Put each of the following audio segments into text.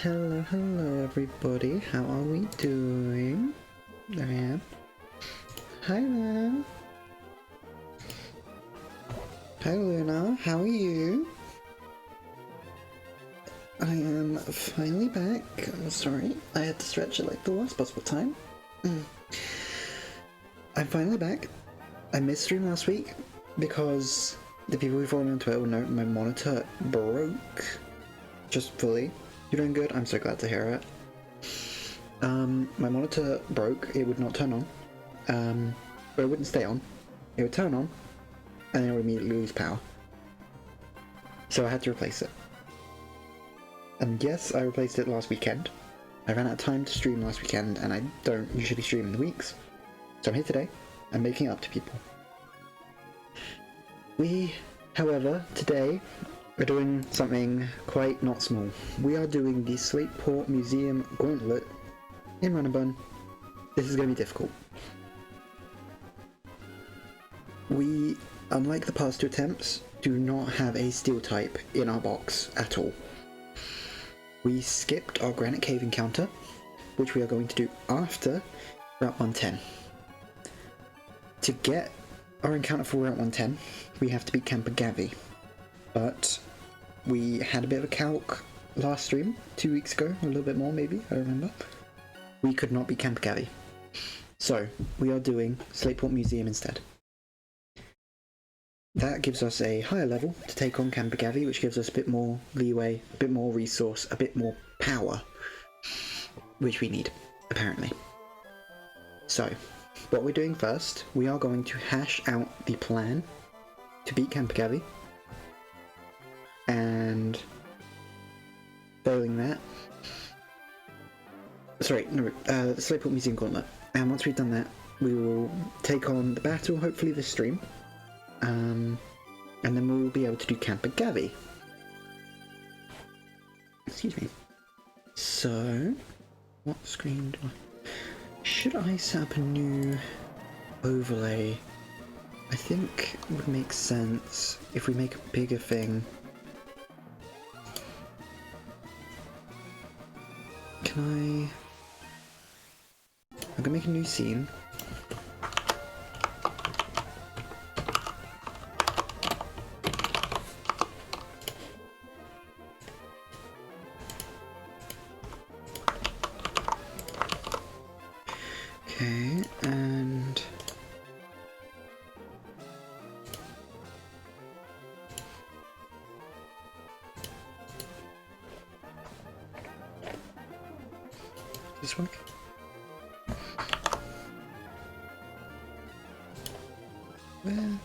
Hello, hello everybody. How are we doing? There I am. Hi there. Hi Luna, how are you? I am finally back. I'm sorry, I had to stretch it like the worst possible time. I'm finally back. I missed stream last week because the people who follow me on Twitter will know my monitor broke. Just fully. You're doing good? I'm so glad to hear it. My monitor broke. It would not turn on. But it wouldn't stay on. It would turn on, and then it would immediately lose power. So I had to replace it. And yes, I replaced it last weekend. I ran out of time to stream last weekend, and I don't usually stream in the weeks. So I'm here today. I'm making it up to people. We, however, today are doing something quite not small. We are doing the Slateport Museum Gauntlet in Run Bun. This is going to be difficult. We, unlike the past two attempts, do not have a steel type in our box at all. We skipped our Granite Cave encounter, which we are going to do after Route 110. To get our encounter for Route 110, we have to beat Camper Gavi. But we had a bit of a calc last stream, 2 weeks ago, a little bit more maybe, I remember. We could not beat Camper Gavi. So, we are doing Slateport Museum instead. That gives us a higher level to take on Camper Gavi, which gives us a bit more leeway, a bit more resource, a bit more power, which we need, apparently. So, what we're doing first, we are going to hash out the plan to beat Camper Gavi. And failing that, the Slateport Museum Gauntlet. And once we've done that, we will take on the battle, hopefully this stream. And then we'll be able to do Camper Gavi. Excuse me. So, what screen do I... Should I set up a new overlay? I think it would make sense if we make a bigger thing. I'm gonna make a new scene. Okay, and this work? Where?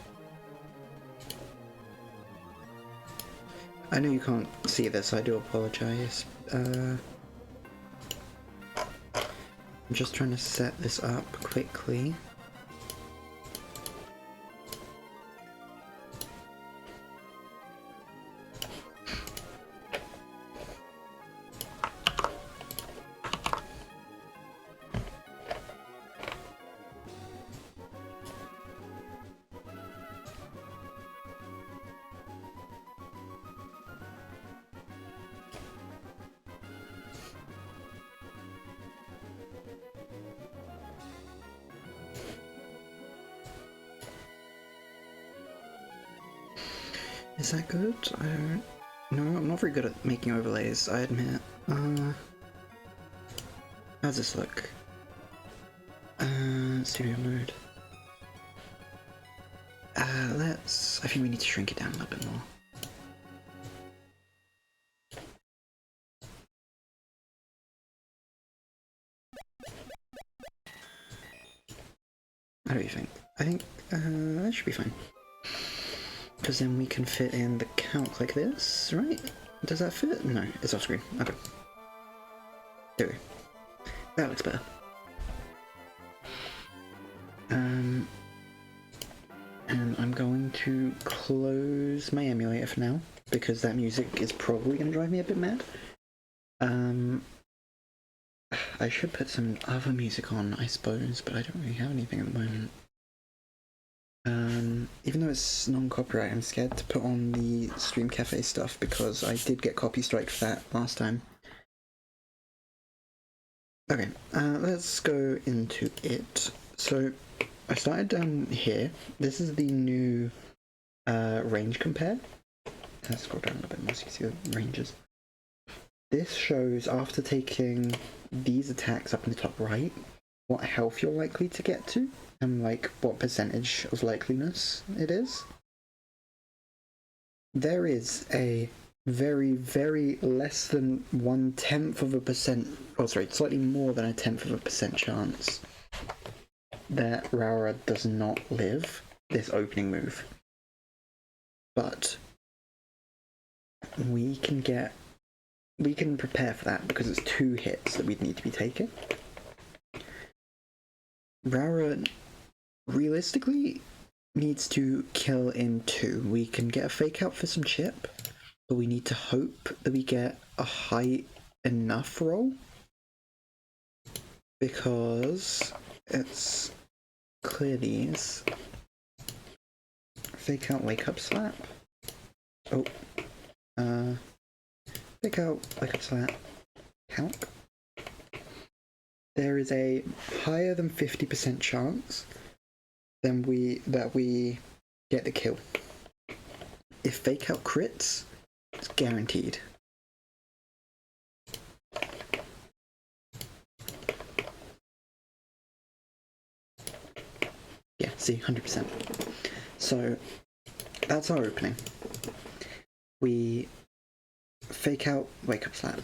I know you can't see this, I do apologize. I'm just trying to set this up quickly. Is that good? I don't... No, I'm not very good at making overlays, I admit. How's this look? Studio mode. I think we need to shrink it down a little bit more. What do you think? I think, that should be fine. Because then we can fit in the calc like this, right? Does that fit? No, it's off screen. Okay. There we go. That looks better. And I'm going to close my emulator for now, because that music is probably going to drive me a bit mad. I should put some other music on, I suppose, but I don't really have anything at the moment. Even though it's non-copyright, I'm scared to put on the Stream Cafe stuff because I did get copy strike for that last time. Okay, let's go into it. So I started down here. This is the new range compare. Let's scroll down a little bit more so you can see the ranges. This shows after taking these attacks up in the top right, what health you're likely to get to, and like what percentage of likeliness it is. There is a very, very less than 1/10%, oh sorry, slightly more than 1/10% chance that Raura does not live this opening move. But we can prepare for that because it's 2 hits that we'd need to be taking. Raura realistically needs to kill in 2. We can get a fake out for some chip, but we need to hope that we get a high enough roll because it's clear these. Fake out, wake up, slap. Oh, fake out, wake up, slap. Count. There is a higher than 50% chance that we get the kill. If fake out crits, it's guaranteed. Yeah, see, 100%. So that's our opening. We fake out, wake up, slap.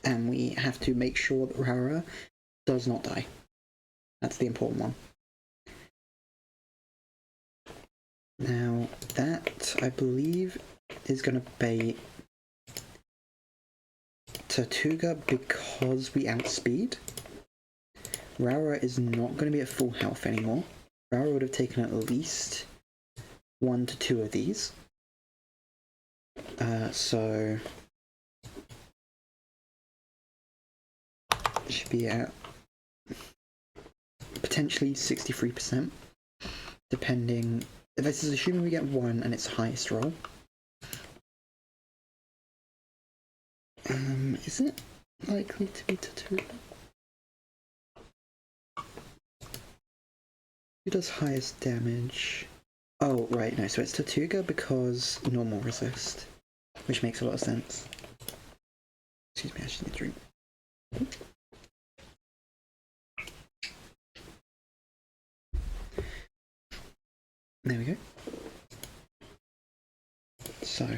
And we have to make sure that Raura does not die. That's the important one. Now, that, I believe, is going to bait Tortuga because we outspeed. Raura is not going to be at full health anymore. Raura would have taken at least 1 to 2 of these. So it should be at potentially 63%, depending. This is assuming we get 1 and it's highest roll. Is it likely to be Tortuga? Who does highest damage? Oh, right, no, so it's Tortuga because normal resist, which makes a lot of sense. Excuse me, I should need a drink. There we go. So,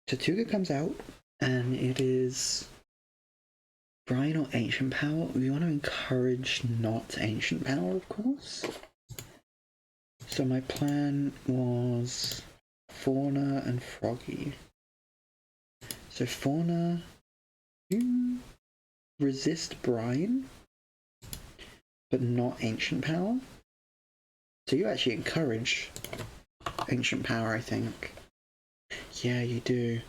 Tortuga comes out, and it is Brine or Ancient Power. We want to encourage not Ancient Power, of course. So my plan was Fauna and Froggy. So Fauna, you resist Brine, but not Ancient Power. So you actually encourage Ancient Power, I think. Yeah, you do.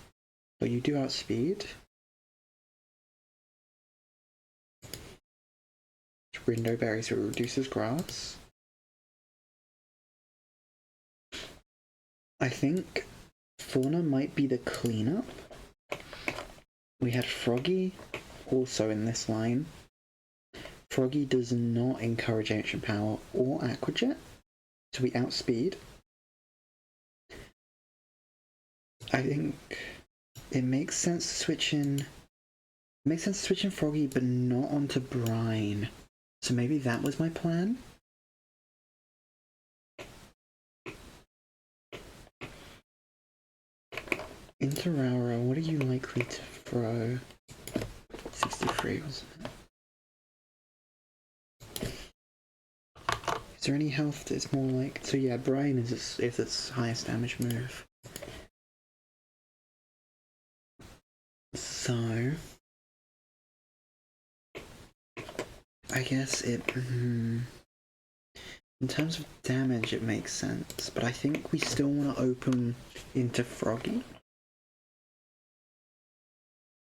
But you do outspeed. Window Berry, so it reduces grass. I think Fauna might be the cleanup. We had Froggy also in this line. Froggy does not encourage Ancient Power or Aquajet, so we outspeed. I think it makes sense to switch in. Froggy, but not onto Brine. So maybe that was my plan. Into Raura, what are you likely to throw? 63, wasn't it? Is there any health that's more like... So yeah, Brine is its highest damage move. So... I guess it... in terms of damage, it makes sense, but I think we still want to open into Froggy.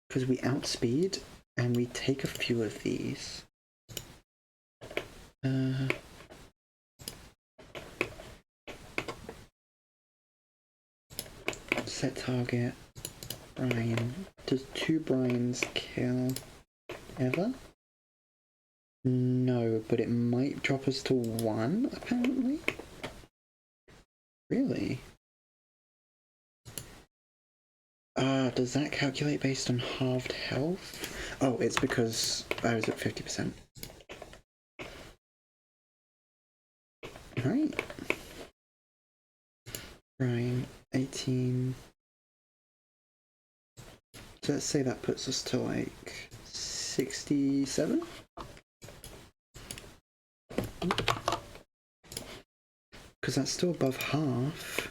Because we outspeed, and we take a few of these. Set target. Brine. Does 2 brines kill? ever? No, but it might drop us to 1, apparently. Really? Does that calculate based on halved health? Oh, it's because I was at 50%. Right. Right, 18. So let's say that puts us to like 67? Because that's still above half.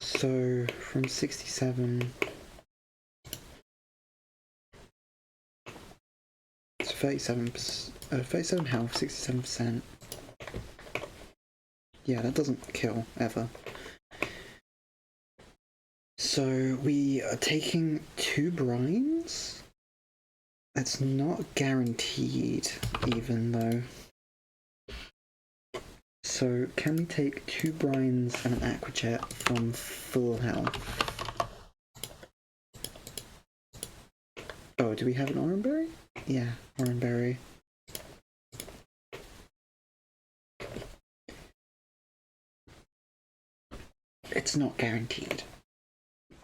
So from 67 to 37 health, 67%. Yeah, that doesn't kill ever. So we are taking 2 brines. That's not guaranteed, even though. So can we take 2 brines and an aquajet from full health? Oh, do we have an oranberry? Yeah, oranberry. It's not guaranteed,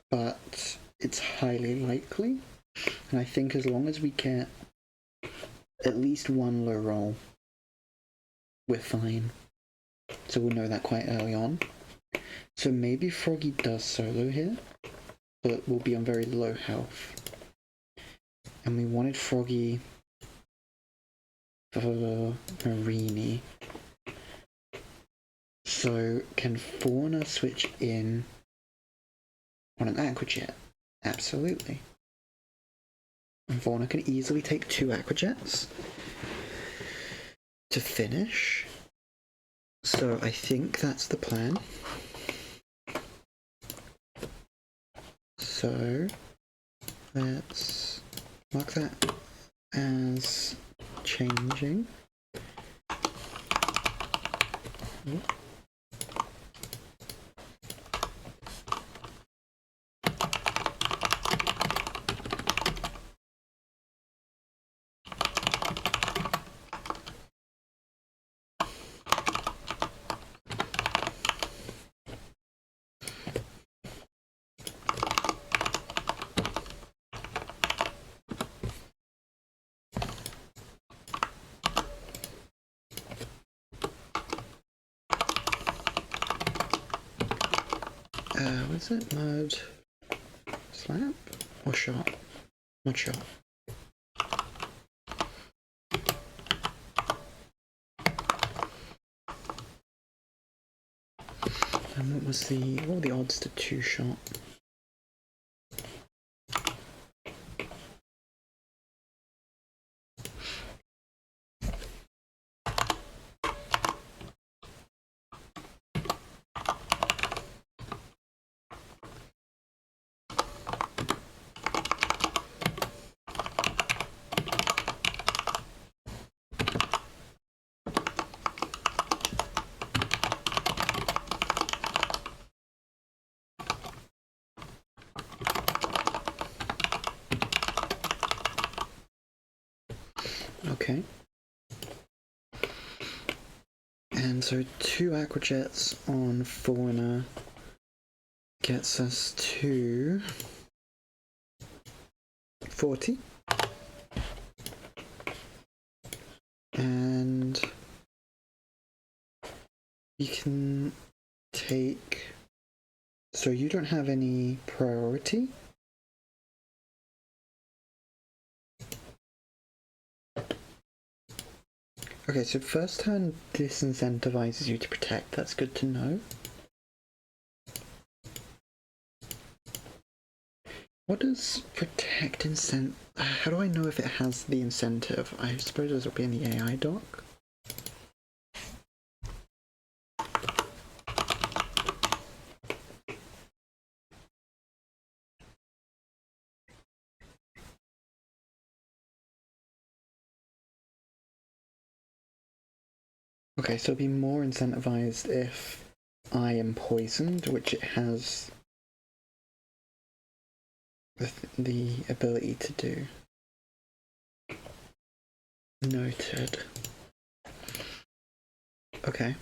but it's highly likely. And I think as long as we get at least 1 low roll, we're fine. So we'll know that quite early on. So maybe Froggy does solo here, but will be on very low health. And we wanted Froggy for Marini. So can Fauna switch in on an aquajet? Absolutely. And Fauna can easily take 2 aquajets to finish. So I think that's the plan. So let's mark that as changing. Was it mud slap or shot? Not sure. And what were the odds to 2 shot? Okay. And so 2 aquajets on Fauna gets us to 40. And we can take. So you don't have any priority? Okay, so first turn disincentivizes you to protect. That's good to know. What does protect incent? How do I know if it has the incentive? I suppose this will be in the AI doc. Okay, so it'll be more incentivized if I am poisoned, which it has the ability to do. Noted. Okay,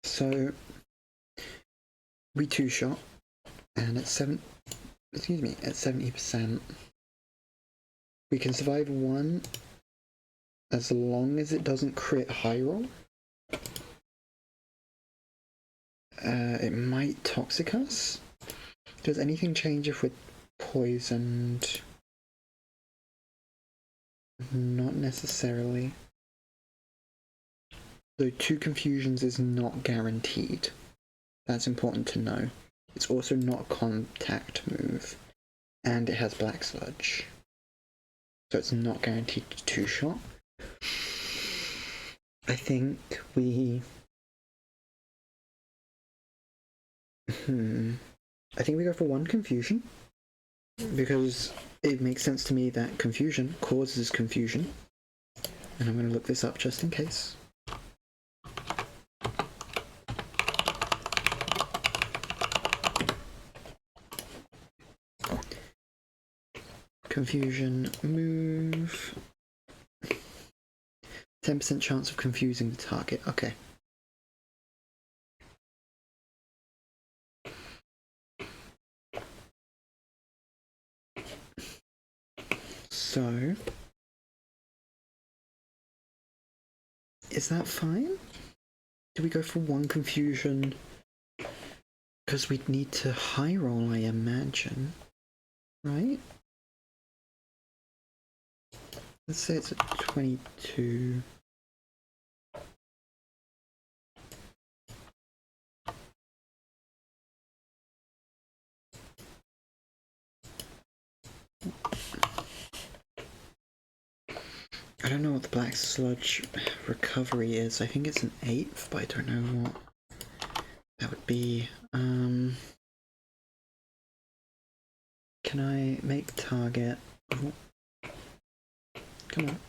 so we two-shot, and at 70%, we can survive one as long as it doesn't crit high roll. It might toxic us. Does anything change if we're poisoned? Not necessarily. Though 2 confusions is not guaranteed. That's important to know. It's also not a contact move. And it has Black Sludge. So it's not guaranteed to two-shot. I think we... I think we go for 1 confusion. Because it makes sense to me that confusion causes confusion. And I'm going to look this up just in case. Confusion move. 10% chance of confusing the target. Okay. So, is that fine? Do we go for 1 confusion? Because we'd need to high roll, I imagine. Right? Let's say it's at 22. I don't know what the Black Sludge recovery is. I think it's an 8th, but I don't know what that would be. Can I make target? Oh. Come on.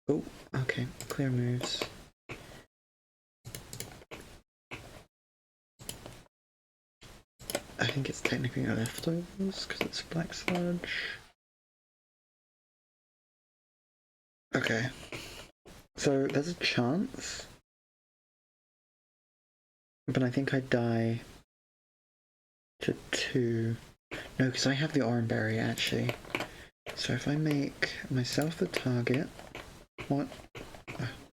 Oh, okay. Clear moves. I think it's technically leftovers because it's Black Sludge. Okay. So there's a chance. But I think I die to 2. No, because I have the Oran Berry actually. So if I make myself the target, what?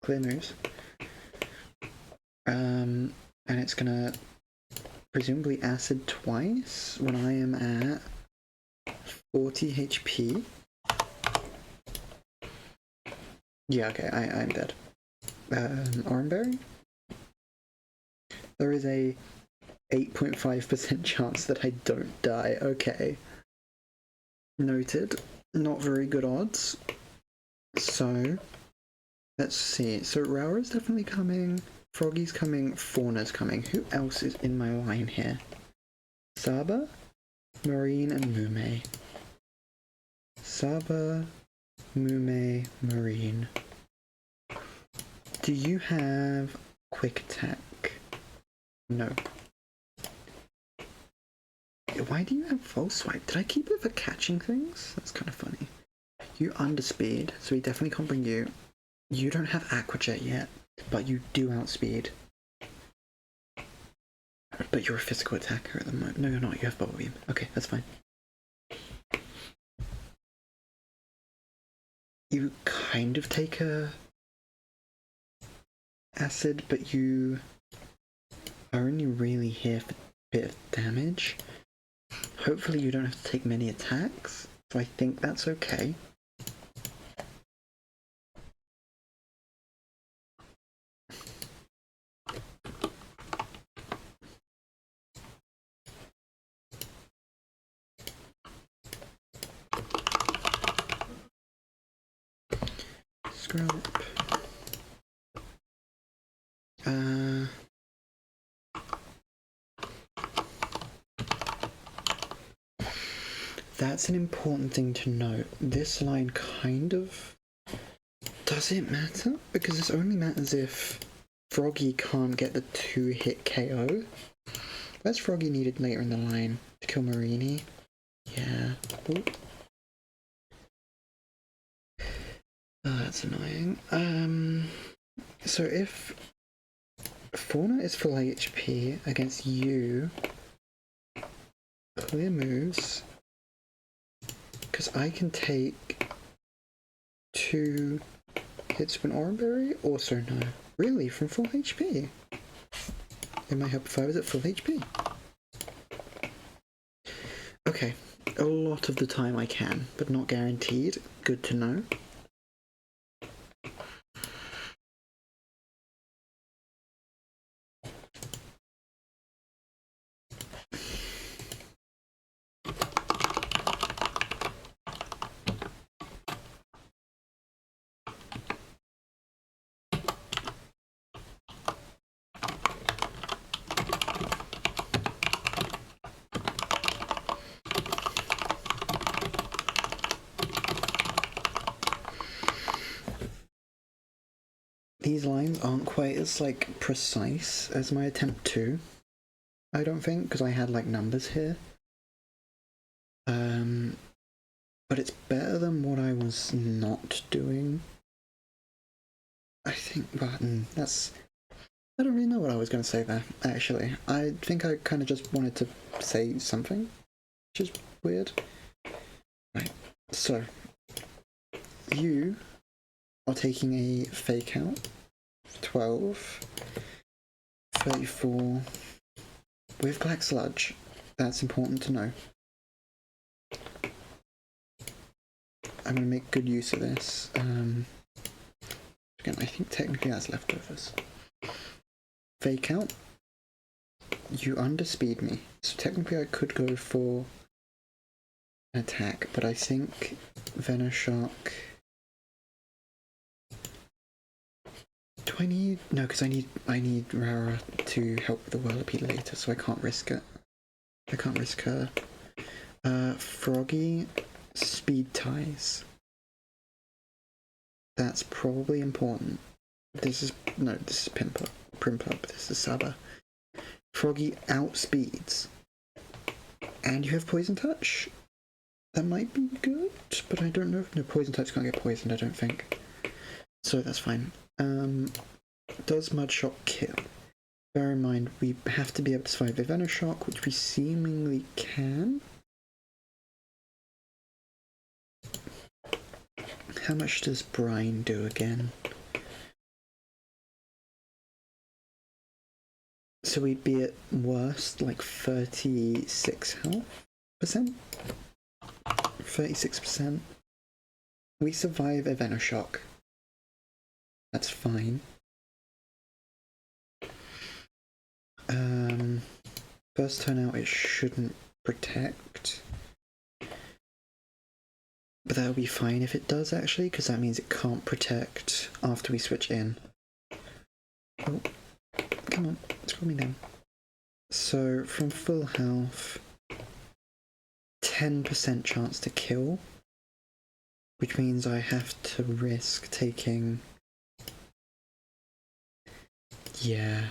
Clear moves. And it's gonna presumably acid twice when I am at 40 HP. Yeah, okay, I'm dead. Oran Berry? There is a 8.5% chance that I don't die. Okay. Noted. Not very good odds. So, let's see. So Raura's definitely coming. Froggy's coming. Fauna's coming. Who else is in my line here? Saba, Marine, and Mume. Saba, Mume, Marine. Do you have quick attack? No. Why do you have false swipe? Did I keep it for catching things? That's kind of funny. You underspeed, so we definitely can't bring you. You don't have Aquajet yet, but you do outspeed. But you're a physical attacker at the moment. No, you're not. You have Bubble Beam. Okay, that's fine. You kind of take a acid, but you are only really here for a bit of damage. Hopefully you don't have to take many attacks, so I think that's okay. Scrap. That's an important thing to note. This line kind of... Does it matter? Because this only matters if Froggy can't get the 2-hit KO. Where's Froggy needed later in the line? To kill Marini? Yeah. Ooh. Oh, that's annoying. So if Fauna is full HP against you, clear moves, because I can take 2 hits with an Oranberry? Also no. Really? From full HP? It might help if I was at full HP. Okay. A lot of the time I can, but not guaranteed. Good to know. These lines aren't quite as, like, precise as my attempt 2, I don't think, because I had, like, numbers here. But it's better than what I was not doing. I think, but that's... I don't really know what I was going to say there, actually. I think I kind of just wanted to say something, which is weird. Right, so, you are taking a fake out. 12, 34, with Black Sludge. That's important to know. I'm going to make good use of this. Again, I think technically that's leftovers. Fake out. You underspeed me. So technically I could go for an attack, but I think Venoshock... Do I need... No, because I need Rara to help with the Whirlipede later, so I can't risk it. I can't risk her. Froggy... Speed ties. That's probably important. This is Primplup. This is Saba. Froggy outspeeds. And you have Poison Touch? That might be good, but I don't know if... No, Poison Touch can't get poisoned, I don't think. So that's fine. Does Mudshot kill? Bear in mind, we have to be able to survive the Venoshock, which we seemingly can. How much does Brine do again? So we'd be at worst like 36 health percent? 36%. We survive a Venoshock. That's fine. First turn out it shouldn't protect. But that'll be fine if it does, actually, because that means it can't protect after we switch in. Oh, come on, scroll me down. So, from full health, 10% chance to kill, which means I have to risk taking... Yeah.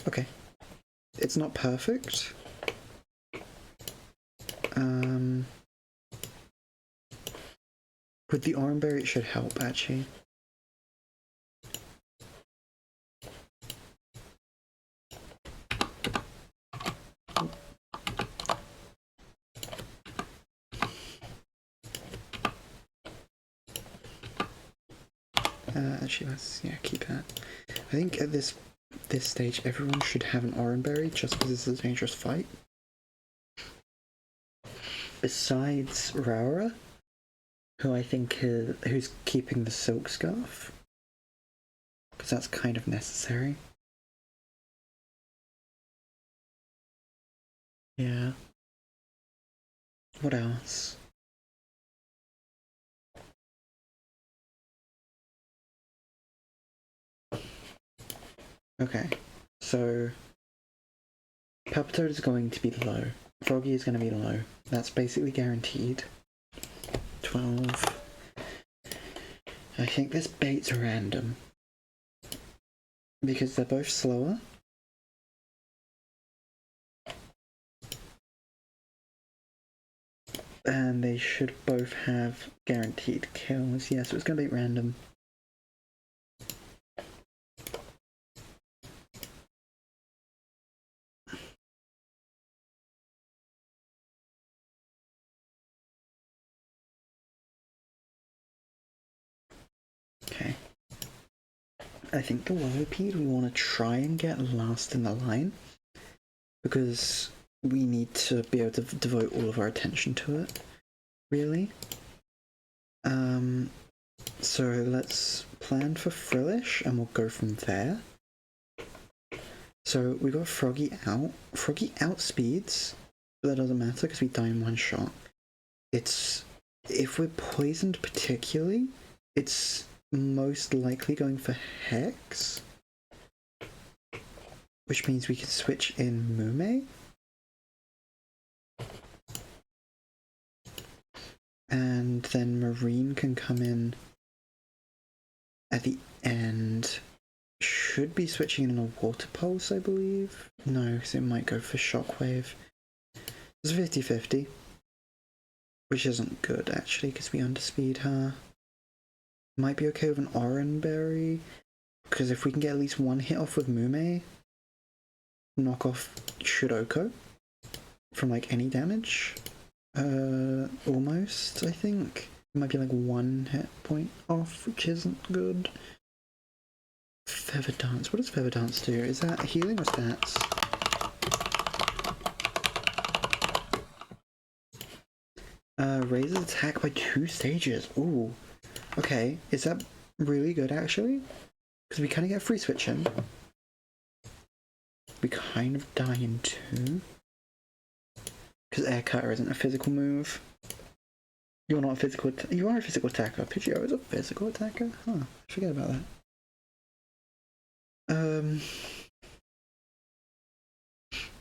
Okay. It's not perfect. With the Oranberry it should help, actually. Actually, let's keep that. I think at this stage everyone should have an Oranberry just because this is a dangerous fight. Besides Raura, who I think who's keeping the Silk Scarf, because that's kind of necessary. Yeah. What else? Okay, so Palpitoad is going to be low. Froggy is going to be low. That's basically guaranteed. 12. I think this bait's random. Because they're both slower. And they should both have guaranteed kills. Yeah, so it's gonna be random. Okay. I think the Whirlipede we want to try and get last in the line, because we need to be able to devote all of our attention to it, really. So let's plan for Frillish and we'll go from there. So we got Froggy out. Froggy outspeeds, but that doesn't matter because we die in one shot. It's, if we're poisoned particularly, it's most likely going for Hex, which means we can switch in Mume. And then Marine can come in at the end. Should be switching in a Water Pulse, I believe. No, because it might go for Shockwave. It's 50-50. Which isn't good, actually, because we underspeed her. Might be okay with an Oran Berry, because if we can get at least one hit off with Mume, knock off Shiroko from, like, any damage. Almost, I think. It might be like one hit point off, which isn't good. Feather Dance. What does Feather Dance do? Is that healing or stats? Raises attack by 2 stages. Ooh. Okay. Is that really good, actually? Because we kind of get free switching. We kind of die in 2. Because Air Cutter isn't a physical move. You're not a physical... You are a physical attacker. Pidgeot is a physical attacker? Huh. I forget about that.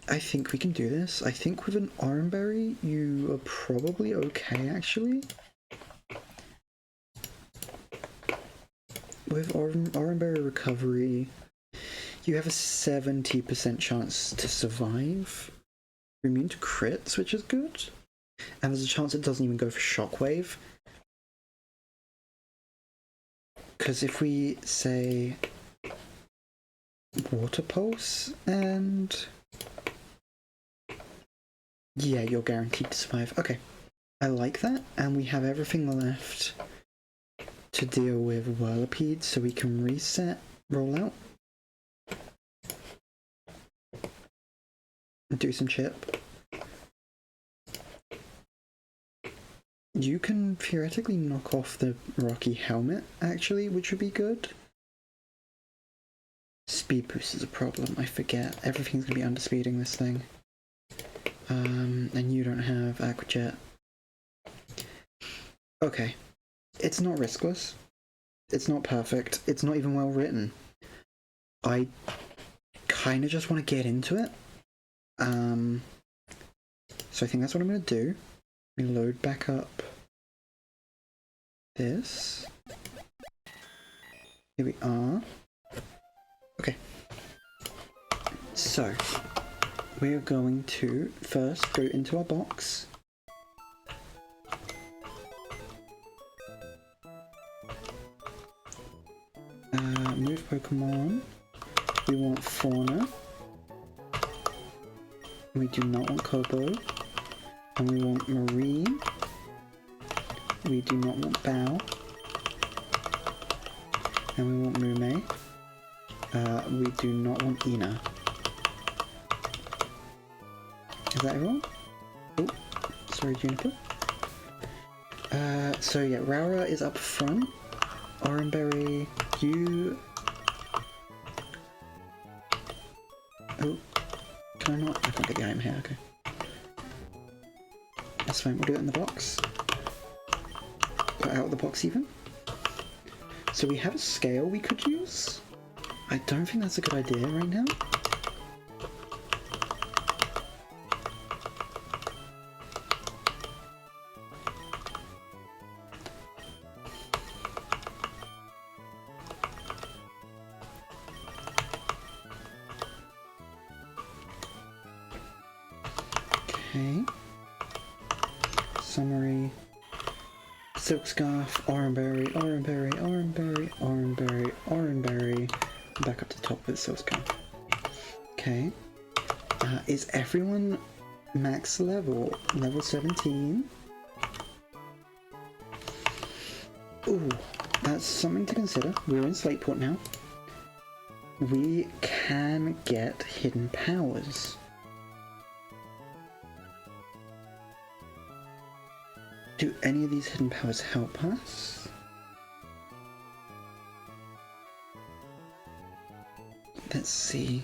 I think we can do this. I think with an Oranberry, you are probably okay, actually. With Oranberry recovery, you have a 70% chance to survive. You're immune to crits, which is good. And there's a chance it doesn't even go for Shockwave. Because if we say Water Pulse and... yeah, you're guaranteed to survive. Okay, I like that. And we have everything left to deal with Whirlipede, so we can reset, roll out, and do some chip. You can theoretically knock off the Rocky Helmet, actually, which would be good. Speed boost is a problem, I forget. Everything's gonna be underspeeding this thing. And you don't have Aquajet. Okay. It's not riskless. It's not perfect. It's not even well written. I kind of just want to get into it. So I think that's what I'm going to do. Let me load back up this. Here we are. Okay. So, we're going to first go into our box. Move Pokemon. We want Fauna. We do not want Kobo. And we want Marine. We do not want Bow. And we want Mume. We do not want Ina. Is that everyone? Oh, sorry, Juniper. So yeah, Rara is up front. Oranberry, you... oh, can I not? I can't get the item here, okay. That's fine, we'll do it in the box. Put out of the box even. So we have a scale we could use. I don't think that's a good idea right now. summary. Silk Scarf, Oranberry, Oranberry, Oranberry, Oranberry, Oranberry. Back up to the top with Silk Scarf. Okay. Is everyone max level? Level 17? Ooh, that's something to consider. We're in Slateport now. We can get hidden powers. Do any of these hidden powers help us? Let's see.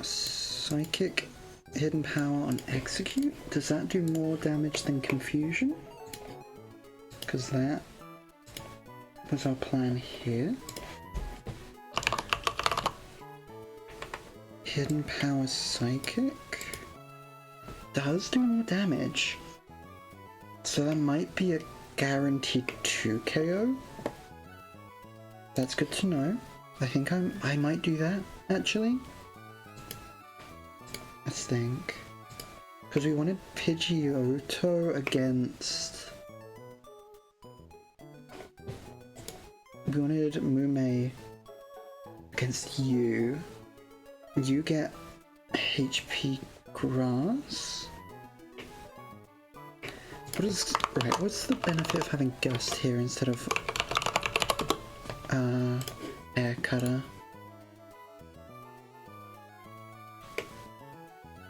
Psychic hidden power on execute? Does that do more damage than confusion? Because that was our plan here. Hidden power psychic does do more damage. So that might be a guaranteed 2 KO. That's good to know. I think I might do that, actually. Let's think. Because we wanted Pidgeotto against... We wanted Mume against you. You get HP Grass. What's the benefit of having Gust here instead of Air Cutter?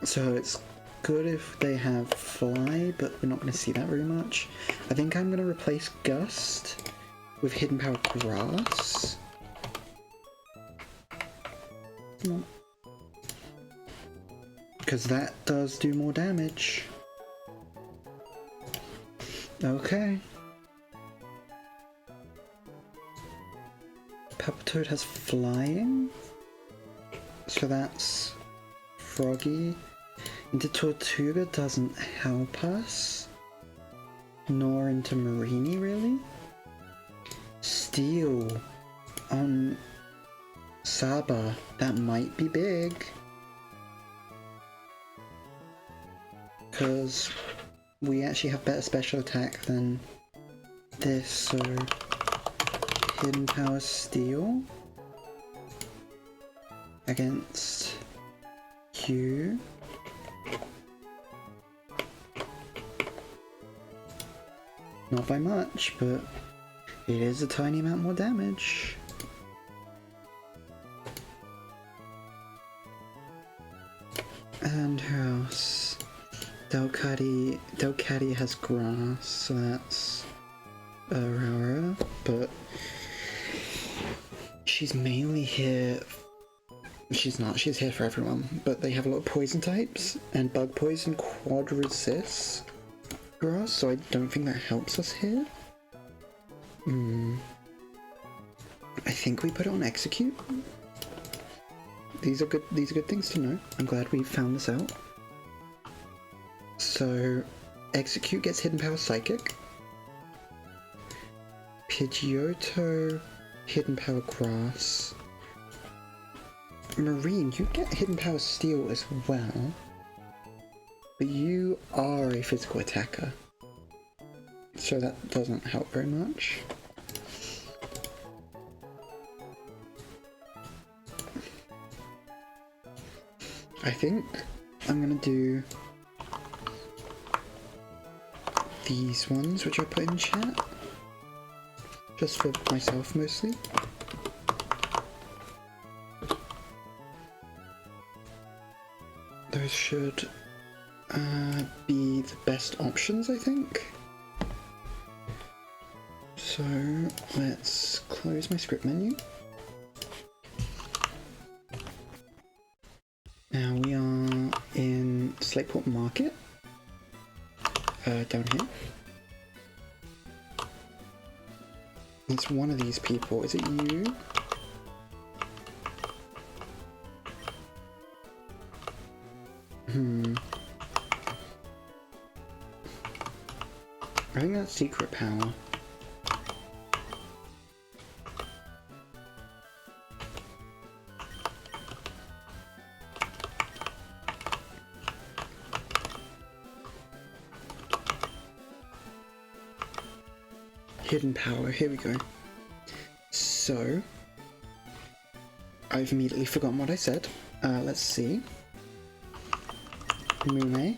So it's good if they have Fly, but we're not going to see that very much. I think I'm going to replace Gust with Hidden Power Grass. Because that does do more damage. Okay. Peppertoad has flying, so that's Froggy. Into Tortuga doesn't help us, nor into Marini really. Steel on Saba, that might be big. Because we actually have better special attack than this, so Hidden Power Steel against you. Not by much, but it is a tiny amount more damage. And who else? Delcatty has grass, so that's Aurora, but she's mainly here. She's not, she's here for everyone, but they have a lot of poison types, and bug poison quad resists grass, so I don't think that helps us here. I think we put it on execute. These are good things to know. I'm glad we found this out. So, execute gets Hidden Power Psychic. Pidgeotto, Hidden Power Grass. Marine, you get Hidden Power Steel as well. But you are a physical attacker. So that doesn't help very much. I think I'm gonna do these ones, which I put in chat, just for myself mostly. Those should be the best options, I think. So let's close my script menu. Now we are in Slateport Market. Down here. It's one of these people. Is it you? I think that's secret power. hidden power, here we go. So, I've immediately forgotten what I said. Let's see. Mume.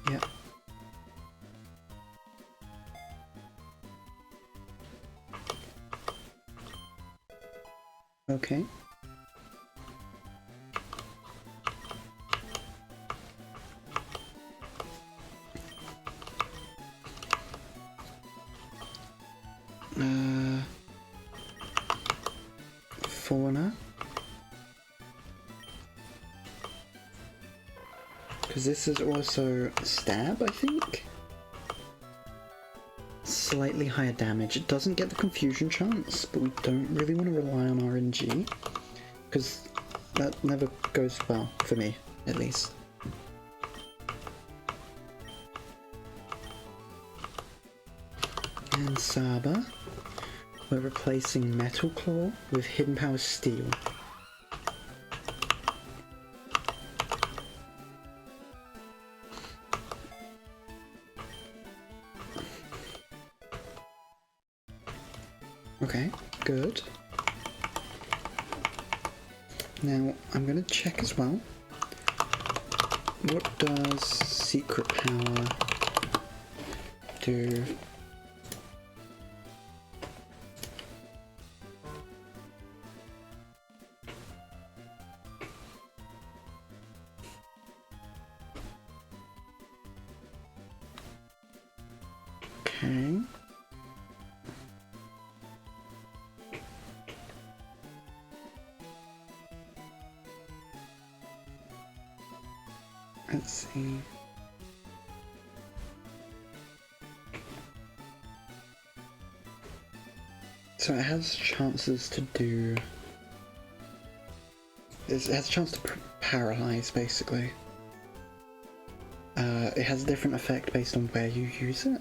Yep. Okay. Fauna. Because this is also stab, I think? Slightly higher damage. It doesn't get the confusion chance, but we don't really want to rely on RNG. Because that never goes well, for me, at least. And Saba. We're replacing Metal Claw with Hidden Power Steel. Okay, good. Now, I'm going to check as well. What does Secret Power do? Okay. Let's see. So it has chances to do... It has a chance to paralyze, basically. It has a different effect based on where you use it.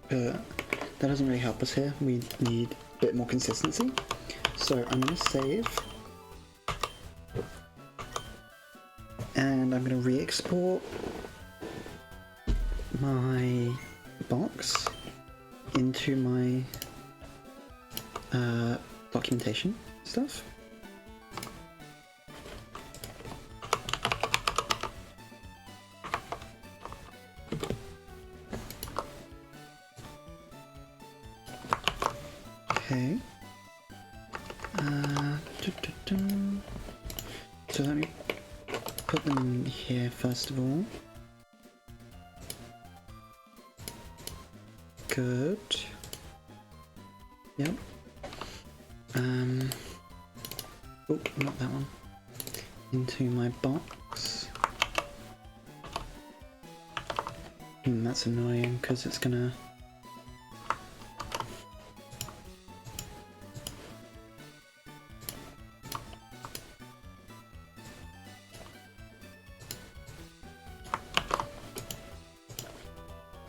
But that doesn't really help us here. We need a bit more consistency. So I'm going to save. And I'm going to re-export my box into my documentation stuff. Okay. So let me put them in here first of all. Good. Yep. Oh, not that one. Into my box. That's annoying because it's gonna...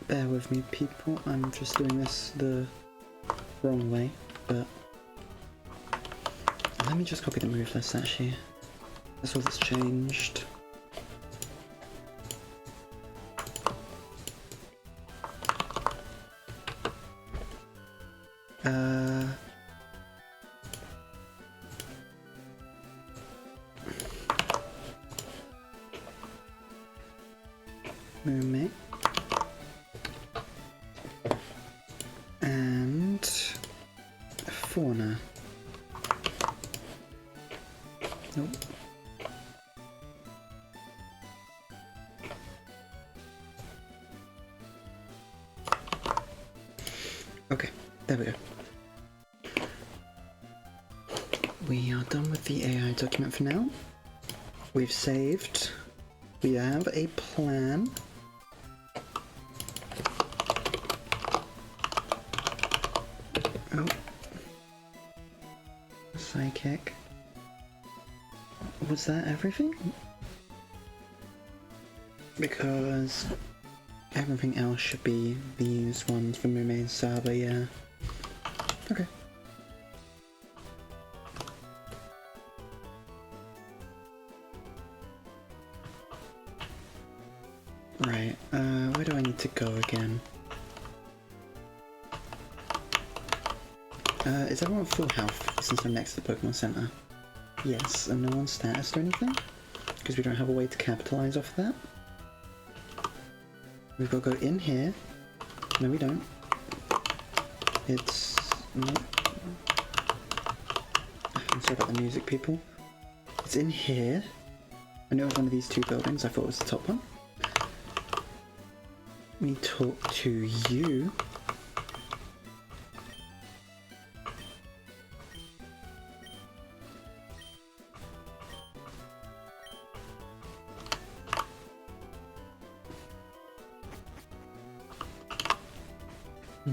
Bear with me, people. I'm just doing this the wrong way, but let me just copy the move list actually. That's all that's changed. Mermaid. And fauna. Nope. Okay, there we go. We are done with the AI document for now. We've saved. We have a plan. Oh. Psychic. Was that everything? Because everything else should be these ones for Mume and Saba, yeah. Okay. Right, where do I need to go again? Is everyone full health since I'm next to the Pokemon Center? Yes, and no one's status or anything? Because we don't have a way to capitalize off of that. We've got to go in here. No, we don't. It's not... I'm sorry about the music, people. It's in here. I know it was one of these two buildings. I thought it was the top one. We talk to you.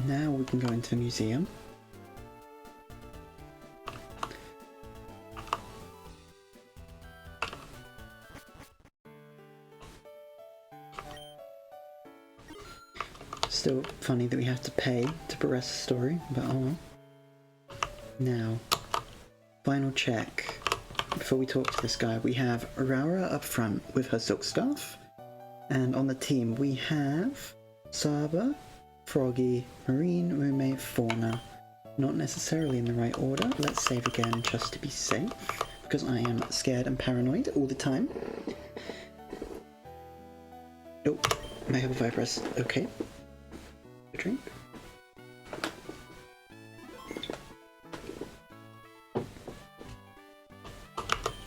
Now we can go into the museum. Still funny that we have to pay to progress the story, but oh well. Now, final check. Before we talk to this guy, we have Aurora up front with her silk staff. And on the team we have Saba, Froggy, Marine, Roommate, Fauna. Not necessarily in the right order. Let's save again just to be safe, because I am scared and paranoid all the time. Nope, I have a Vibress. Okay. A drink.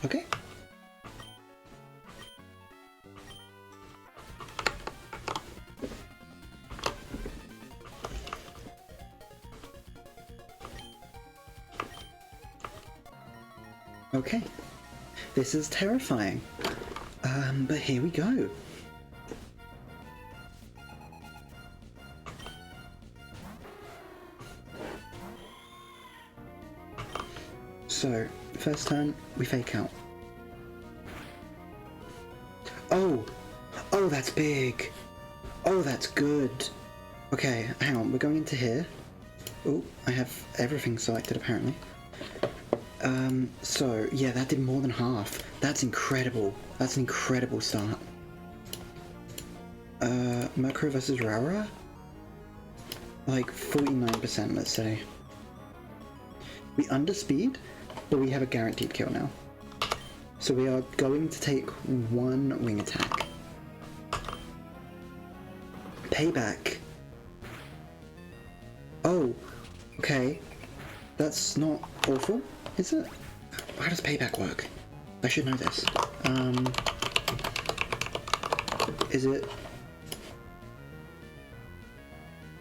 Okay. Okay, this is terrifying, but here we go. So, first turn, we fake out. Oh! Oh, that's big! Oh, that's good! Okay, hang on, we're going into here. Oh, I have everything selected apparently. So, yeah, that did more than half. That's incredible. That's an incredible start. Murkrow versus Rara? Like, 49%, let's say. We underspeed, but we have a guaranteed kill now. So we are going to take one wing attack. Payback. Oh, okay. That's not awful, is it? How does payback work? I should know this. Is it...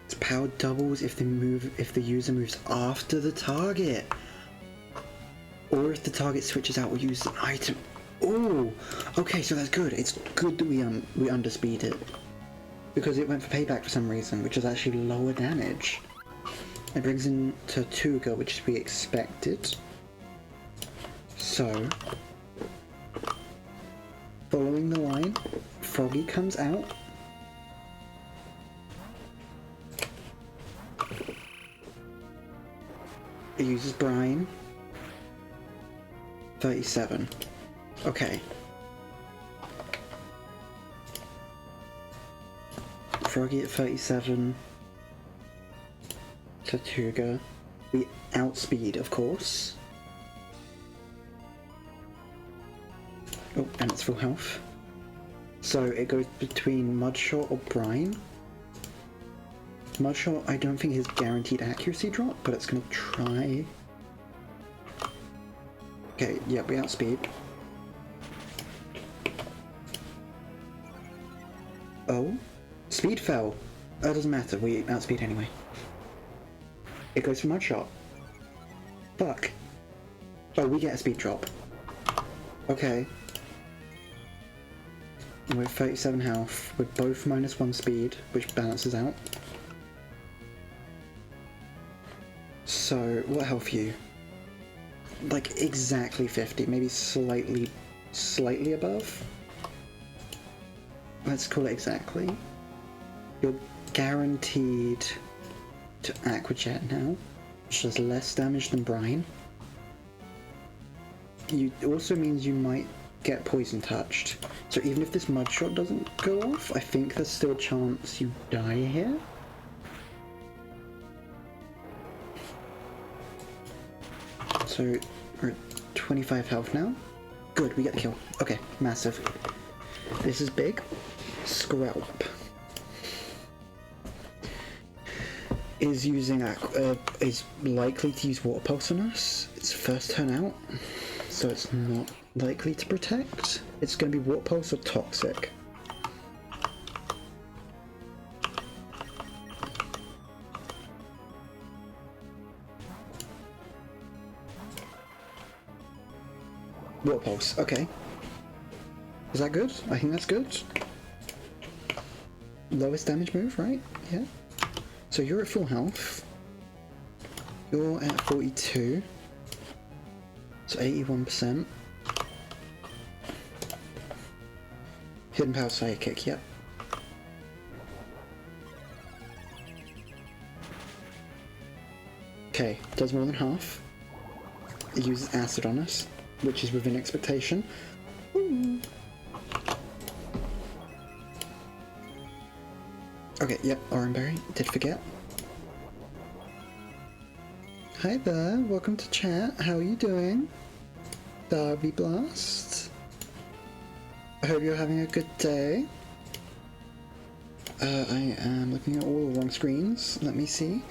It's power doubles if the user moves after the target. Or if the target switches out or uses an item. Oh, okay, so that's good. It's good that we underspeed it. Because it went for payback for some reason, which is actually lower damage. It brings in Tortuga, which we expected. So, following the line, Froggy comes out. It uses Brine. 37. Okay. Froggy at 37. Tortuga. We outspeed, of course. Oh, and it's full health. So it goes between Mudshot or Brine. Mudshot, I don't think is guaranteed accuracy drop, but it's gonna try. Okay, yeah, we outspeed. Oh, speed fell. That doesn't matter, we outspeed anyway. It goes for Mudshot. Fuck. Oh, we get a speed drop. Okay. And we're 37 health. We're both -1 speed, which balances out. So, what health are you? Like exactly 50, maybe slightly above. Let's call it exactly. You're guaranteed to Aqua-Jet now, which does less damage than Brine. It also means you might get poison touched. So even if this mud shot doesn't go off, I think there's still a chance you die here. So we're at 25 health now. Good, we get the kill. Okay, massive. This is big. Skrelp is using is likely to use Water Pulse on us. It's first turn out, so it's not likely to protect. It's going to be Water Pulse or Toxic. Water Pulse, okay. Is that good? I think that's good. Lowest damage move, right? Yeah. So you're at full health. You're at 42. So 81%. Hidden Power Psychic, yep. Okay, does more than half. It uses Acid on us, which is within expectation. Ooh. Okay, yep, Oranberry, did forget. Hi there, welcome to chat, how are you doing? Darby Blast. I hope you're having a good day. I am looking at all the wrong screens, let me see.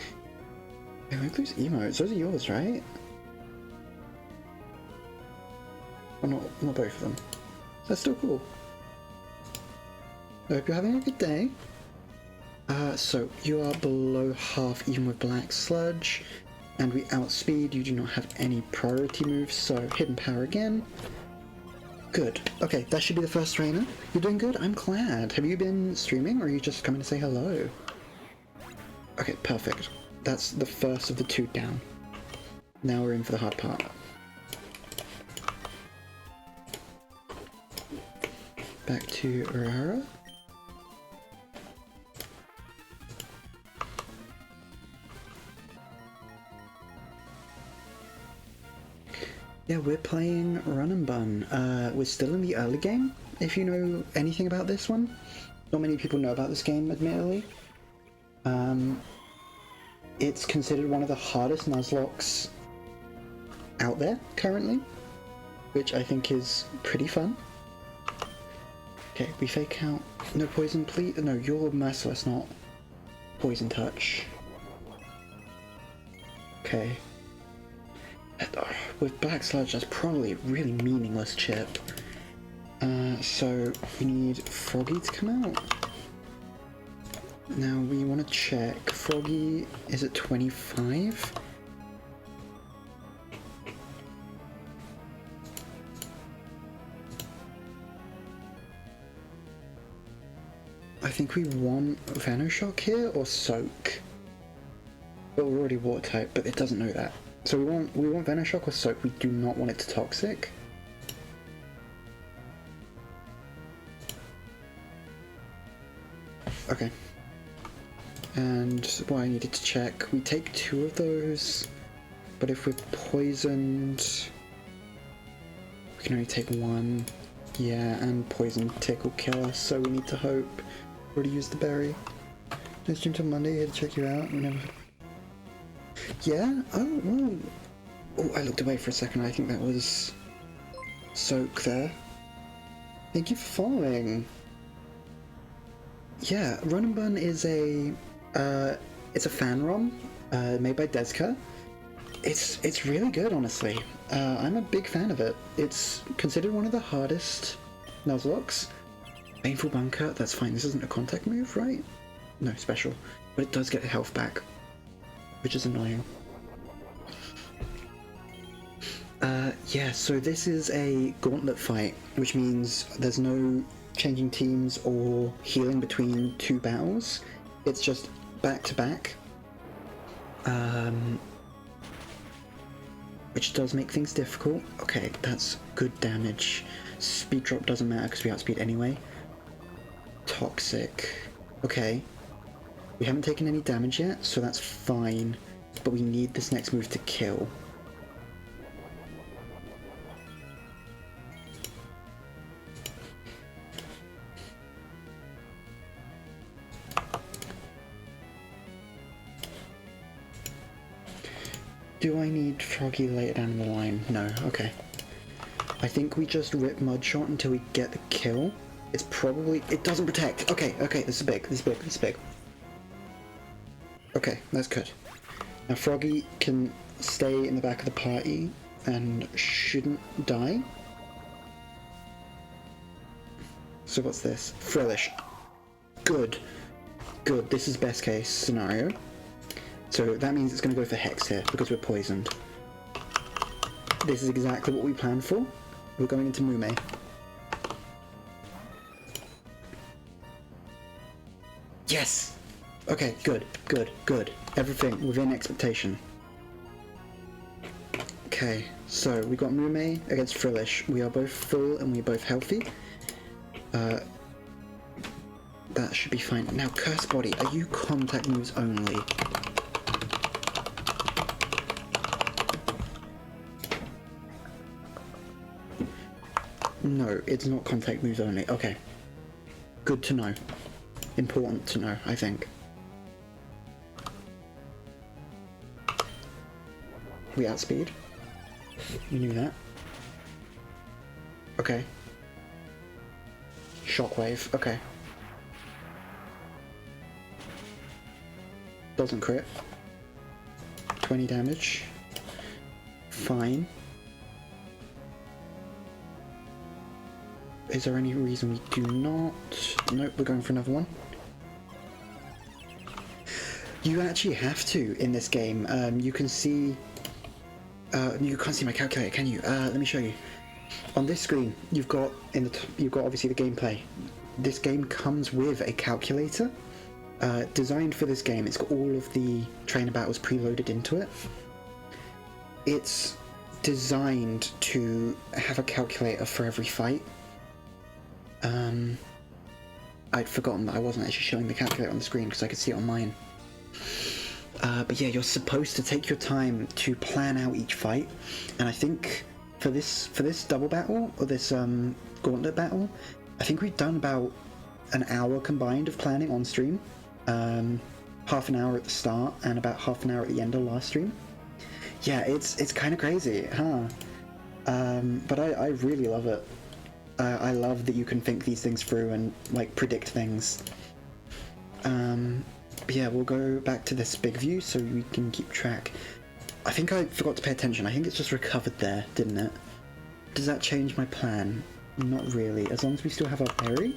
I like those emotes, those are yours, right? Well, not both of them. That's still cool. I hope you're having a good day. So you are below half even with Black Sludge, and we outspeed. You do not have any priority moves, so Hidden Power again. Good. Okay, that should be the first trainer. You're doing good? I'm glad. Have you been streaming, or are you just coming to say hello? Okay, perfect. That's the first of the two down. Now we're in for the hard part. Back to Urara. Yeah, we're playing Run Bun. We're still in the early game, if you know anything about this one. Not many people know about this game, admittedly. It's considered one of the hardest Nuzlockes out there, currently. Which I think is pretty fun. Okay, we fake out. No poison, please. No, you're merciless, not poison touch. Okay. With Black Sludge, that's probably a really meaningless chip. So we need Froggy to come out. Now we want to check. Froggy is at 25. I think we want Venoshock here or Soak. But we're already water type, but it doesn't know that. So we want Venoshock or Soak. We do not want it to Toxic. Okay. And what I needed to check, we take 2 of those, but if we're poisoned, we can only take 1. Yeah, and Poison Tick will kill us, so we need to hope. Already used the berry. No stream till Monday, here to check you out. We never. Yeah? Oh, well. Oh, I looked away for a second. I think that was Soak there. Thank you for following. Yeah, Run Bun is a it's a fan ROM made by Deska. It's really good, honestly. I'm a big fan of it. It's considered one of the hardest Nuzlocks. Painful Bunker, that's fine. This isn't a contact move, right? No, special. But it does get health back, which is annoying. Yeah, so this is a gauntlet fight, which means there's no changing teams or healing between 2 battles. It's just back to back. Which does make things difficult. Okay, that's good damage. Speed drop doesn't matter because we outspeed anyway. Toxic. Okay. We haven't taken any damage yet, so that's fine. But we need this next move to kill. Do I need Froggy later down the line? No, okay. I think we just rip Mudshot until we get the kill. It's probably... It doesn't protect. Okay, okay, this is big, this is big, this is big. Okay, that's good. Now Froggy can stay in the back of the party and shouldn't die. So what's this? Frillish. Good. Good, this is best case scenario. So that means it's going to go for Hex here, because we're poisoned. This is exactly what we planned for. We're going into Mume. Yes! Okay, good, good, good. Everything within expectation. Okay, so we got Mume against Frillish. We are both full and we're both healthy. That should be fine. Now, Curse Body, are you contact moves only? No, it's not contact moves only. Okay. Good to know. Important to know, I think. We outspeed. You knew that. Okay. Shockwave, okay. Doesn't crit. 20 damage. Fine. Is there any reason we do not? Nope, we're going for another one. You actually have to in this game. You can see... you can't see my calculator, can you? Let me show you. On this screen, you've got obviously the gameplay. This game comes with a calculator. Designed for this game, it's got all of the trainer battles preloaded into it. It's designed to have a calculator for every fight. I'd forgotten that I wasn't actually showing the calculator on the screen because I could see it on mine. But yeah, you're supposed to take your time to plan out each fight, and I think for this double battle, or this gauntlet battle, I think we've done about an hour combined of planning on stream. Half an hour at the start and about half an hour at the end of last stream. Yeah, it's kind of crazy, huh? But I really love it. I love that you can think these things through and like predict things. Yeah, we'll go back to this big view so we can keep track. I think I forgot to pay attention. I think it's just recovered there, didn't it? Does that change my plan? Not really. As long as we still have our berry.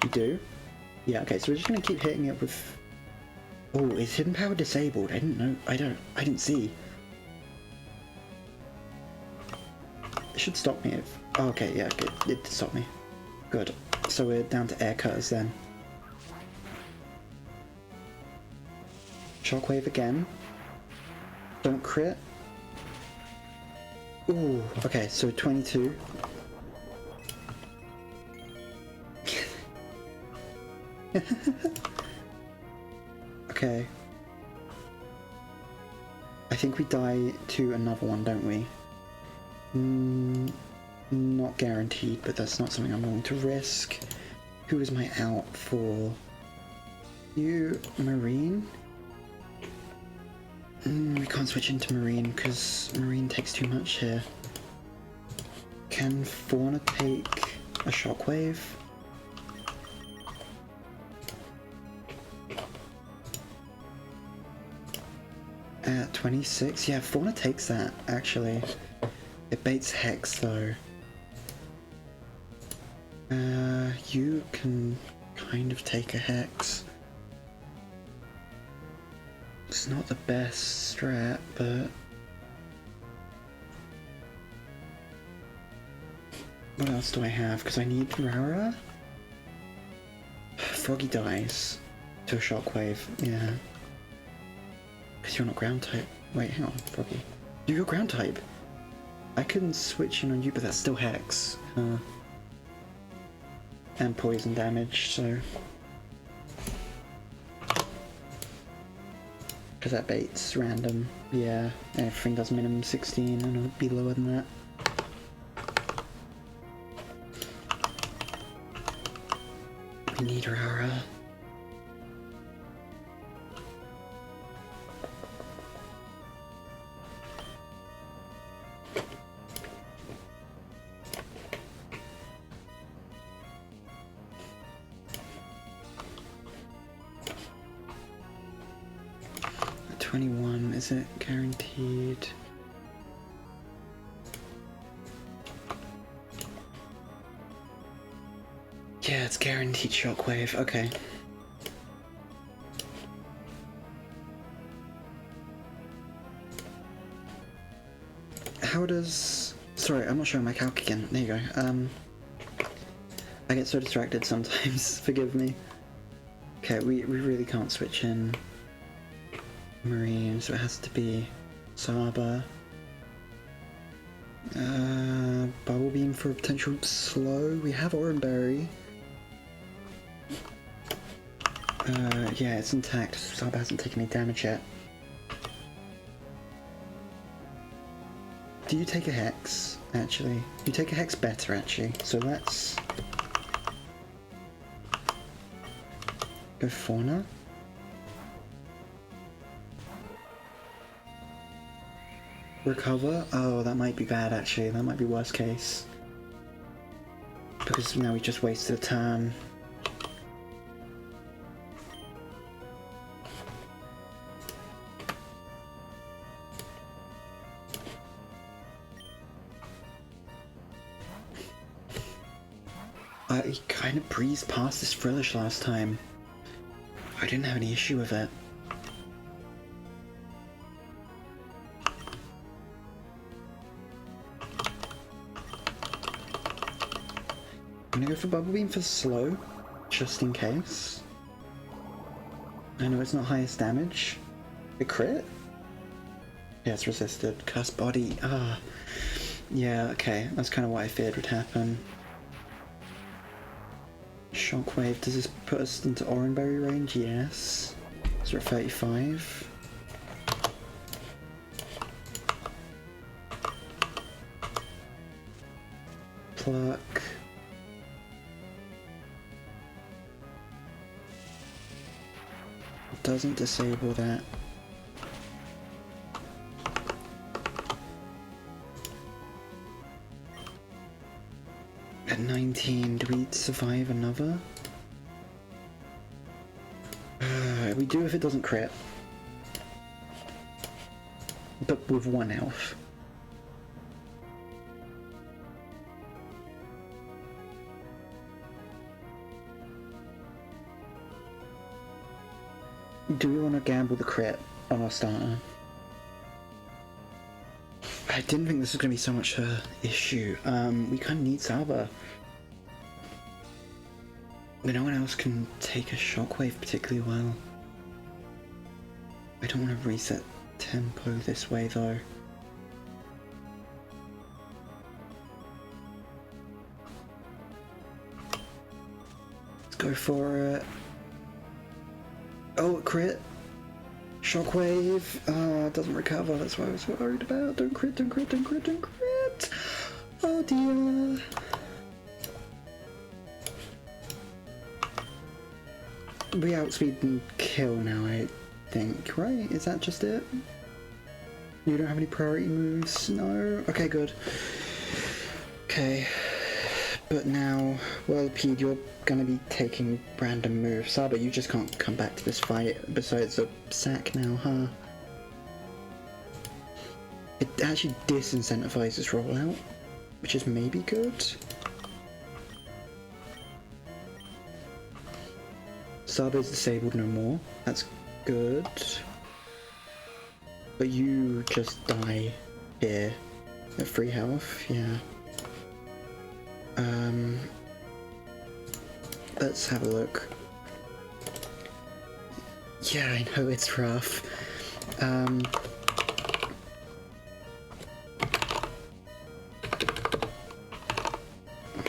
We do. Yeah, okay, so we're just gonna keep hitting it with... Oh, is hidden power disabled? I didn't know. I didn't see. It should stop me if... Oh, okay, yeah, good. It did stop me. Good. So we're down to air cutters then. Shockwave again. Don't crit. Ooh, okay, so 22. Okay. I think we die to another one, don't we? Not guaranteed, but that's not something I'm willing to risk. Who is my out for? You, Marine? We can't switch into Marine because Marine takes too much here. Can Fauna take a Shockwave? At 26? Yeah, Fauna takes that, actually. It baits Hex, though. You can kind of take a Hex. It's not the best strat, but... What else do I have? Because I need Rara? Froggy dies to a Shockwave, yeah. Because you're not ground type. Wait, hang on, Froggy. You're ground type! I couldn't switch in on you, but that's still Hex. And poison damage, so... Because that bait's random. Yeah, everything does minimum 16 and it'll be lower than that. We need Rara. 21, is it guaranteed? Yeah, it's guaranteed shockwave, okay. How does... Sorry, I'm not showing my calc again. There you go. I get so distracted sometimes, forgive me. Okay, we really can't switch in Marine, so it has to be Saba. Bubble Beam for a potential slow. We have Oranberry. Yeah, it's intact. Saba hasn't taken any damage yet. Do you take a Hex, actually? You take a Hex better, actually. So let's go Fauna. Recover? Oh, that might be bad, actually. That might be worst case. Because now we just wasted a turn. I kind of breezed past this Frillish last time. I didn't have any issue with it. I'm gonna go for Bubble Beam for slow, just in case. I know it's not highest damage. A crit? Yeah, it's resisted. Cursed Body. Ah. Yeah, okay. That's kind of what I feared would happen. Shockwave. Does this put us into Oranberry range? Yes. So we're at 35. Pluck. Doesn't disable that. At 19, do we survive another? We do if it doesn't crit. But with 1 health. Do we want to gamble the crit on our starter? I didn't think this was going to be so much a issue. We kind of need Saba. But no one else can take a shockwave particularly well. I don't want to reset tempo this way though. Let's go for it. Oh, crit! Shockwave! Ah, doesn't recover, that's what I was worried about. Don't crit, don't crit, don't crit, don't crit! Oh dear! We outspeed and kill now, I think, right? Is that just it? You don't have any priority moves? No? Okay, good. Okay. But now, well, Pete, you're gonna be taking random moves. Saba, you just can't come back to this fight besides a sack now, huh? It actually disincentivizes rollout, which is maybe good. Saba is disabled no more. That's good. But you just die here at 3 health, yeah. Let's have a look. Yeah, I know it's rough. Here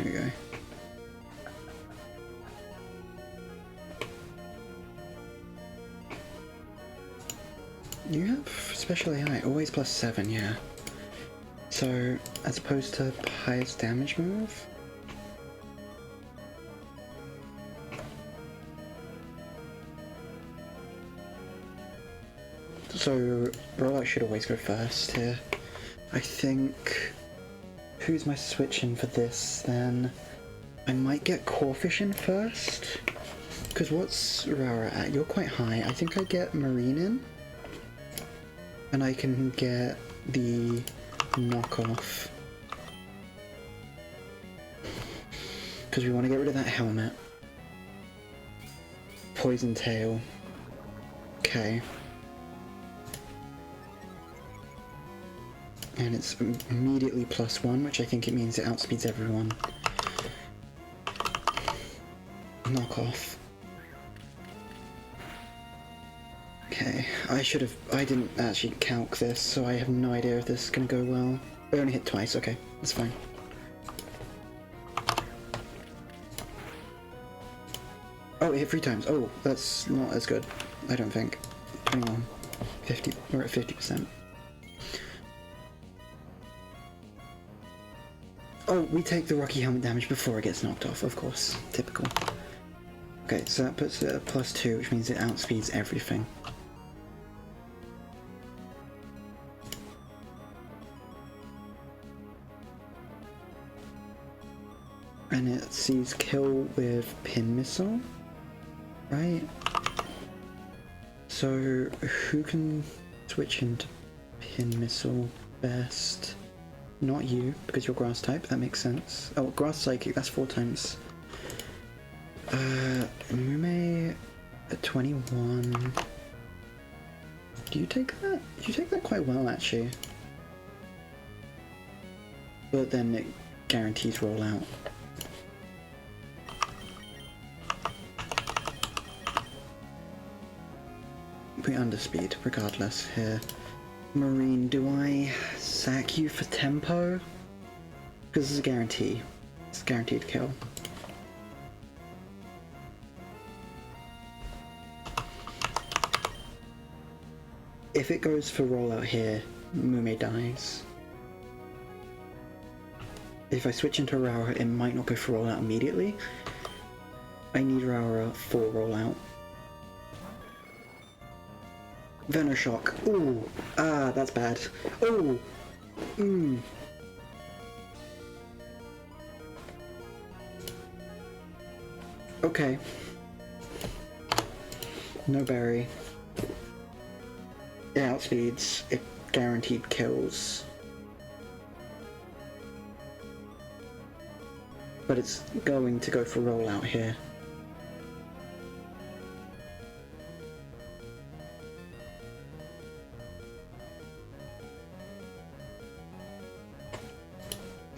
we go. You have special AI, always +7, yeah. So, as opposed to highest damage move? So, rollout should always go first here. I think... Who's my switch in for this then? I might get Corfish in first? Because what's Rara at? You're quite high. I think I get Marine in. And I can get the knockoff. Because we want to get rid of that helmet. Poison tail. Okay. And it's immediately +1, which I think it means it outspeeds everyone. Knockoff. Okay, I didn't actually calc this, so I have no idea if this is gonna go well. I only hit twice, okay, that's fine. Oh, it hit 3 times. Oh, that's not as good, I don't think. 21. 50, we're at 50%. Oh, we take the Rocky Helmet damage before it gets knocked off, of course. Typical. Okay, so that puts it at +2, which means it outspeeds everything. And it sees kill with pin missile, right? So who can switch into pin missile best? Not you, because you're grass type, that makes sense. Oh, grass psychic, that's 4 times. Mume at 21. Do you take that? You take that quite well, actually. But then it guarantees rollout. We underspeed, regardless, here. Marine, do I sack you for tempo? Because it's a guarantee. It's a guaranteed kill. If it goes for rollout here, Mume dies. If I switch into Raura, it might not go for rollout immediately. I need Raura for rollout. Venoshock. Ooh. Ah, that's bad. Ooh. Mmm. Okay. No berry. It outspeeds. It guaranteed kills. But it's going to go for rollout here.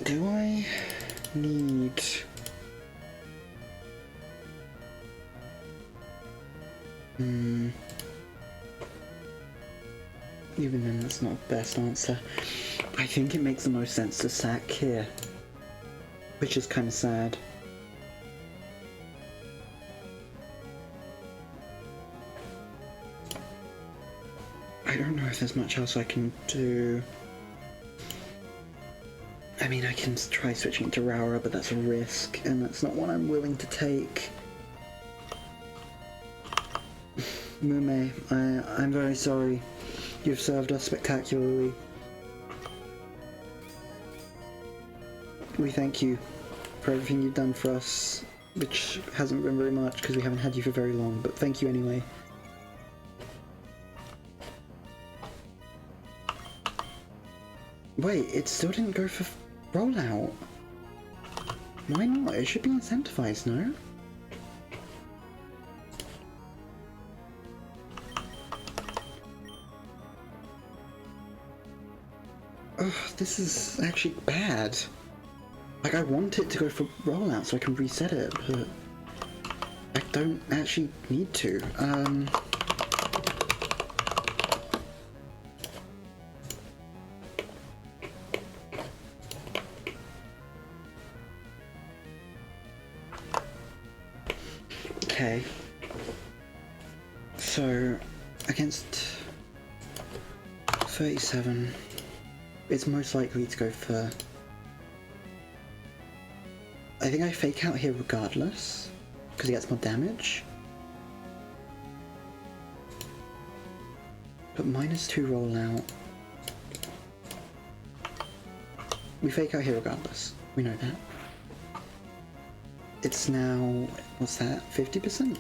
Do I need... Even then, that's not the best answer. I think it makes the most sense to sack here. Which is kind of sad. I don't know if there's much else I can do. I mean, I can try switching to Raura, but that's a risk, and that's not one I'm willing to take. Mume, I'm very sorry. You've served us spectacularly. We thank you for everything you've done for us, which hasn't been very much because we haven't had you for very long, but thank you anyway. Wait, it still didn't go for rollout. Why not? It should be incentivized, no? Ugh, this is actually bad. Like, I want it to go for rollout so I can reset it, but I don't actually need to. Okay. So, against 37, it's most likely to go for... I think I fake out here regardless, because he gets more damage. But -2 rollout. We fake out here regardless. We know that. It's now, what's that, 50%?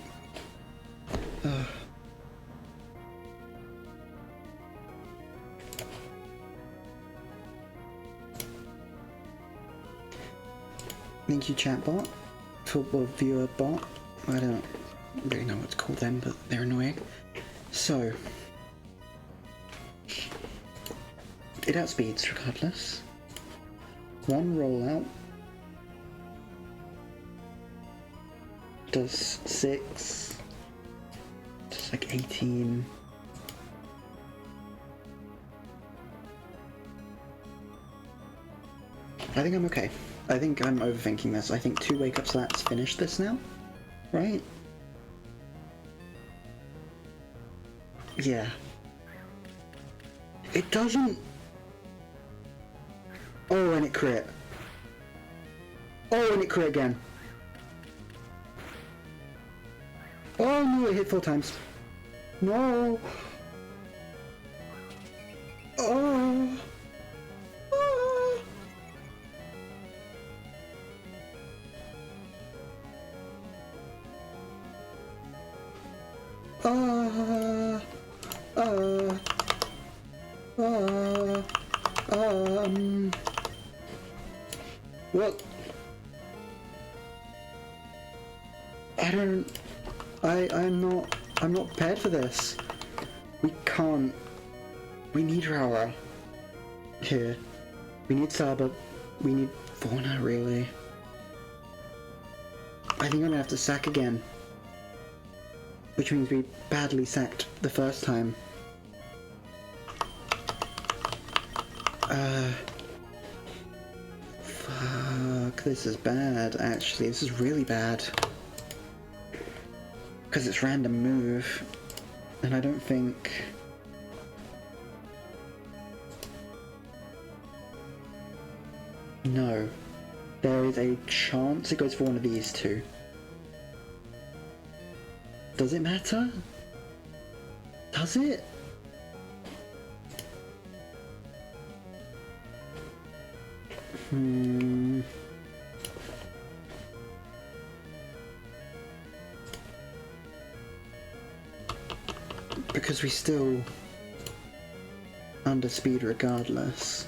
Thank you, chatbot, football viewer bot. I don't really know what to call them, but they're annoying. So, it outspeeds regardless. One rollout does 6, just like 18. I think I'm okay. I think I'm overthinking this. I think 2 wake-up slats finish this now, right? Yeah. It doesn't... Oh, and it crit. Oh, and it crit again. Oh no, it hit 4 times. No. Oh. Oh. What? I don't... I'm not prepared for this. We can't... We need Rara here. We need Saba. We need Fauna, really. I think I'm gonna have to sack again. Which means we badly sacked the first time. Fuck, this is bad, actually. This is really bad. Because it's random move. And I don't think... No. There is a chance it goes for one of these two. Does it matter? Does it? Because we still underspeed regardless.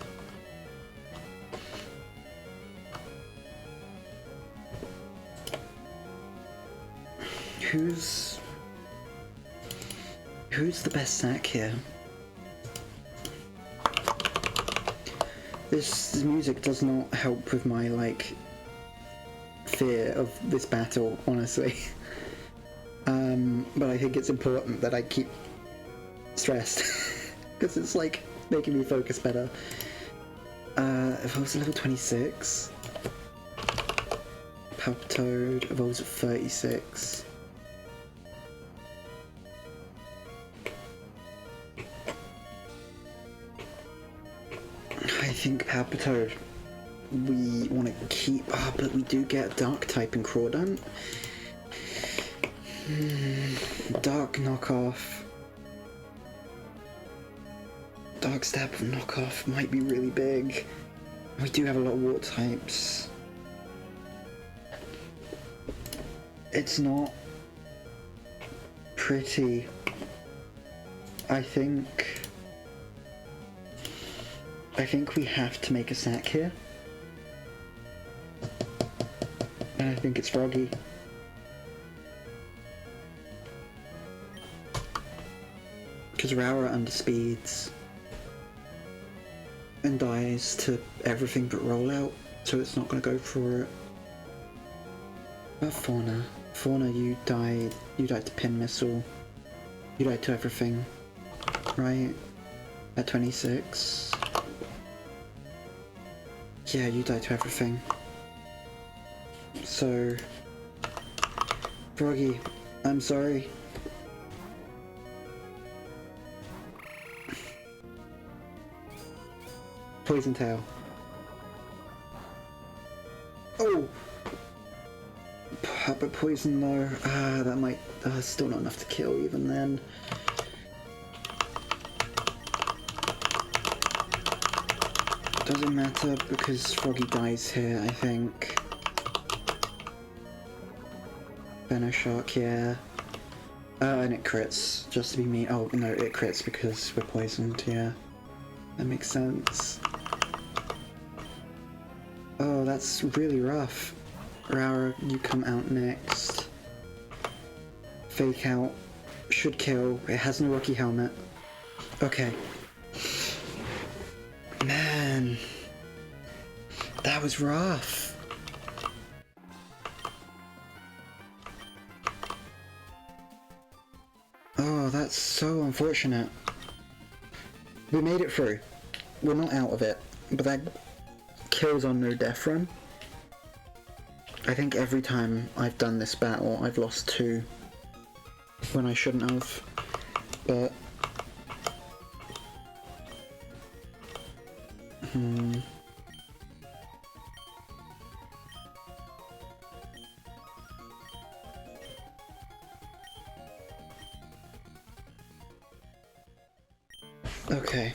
Who's the best sack here? This music does not help with my, like, fear of this battle, honestly. But I think it's important that I keep stressed, because it's, like, making me focus better. If I was level 26, Palpitoad evolves at 36. I think Palpitoad we want to keep up, but we do get Dark type in Crawdaunt. Dark knockoff. Dark stab knockoff might be really big. We do have a lot of water types. It's not pretty. I think we have to make a sack here. And I think it's Froggy. Because Rara underspeeds and dies to everything but rollout, so it's not going to go for it. But Fauna. Fauna, you died to Pin Missile. You died to everything, right? At 26. Yeah, you died to everything. So... Froggy, I'm sorry. Poison Tail. Oh! But poison though, that might... still not enough to kill even then. Doesn't matter because Froggy dies here, I think. Venoshark, yeah. And it crits, just to be mean. Oh, no, it crits because we're poisoned, yeah. That makes sense. Oh, that's really rough. Rara, you come out next. Fake out. Should kill. It has no Rocky helmet. Okay. Man. That was rough. Oh, that's so unfortunate. We made it through. We're not out of it, but that kills on no death run. I think every time I've done this battle, I've lost 2 when I shouldn't have, but okay.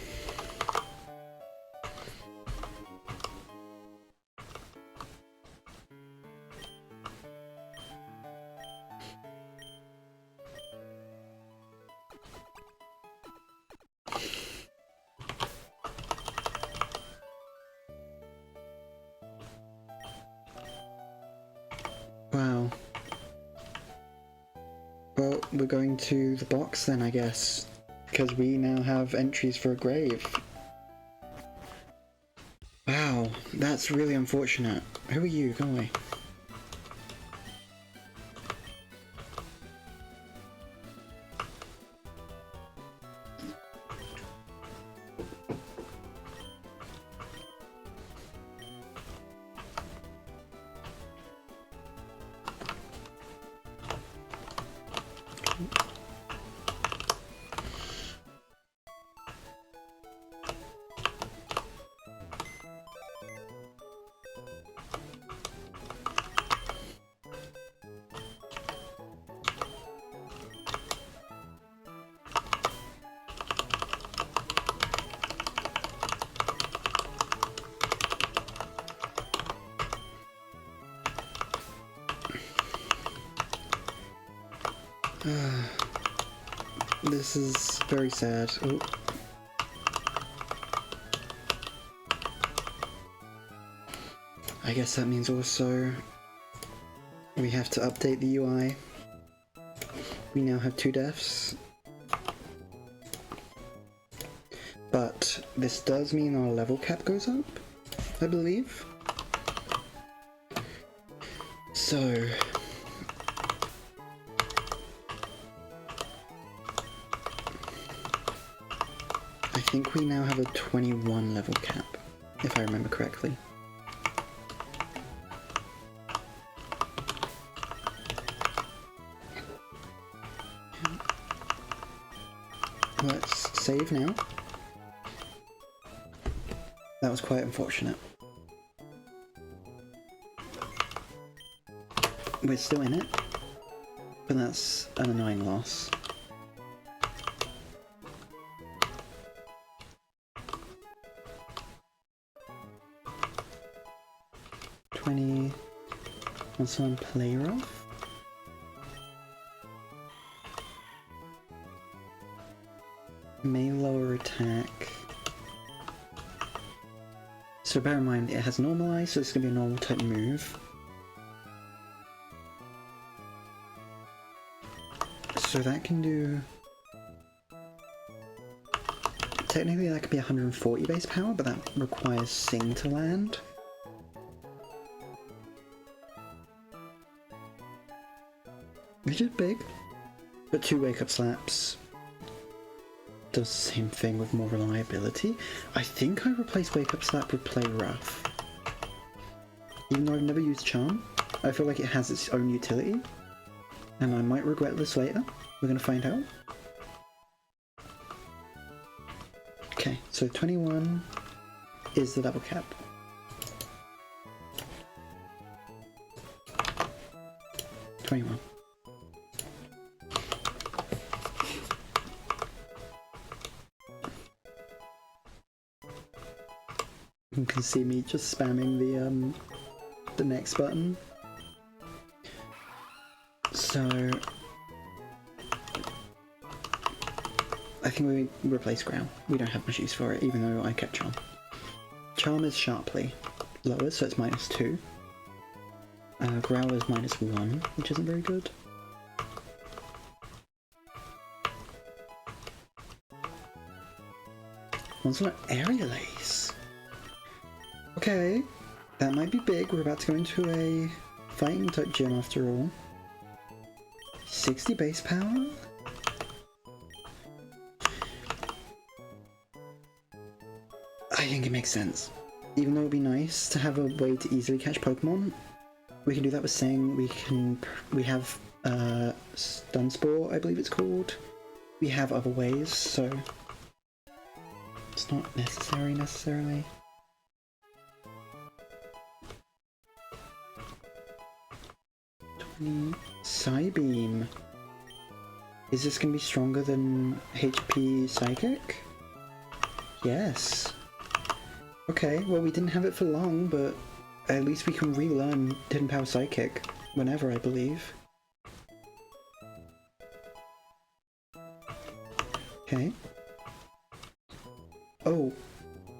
Wow. Well, we're going to the box then, I guess, because we now have entries for a grave. Wow, that's really unfortunate. Who are you? Go away. This is very sad. Ooh. I guess that means also we have to update the UI. We now have 2 deaths. But this does mean our level cap goes up, I believe. So I think we now have a 21 level cap, if I remember correctly. Let's save now. That was quite unfortunate. We're still in it, but that's an annoying loss. Want someone play rough? May lower attack. So bear in mind, it has normalized, so it's going to be a normal type move. So that can do... Technically that could be 140 base power, but that requires Sing to land. Which is big, but 2 wake up slaps does the same thing with more reliability. I think I replaced wake up slap with play rough. Even though I've never used charm, I feel like it has its own utility, and I might regret this later. We're gonna find out. Okay, so 21 is the double cap. $21. You can see me just spamming the next button. So I think we replace ground. We don't have much use for it, even though I kept charm. Charm is sharply lower, so it's -2. Growler's -1, which isn't very good. One's an Aerial Ace. Okay, that might be big. We're about to go into a fighting type gym after all. 60 base power? I think it makes sense. Even though it would be nice to have a way to easily catch Pokemon, we can do that with saying we have Stun Spore, I believe it's called. We have other ways, so it's not necessarily. Psybeam. Is this going to be stronger than HP Psychic? Yes. Okay, well we didn't have it for long, but at least we can relearn Hidden Power Psychic whenever, I believe. Okay. Oh,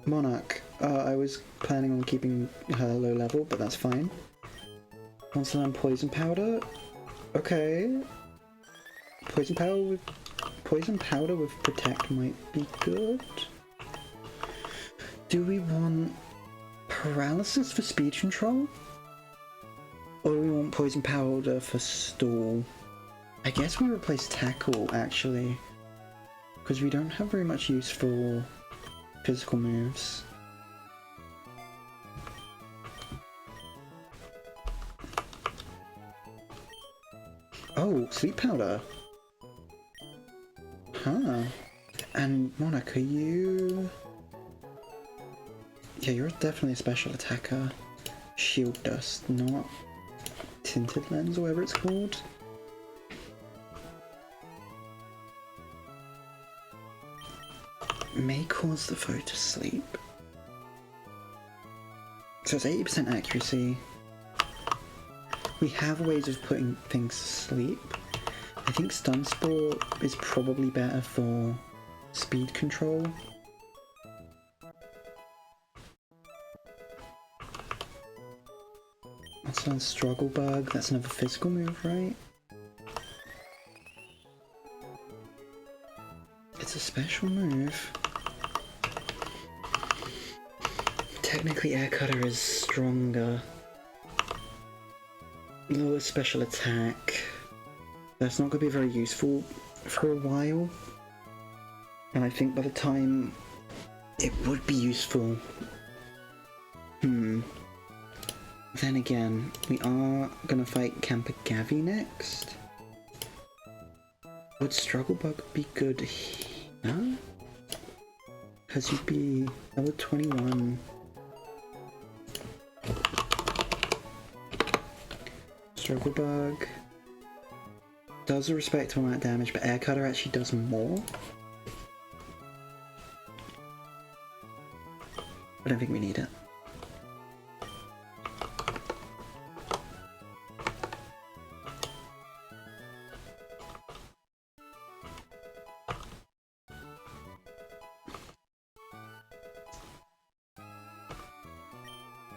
Monarch. I was planning on keeping her low level, but that's fine. Wants to learn Poison Powder? Okay. Poison Powder with Protect might be good. Do we want Paralysis for speed control? Or do we want Poison Powder for stall? I guess we replace Tackle, actually. Because we don't have very much use for physical moves. Oh, Sleep Powder. Huh. And Monarch, are you... Yeah, you're definitely a special attacker. Shield Dust, not Tinted Lens or whatever it's called. May cause the foe to sleep. So it's 80% accuracy. We have ways of putting things to sleep. I think Stun Spore is probably better for speed control. That's a Struggle Bug, that's another physical move, right? It's a special move. Technically Air Cutter is stronger. Lower special attack. That's not going to be very useful for a while. And I think by the time it would be useful. Then again, we are going to fight Camper Gavi next. Would Struggle Bug be good here? Because you'd be level 21. Struggle Bug does a respectable amount of damage, but Air Cutter actually does more. I don't think we need it.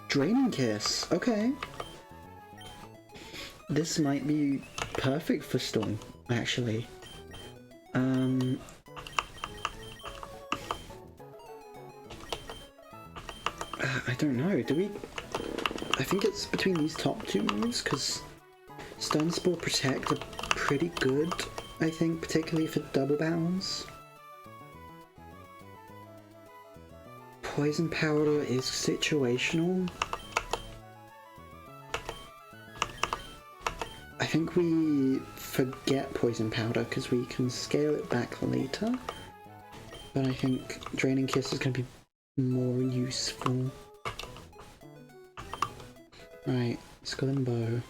Draining Kiss, okay. This might be perfect for Storm, actually. I don't know, do we... I think it's between these top two moves, because Stun Spore Protect are pretty good, I think, particularly for double bounds. Poison Powder is situational. I think we forget Poison Powder because we can scale it back later. But I think Draining Kiss is going to be more useful. Right, Skull and Bow.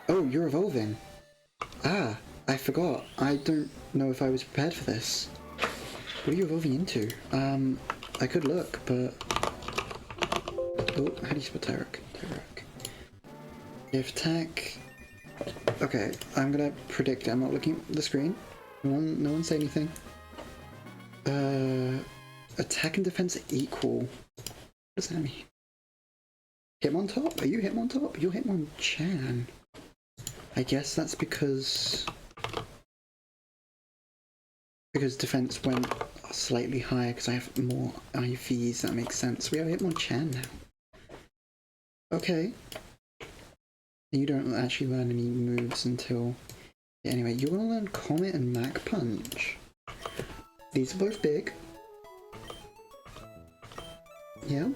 Oh, you're evolving. Ah, I forgot. I don't know if I was prepared for this. What are you evolving into? I could look, but... Oh, how do you spell Tyrok? Tyrok. If attack... Okay, I'm gonna predict. I'm not looking at the screen. No one say anything. Attack and defense are equal. What does that mean? Hitmontop? Are you Hitmontop? You're Hitmonchan. I guess that's because defense went slightly higher because I have more IVs. That makes sense. We have Hitmonchan now. Okay. You don't actually learn any moves until... Anyway, you're gonna learn Comet and Mach Punch. These are both big. Yeah.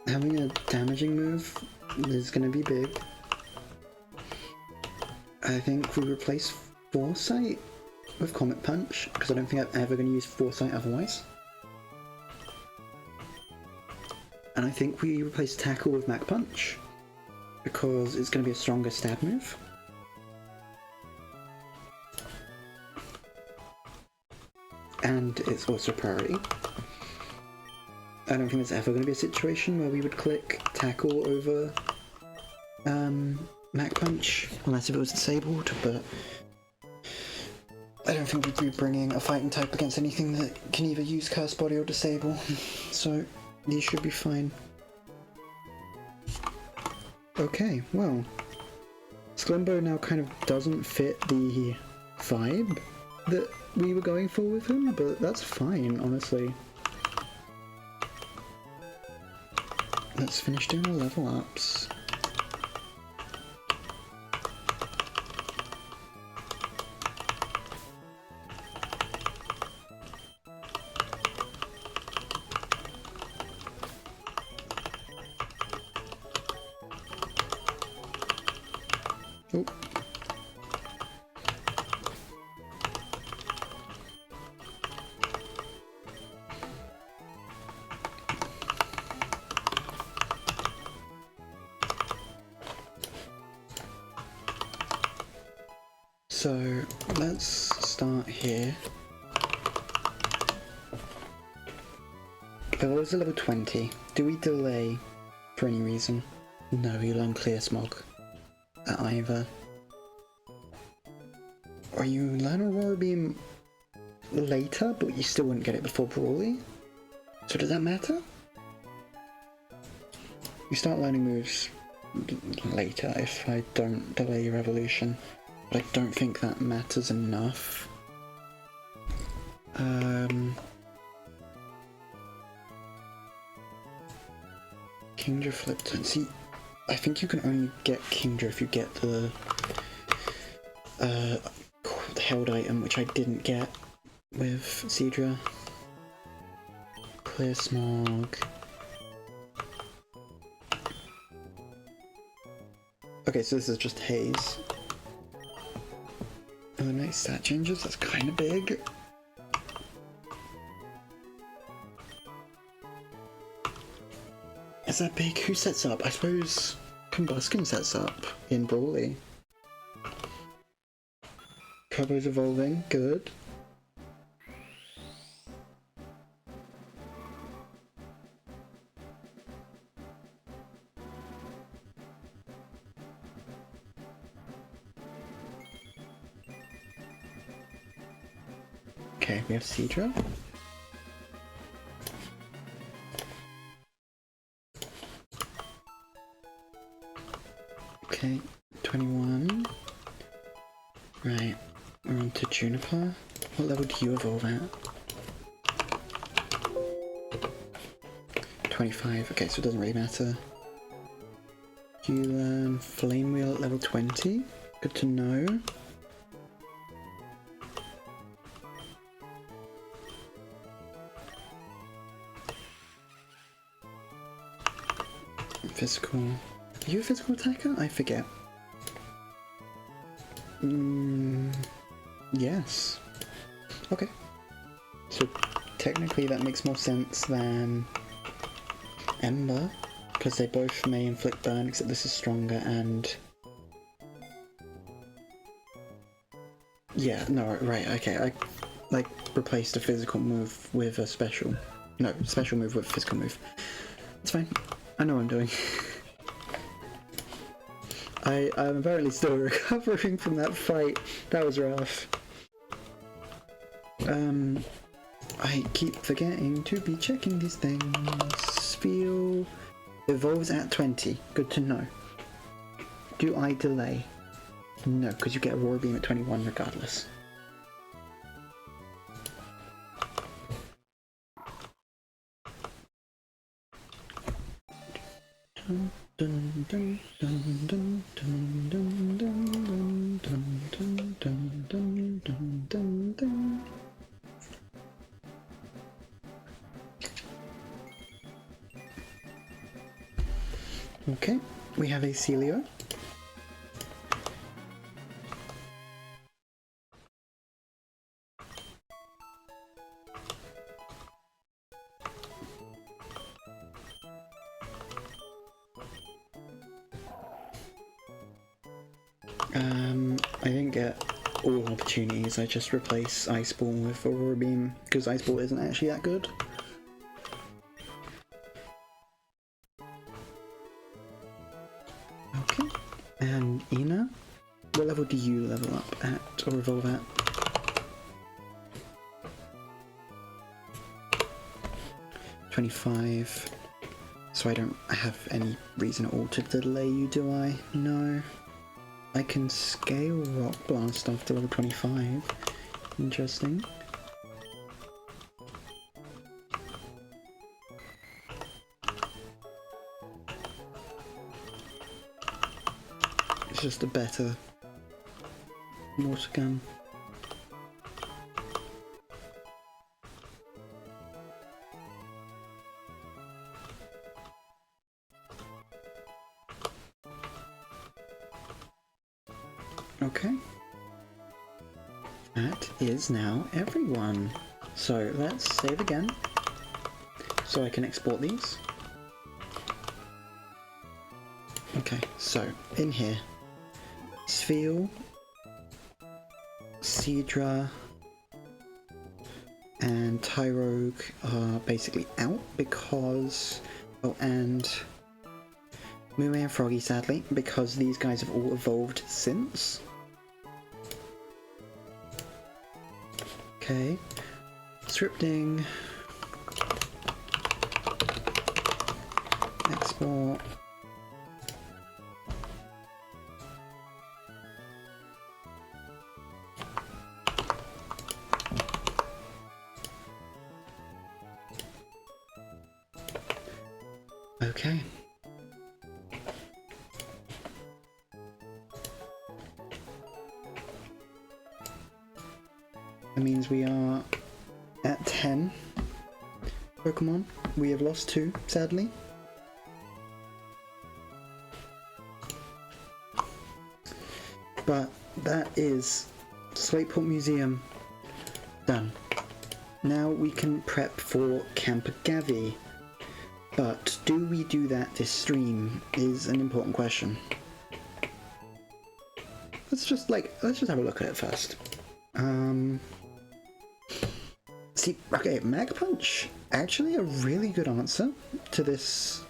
Having a damaging move is gonna be big. I think we replace Foresight with Comet Punch, because I don't think I'm ever gonna use Foresight otherwise. And I think we replace Tackle with Mach Punch, because it's going to be a stronger stab move. And it's also a priority. I don't think there's ever going to be a situation where we would click Tackle over Mach Punch, unless if it was disabled, but I don't think we'd be bringing a fighting type against anything that can either use Curse Body or Disable, so these should be fine. Okay, well, Sklimbo now kind of doesn't fit the vibe that we were going for with him, but that's fine, honestly. Let's finish doing our level ups. Oh. So let's start here. Below level 20. Do we delay for any reason? No, you learn Clear Smog at either. Or you learn Aurora Beam later, but you still wouldn't get it before Brawly? So does that matter? You start learning moves later if I don't delay your evolution, but I don't think that matters enough. Kingdra Flipton. See, I think you can only get Kingdra if you get the held item, which I didn't get with Seadra. Clear Smog. Okay, so this is just Haze. Eliminate stat changes, that's kind of big. Is that big? Who sets up? I suppose Combuskin sets up in Brawly. Cobo's evolving, good. Okay, we have Seadra. Okay, 21. Right, we're on to Juniper. What level do you evolve at? 25, okay, so it doesn't really matter. You learn Flame Wheel at level 20. Good to know. Physical. Are you a physical attacker? I forget. Yes. Okay. So technically that makes more sense than Ember, because they both may inflict burn, except this is stronger and... Yeah, no, right, okay, I like replaced a physical move with a special. No, special move with a physical move. It's fine. I know what I'm doing. I'm apparently still recovering from that fight. That was rough. I keep forgetting to be checking these things. Feel evolves at 20. Good to know. Do I delay? No, because you get a Roar Beam at 21 regardless. Dun, dun, dun, dun, dun, dun, dun, dun, dun, dun, dun, dun, dun, dun, dun. Okay, we have a Celio. I didn't get all opportunities, I just replace Ice Ball with Aurora Beam, because Ice Ball isn't actually that good. Okay, and Ina, what level do you level up at, or evolve at? .25, so I don't have any reason at all to delay you, do I? No. I can scale Rock Blast after level 25. Interesting. It's just a better water gun. Okay. That is now everyone. So let's save again, so I can export these. Okay, so in here, Spheal, Seadra, and Tyrogue are basically out because, oh, and Moo and Froggy sadly, because these guys have all evolved since. Okay, scripting, export, okay. That means we are at 10 Pokemon. We have lost 2, sadly. But that is Slateport Museum done. Now we can prep for Camp Gavi. But do we do that this stream is an important question. Let's just have a look at it first. See, okay, Mag Punch, actually a really good answer to this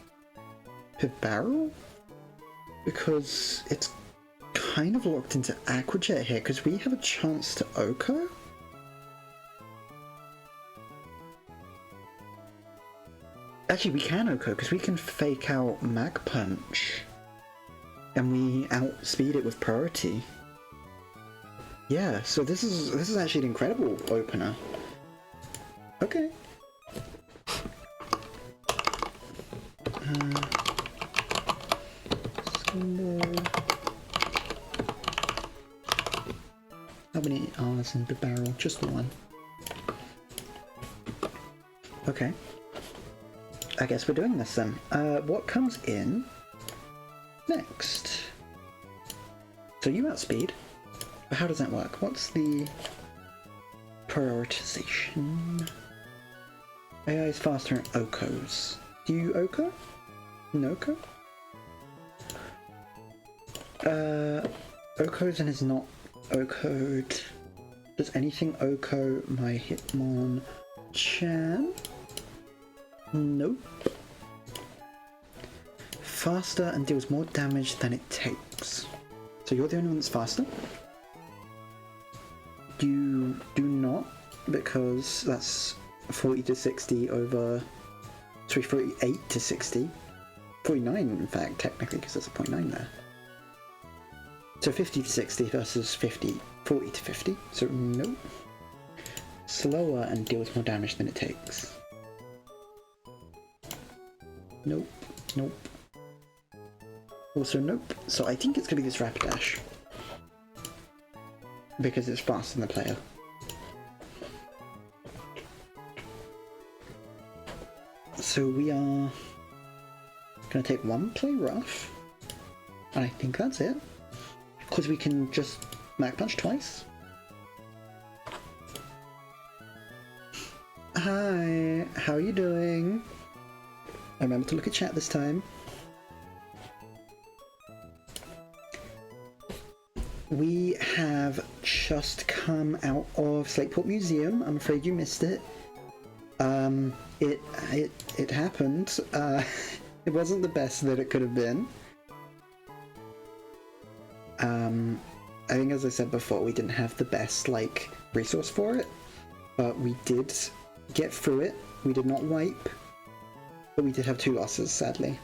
Pibbarrel, because it's kind of locked into Aqua Jet here, because we have a chance to Oko. Actually, we can Oko, because we can fake out Mag Punch, and we outspeed it with priority. Yeah, so this is actually an incredible opener. Okay. How many R's in the barrel? Just the one. Okay. I guess we're doing this then. What comes in next? So you outspeed. But how does that work? What's the prioritization? AI is faster in Okos. Do you Oko? No-Ko? Okos and is not Okoed. Does anything Oko my Hitmonchan? Nope. faster and deals more damage than it takes. So you're the only one that's faster. You do not, because that's 40 to 60 over... Sorry, 48 to 60. 49 in fact, technically, because there's a 0.9 there. So 50 to 60 versus 40 to 50. So nope. Slower and deals more damage than it takes. Nope. Nope. Also nope. So I think it's going to be this rapid dash. Because it's faster than the player. So we are going to take one play rough. And I think that's it. Because we can just Mach Punch twice. Hi, how are you doing? Remember to look at chat this time. We have just come out of Slateport Museum. I'm afraid you missed it. It happened. It wasn't the best that it could have been. I think, as I said before, we didn't have the best, like, resource for it, but we did get through it. We did not wipe, but we did have 2 losses, sadly.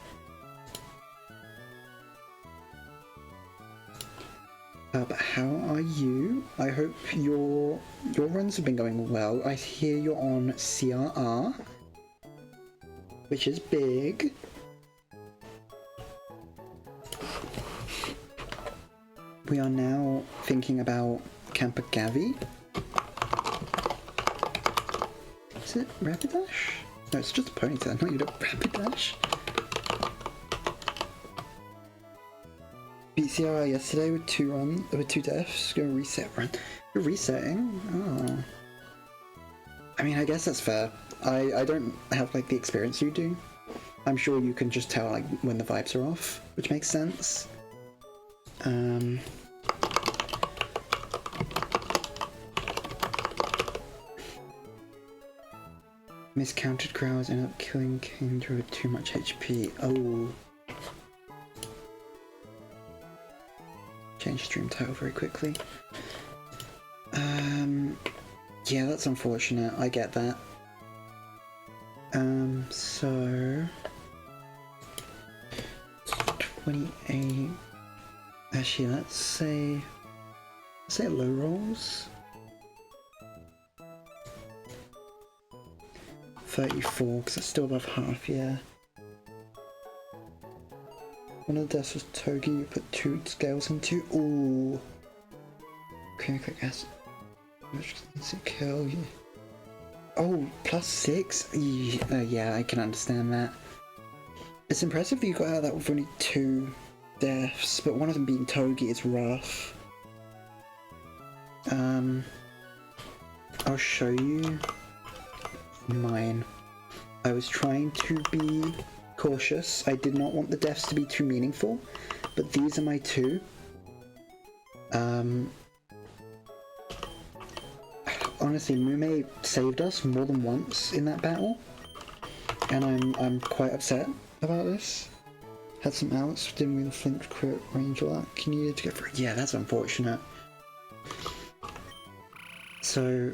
But how are you? I hope your runs have been going well. I hear you're on CRR, which is big. We are now thinking about Camper Gavi. Is it Rapid Dash? No, it's just a ponytail, not even a Rapid Dash. Beat CRI yesterday with 2 deaths. Gonna reset run. You're resetting? Oh. I mean, I guess that's fair. I don't have, like, the experience you do. I'm sure you can just tell, like, when the vibes are off, which makes sense. Miscounted growls end up killing Kindra with too much HP. Oh. Change stream title very quickly. Yeah, that's unfortunate. I get that. So 28. Actually, let's say low rolls. 34, because it's still above half, yeah. One of the deaths was Togi, you put 2 scales into. Ooh. Okay, quick acid. Which does it kill you? Oh, +6? Yeah, I can understand that. It's impressive that you got out of that with only 2 deaths, but one of them being Togi is rough. I'll show you mine. I was trying to be cautious. I did not want the deaths to be too meaningful, but these are my 2. Honestly, Mume saved us more than once in that battle, and I'm quite upset about this. Had some outs, didn't really flinch, crit, range luck. You needed to go for it. Yeah, that's unfortunate. So,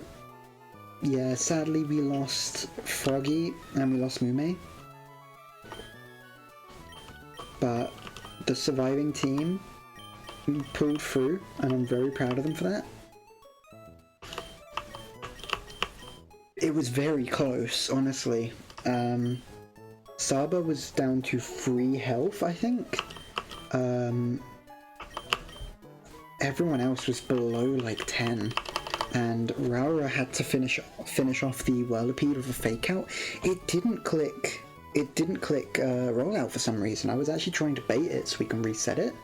yeah, sadly we lost Froggy and we lost Mume. But the surviving team pulled through, and I'm very proud of them for that. It was very close, honestly. Saba was down to 3 health, I think. Everyone else was below like 10. And Raura had to finish off the Whirlipede with a fake out. It didn't click rollout for some reason. I was actually trying to bait it so we can reset it.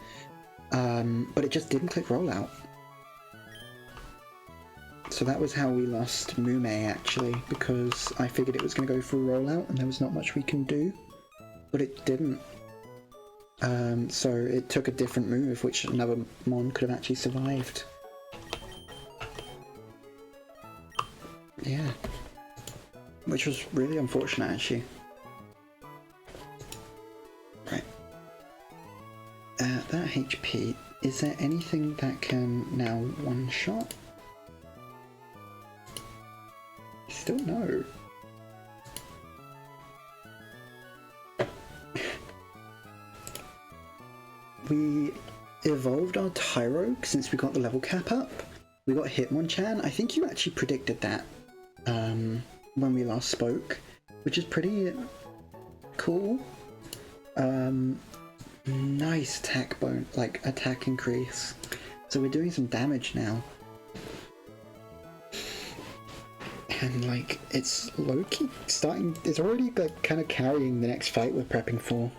But it just didn't click rollout. So that was how we lost Mume, actually, because I figured it was going to go through rollout and there was not much we can do. But it didn't. So it took a different move, which another Mon could have actually survived. Yeah. Which was really unfortunate, actually. Right. At that HP, is there anything that can now one-shot? Still no. We evolved our Tyro since we got the level cap up. We got Hitmonchan. I think you actually predicted that when we last spoke, which is pretty cool. Nice attack increase. So we're doing some damage now. And like, it's low-key starting, it's already like kind of carrying the next fight we're prepping for.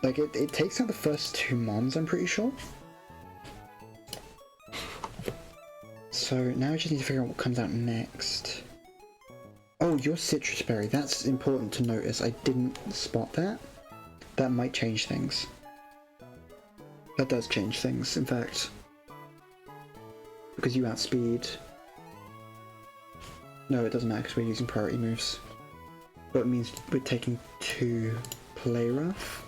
Like it takes out the first 2 mons, I'm pretty sure. So now I just need to figure out what comes out next. Oh, your citrus berry, that's important to notice. I didn't spot that. That might change things. That does change things, in fact. Because you outspeed. No, it doesn't matter because we're using priority moves. But it means we're taking 2 play rough.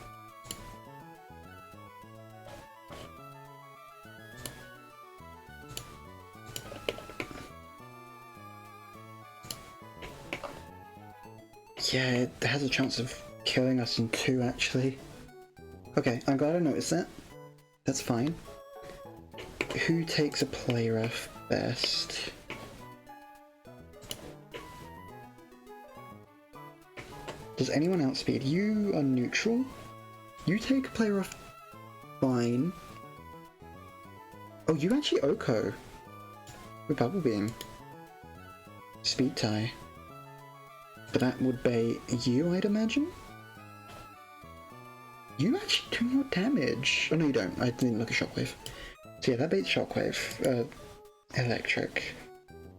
Yeah, it has a chance of killing us in 2 actually. Okay, I'm glad I noticed that. That's fine. Who takes a play rough best? Does anyone outspeed? You are neutral. You take a play rough fine. Oh, you actually Oko with Bubble Beam. Speed tie. But that would bait you, I'd imagine? You actually do more damage. Oh no, you don't. I didn't look at Shockwave. So yeah, that baits Shockwave. Electric.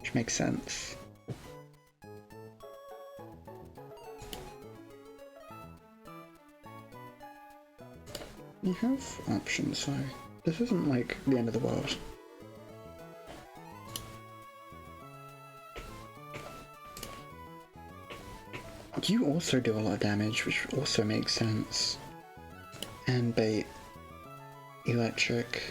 Which makes sense. You have options, so this isn't like the end of the world. You also do a lot of damage, which also makes sense. And bait electric.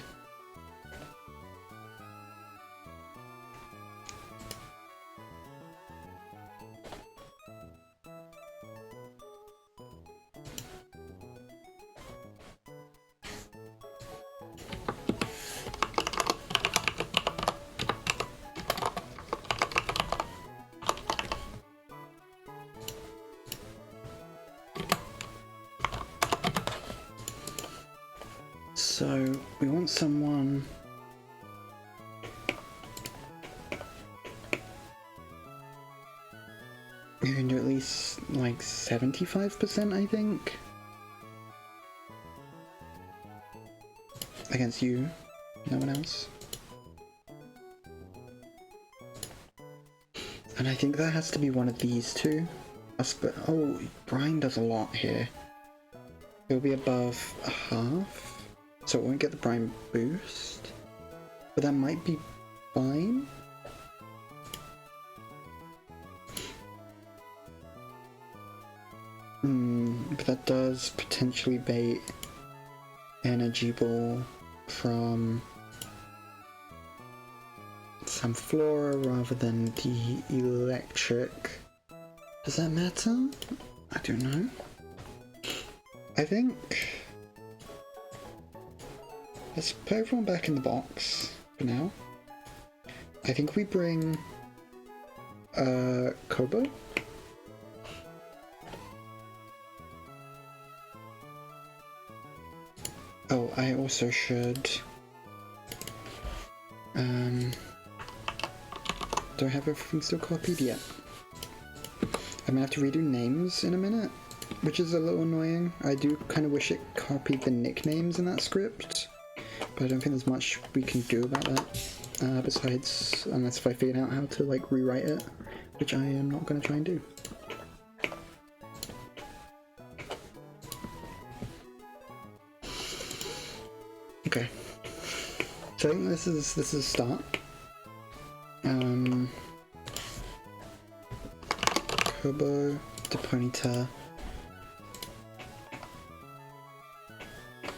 So, we want someone who can do at least like 75%, I think, against you, no one else. And I think that has to be one of these 2. Oh, Brian does a lot here. It'll be above half. So it won't get the Prime boost, but that might be fine. But that does potentially bait Energy Ball from some Flora rather than the Electric. Does that matter? I don't know. I think... Let's put everyone back in the box for now. I think we bring Kobo. Oh, I also should do I have everything still copied yet? I'm gonna have to redo names in a minute, which is a little annoying. I do kind of wish it copied the nicknames in that script. But I don't think there's much we can do about that, besides, unless if I figure out how to like rewrite it, which I am not going to try and do. Okay, so I think this is a start. Kobo to Ponyta.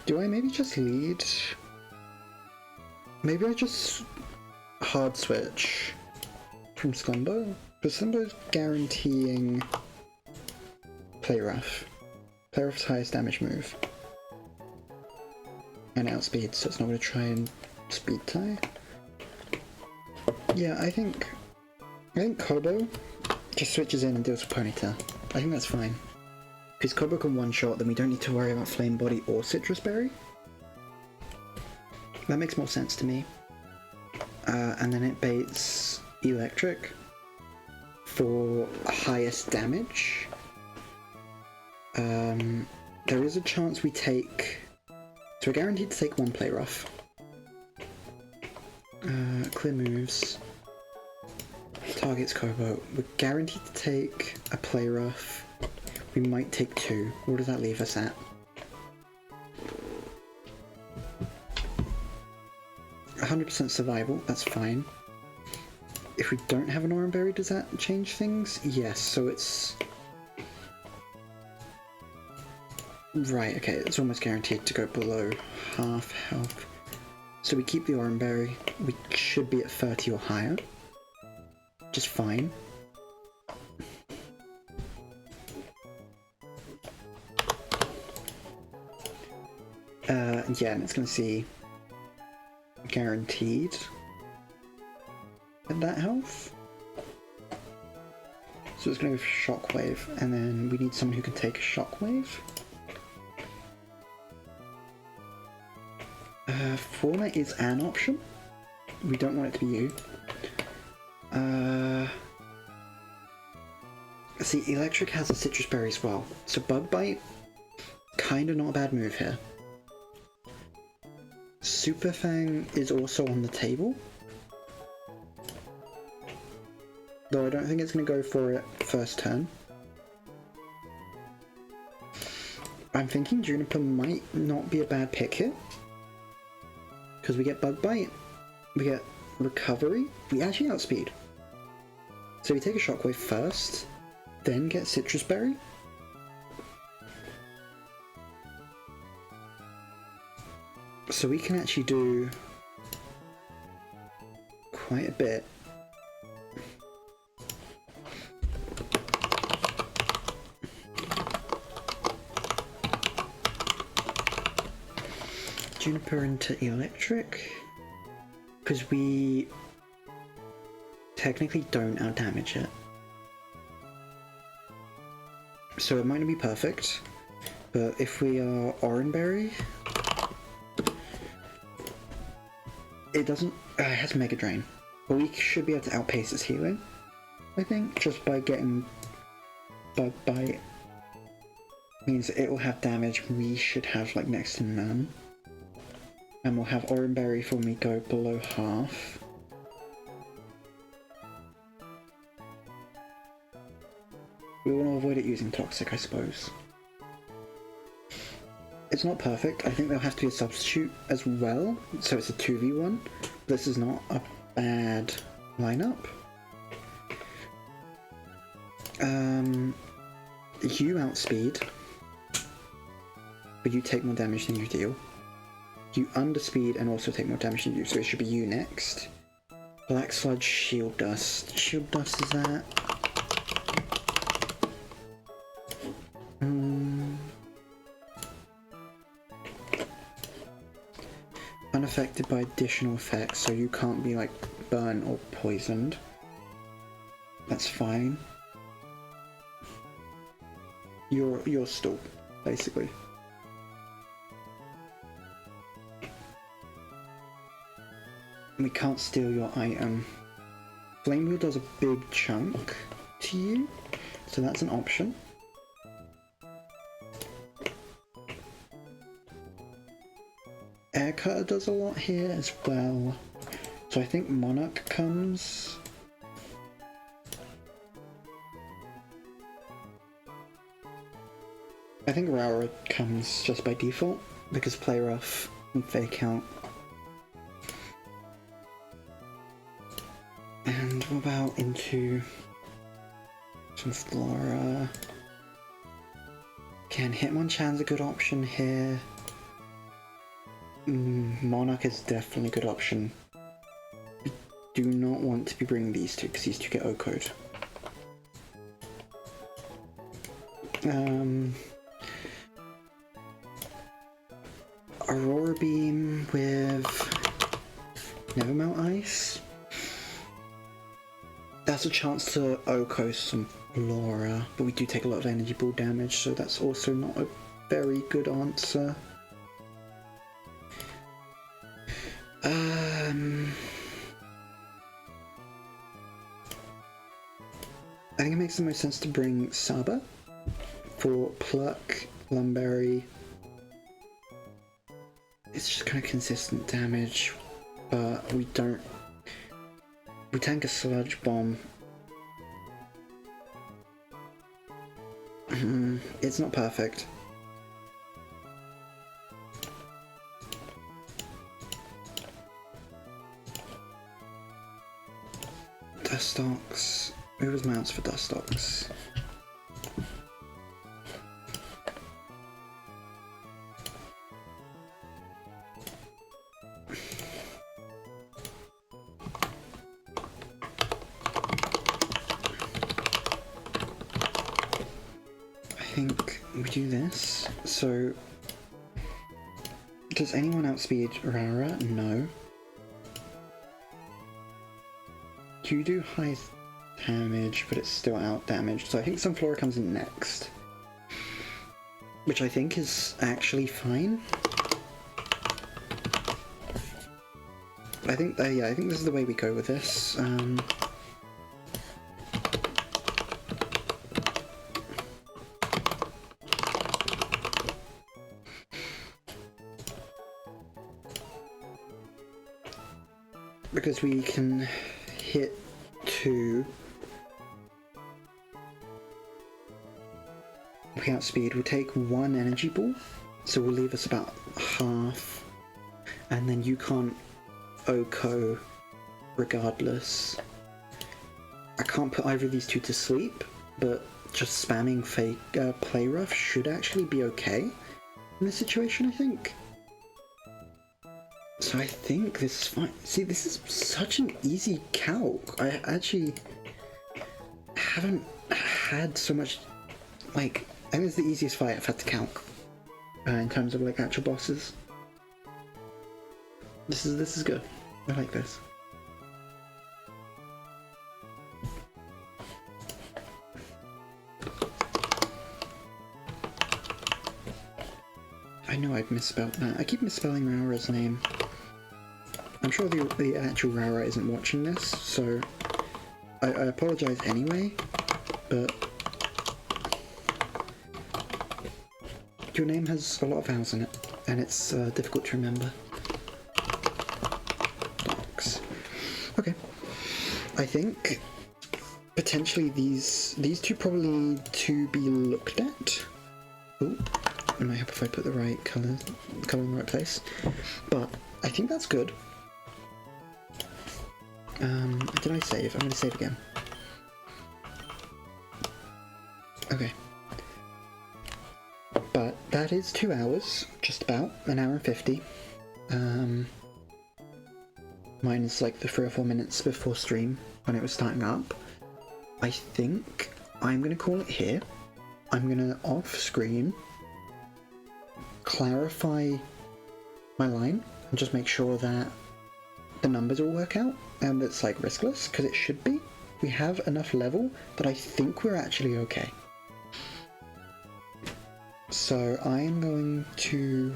Do I maybe just lead? Maybe I just hard switch from Slumbo? But Slumbo's guaranteeing Play Rough. Play Rough's highest damage move. And outspeed, so it's not going to try and speed tie. Yeah, I think Kobo just switches in and deals with Ponyta. I think that's fine. Because Kobo can one-shot, then we don't need to worry about Flame Body or Citrus Berry. That makes more sense to me. And then it baits Electric for highest damage. There is a chance we take... So we're guaranteed to take one Play Rough. Clear moves. Targets Kobo. We're guaranteed to take a Play Rough. We might take two. What does that leave us at? %100% survival, that's fine. If we don't have an Oran Berry, does that change things? Yes, so it's... Right, okay, it's almost guaranteed to go below half health. So we keep the Oran Berry. We should be at 30 or higher. Just fine. Yeah, and it's going to see guaranteed at that health. So it's going to go for Shockwave, and then we need someone who can take a Shockwave. Fauna is an option. We don't want it to be you. See, Electric has a Citrus Berry as well, so Bug Bite, kinda not a bad move here. Super Fang is also on the table, though I don't think it's going to go for it first turn. I'm thinking Juniper might not be a bad pick here, because we get Bug Bite, we get Recovery, we actually outspeed. So we take a Shockwave first, then get Citrus Berry. So we can actually do quite a bit. Juniper into Electric, because we technically don't outdamage it. So it might not be perfect, but if we are Oran Berry, it doesn't... it has Mega Drain, but we should be able to outpace its healing, I think, just by getting Bug Bite. Means it will have damage we should have like next to none. And we'll have Oran Berry for when we go below half. We want to avoid it using Toxic, I suppose. It's not perfect. I think there'll have to be a substitute as well, so it's a 2v1. This is not a bad lineup. You outspeed, but you take more damage than you deal. You underspeed and also take more damage than you, so it should be you next. Black Sludge, Shield Dust. Shield Dust is that? Unaffected by additional effects, so you can't be like burned or poisoned. That's fine. You're stalled, basically. We can't steal your item. Flame Wheel does a big chunk to you, so that's an option. Air Cutter does a lot here as well, so I think Monarch comes. I think Rara comes just by default, because Play Rough and Fake Out. And what about into... So some Flora. Again, Hitmonchan's a good option here. Monarch is definitely a good option. We do not want to be bringing these two because these two get O-code. Aurora Beam with Nevermelt Ice. That's a chance to O-code some Flora, but we do take a lot of energy ball damage, so that's also not a very good answer. I think it makes the most sense to bring Saba for Pluck, Lumberry. It's just kind of consistent damage, but we don't. We tank a Sludge Bomb. It's not perfect. Dustox. Who was mounts for Dustox? I think we do this. So, does anyone outspeed Rara? No. You do high damage, but it's still out damaged, so I think Sunflora comes in next. Which I think is actually fine. I think, yeah, I think this is the way we go with this. Because we can hit 2. We outspeed, we'll take 1 energy ball, so we'll leave us about half, and then you can't OHKO regardless. I can't put either of these two to sleep, but just spamming fake play rough should actually be okay in this situation, I think. So I think this is fine. See, this is such an easy calc. I actually haven't had so much, like, I think it's the easiest fight I've had to calc in terms of like actual bosses. This is good. I like this. I know I've misspelled that. I keep misspelling Rara's name. I'm sure the actual Rara isn't watching this, so I apologize anyway, but your name has a lot of vowels in it, and it's difficult to remember. Docs. Okay. I think potentially these two probably need to be looked at. Ooh, it might help if I put the right color in the right place. But I think that's good. Did I save? I'm going to save again. Okay. But that is 2 hours, just about, an hour and 50. Minus like the 3 or 4 minutes before stream when it was starting up. I think I'm going to call it here. I'm going to off screen clarify my line and just make sure that the numbers all work out and it's like riskless, because it should be. We have enough level that I think we're actually okay. So I am going to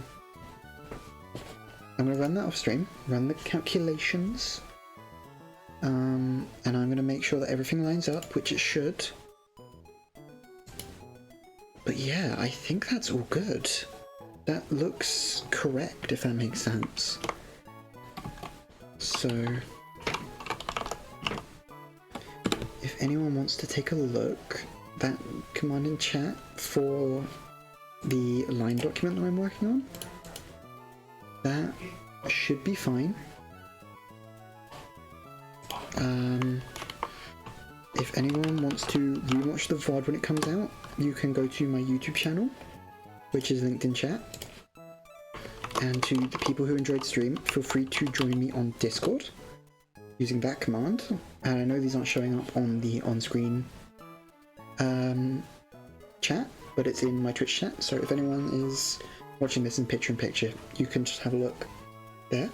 run that off stream, run the calculations, and I'm going to make sure that everything lines up, which it should. But yeah, I think that's all good. That looks correct, if that makes sense. So, if anyone wants to take a look, that command in chat for the line document that I'm working on, that should be fine. if anyone wants to rewatch the VOD when it comes out, you can go to my YouTube channel, which is linked in chat. And to the people who enjoyed the stream, feel free to join me on Discord using that command. And I know these aren't showing up on the on-screen chat, but it's in my Twitch chat, so if anyone is watching this in picture-in-picture, you can just have a look there.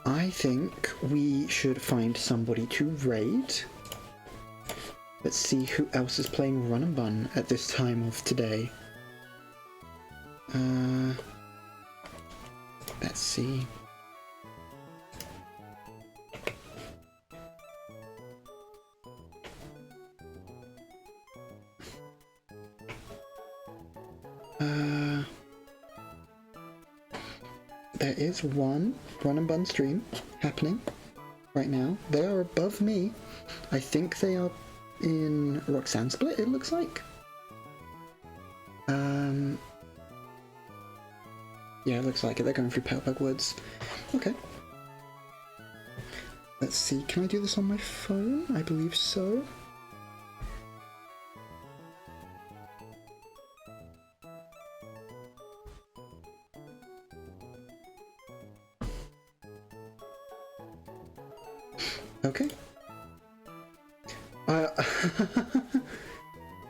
I think we should find somebody to raid. Let's see who else is playing Run Bun at this time of today. Let's see. There is one Run Bun stream happening right now. They are above me. I think they are in Roxanne Split, it looks like. Yeah, it looks like it. They're going through Pelebug Woods. Okay. Let's see. Can I do this on my phone? I believe so. Okay.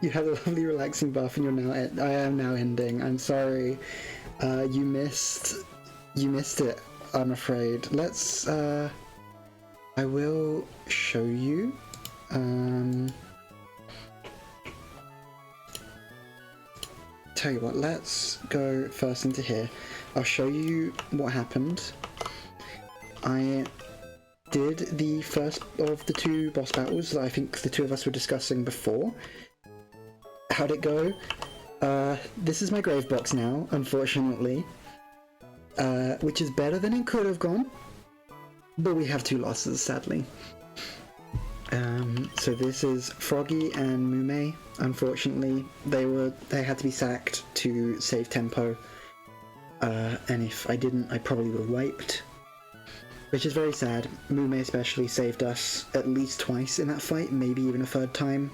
You had a lovely relaxing bath and you're now I am now ending. I'm sorry. You missed it, I'm afraid. Let's I will show you. Tell you what, let's go first into here. I'll show you what happened. I did the first of the two boss battles that I think the two of us were discussing before. How'd it go? This is my grave box now, unfortunately. Which is better than it could have gone. But we have two losses, sadly. So this is Froggy and Mume. Unfortunately, they had to be sacked to save tempo. And if I didn't, I probably would have wiped. Which is very sad. Mume especially saved us at least twice in that fight, maybe even a third time.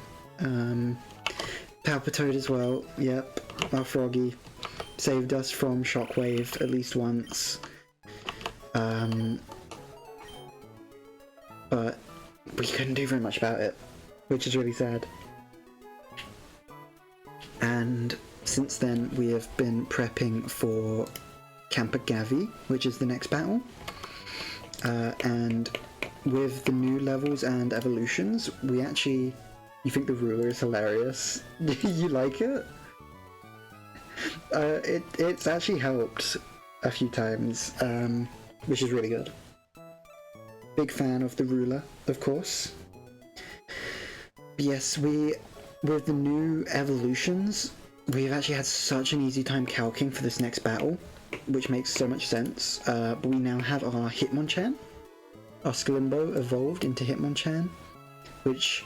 Palpitoad as well, yep. Our Froggy saved us from Shockwave at least once. But we couldn't do very much about it, which is really sad. And since then we have been prepping for Camper Gavi, which is the next battle. And with the new levels and evolutions, we actually... You think the ruler is hilarious? You like it? It's actually helped a few times, which is really good. Big fan of the ruler, of course. But yes, with the new evolutions, we've actually had such an easy time calcing for this next battle, which makes so much sense. But we now have our Hitmonchan. Our Sklimbo evolved into Hitmonchan, which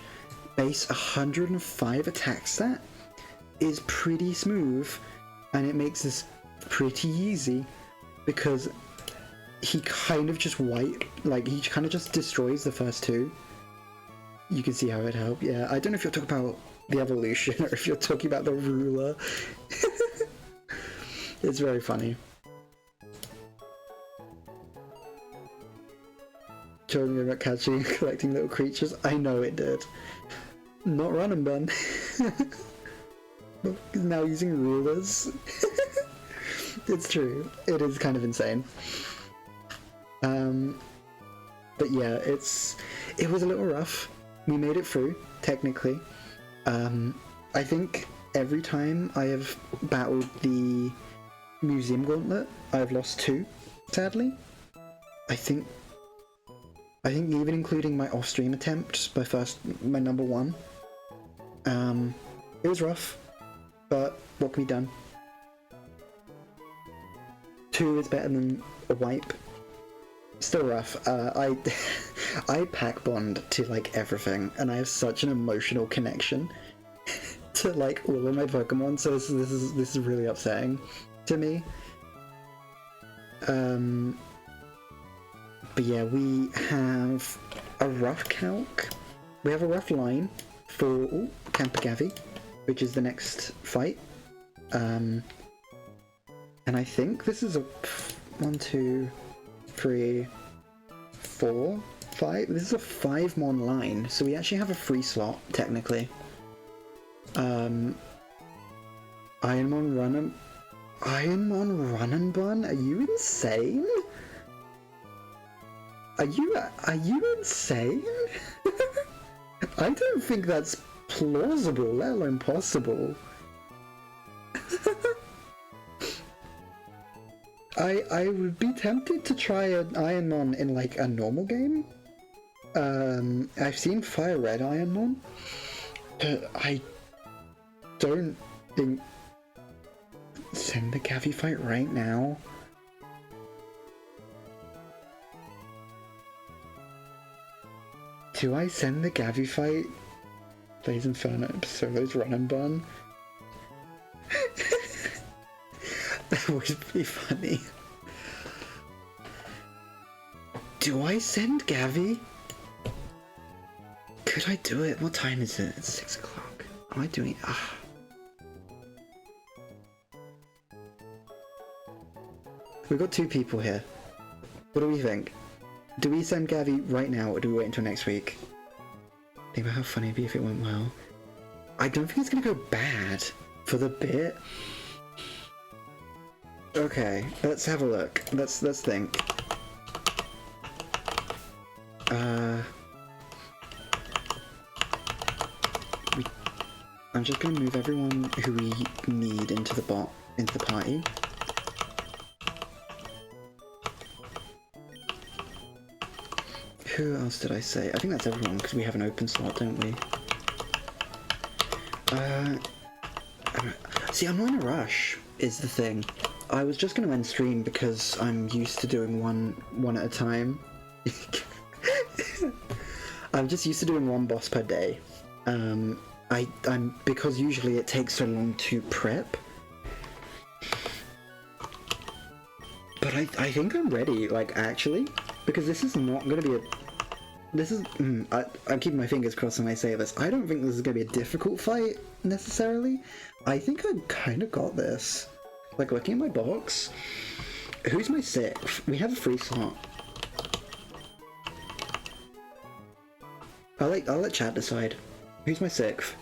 base 105 attack stat is pretty smooth, and it makes this pretty easy because he kind of just he kind of just destroys the first two. You can see how it helped. Yeah, I don't know if you're talking about the evolution or if you're talking about the ruler. It's very funny. Showing me about catching and collecting little creatures. I know it did. Not Run and Bun. Now using rulers. It's true. It is kind of insane. But yeah, it was a little rough. We made it through, technically. I think every time I have battled the Museum Gauntlet, I've lost 2, sadly. I think even including my off-stream attempt, my number 1. It was rough, but what can be done? 2 is better than a wipe. Still rough. I pack bond to like everything, and I have such an emotional connection to like all of my Pokemon. So this is really upsetting to me. But yeah, we have a rough calc we have a rough line for Campagavi, which is the next fight. And I think this is a 1, 2, 3, 4, 5. This is a 5-mon line, so we actually have a free slot technically. Ironmon Run and Bun? Are you insane? Are you insane? I don't think that's plausible, let alone possible. I would be tempted to try an Ironmon in like a normal game. I've seen Fire Red Ironmon, but I don't think... Send the Gavi fight right now. Do I send the Gavi fight? Blaze Inferno Solos Run and Bun? That would be funny. Do I send Gavi? Could I do it? What time is it? It's 6 o'clock. Am I doing... We've got 2 people here. What do we think? Do we send Gavi right now, or do we wait until next week? Think about how funny it'd be if it went well. I don't think it's gonna go bad for the bit. Okay, let's have a look. Let's think. I'm just gonna move everyone who we need into the party. Who else did I say? I think that's everyone, because we have an open slot, don't we? See, I'm not in a rush, is the thing. I was just going to end stream because I'm used to doing one at a time. I'm just used to doing 1 boss per day. Because usually it takes so long to prep. But I think I'm ready, like, actually. Because this is not going to be a... This is... I'm keeping my fingers crossed when I say this. I don't think this is going to be a difficult fight, necessarily. I think I kind of got this. Like, looking at my box... Who's my 6th? We have a free slot. I'll let chat decide. Who's my 6th?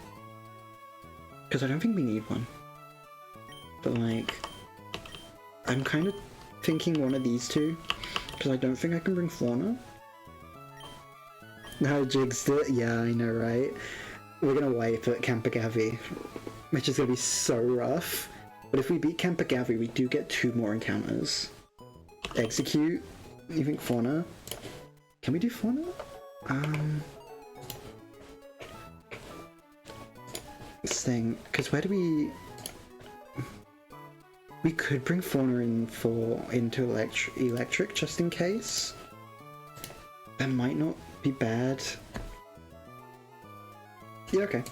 Because I don't think we need one. But, like... I'm kind of thinking one of these 2. Because I don't think I can bring Fauna. How jigs it? Yeah, I know, right? We're gonna wipe at Campagavi, which is gonna be so rough. But if we beat Campagavi, we do get 2 more encounters. Execute? You think Fauna? Can we do Fauna? This thing, because where do we... We could bring Fauna into electric just in case. That might not be bad. Yeah, okay.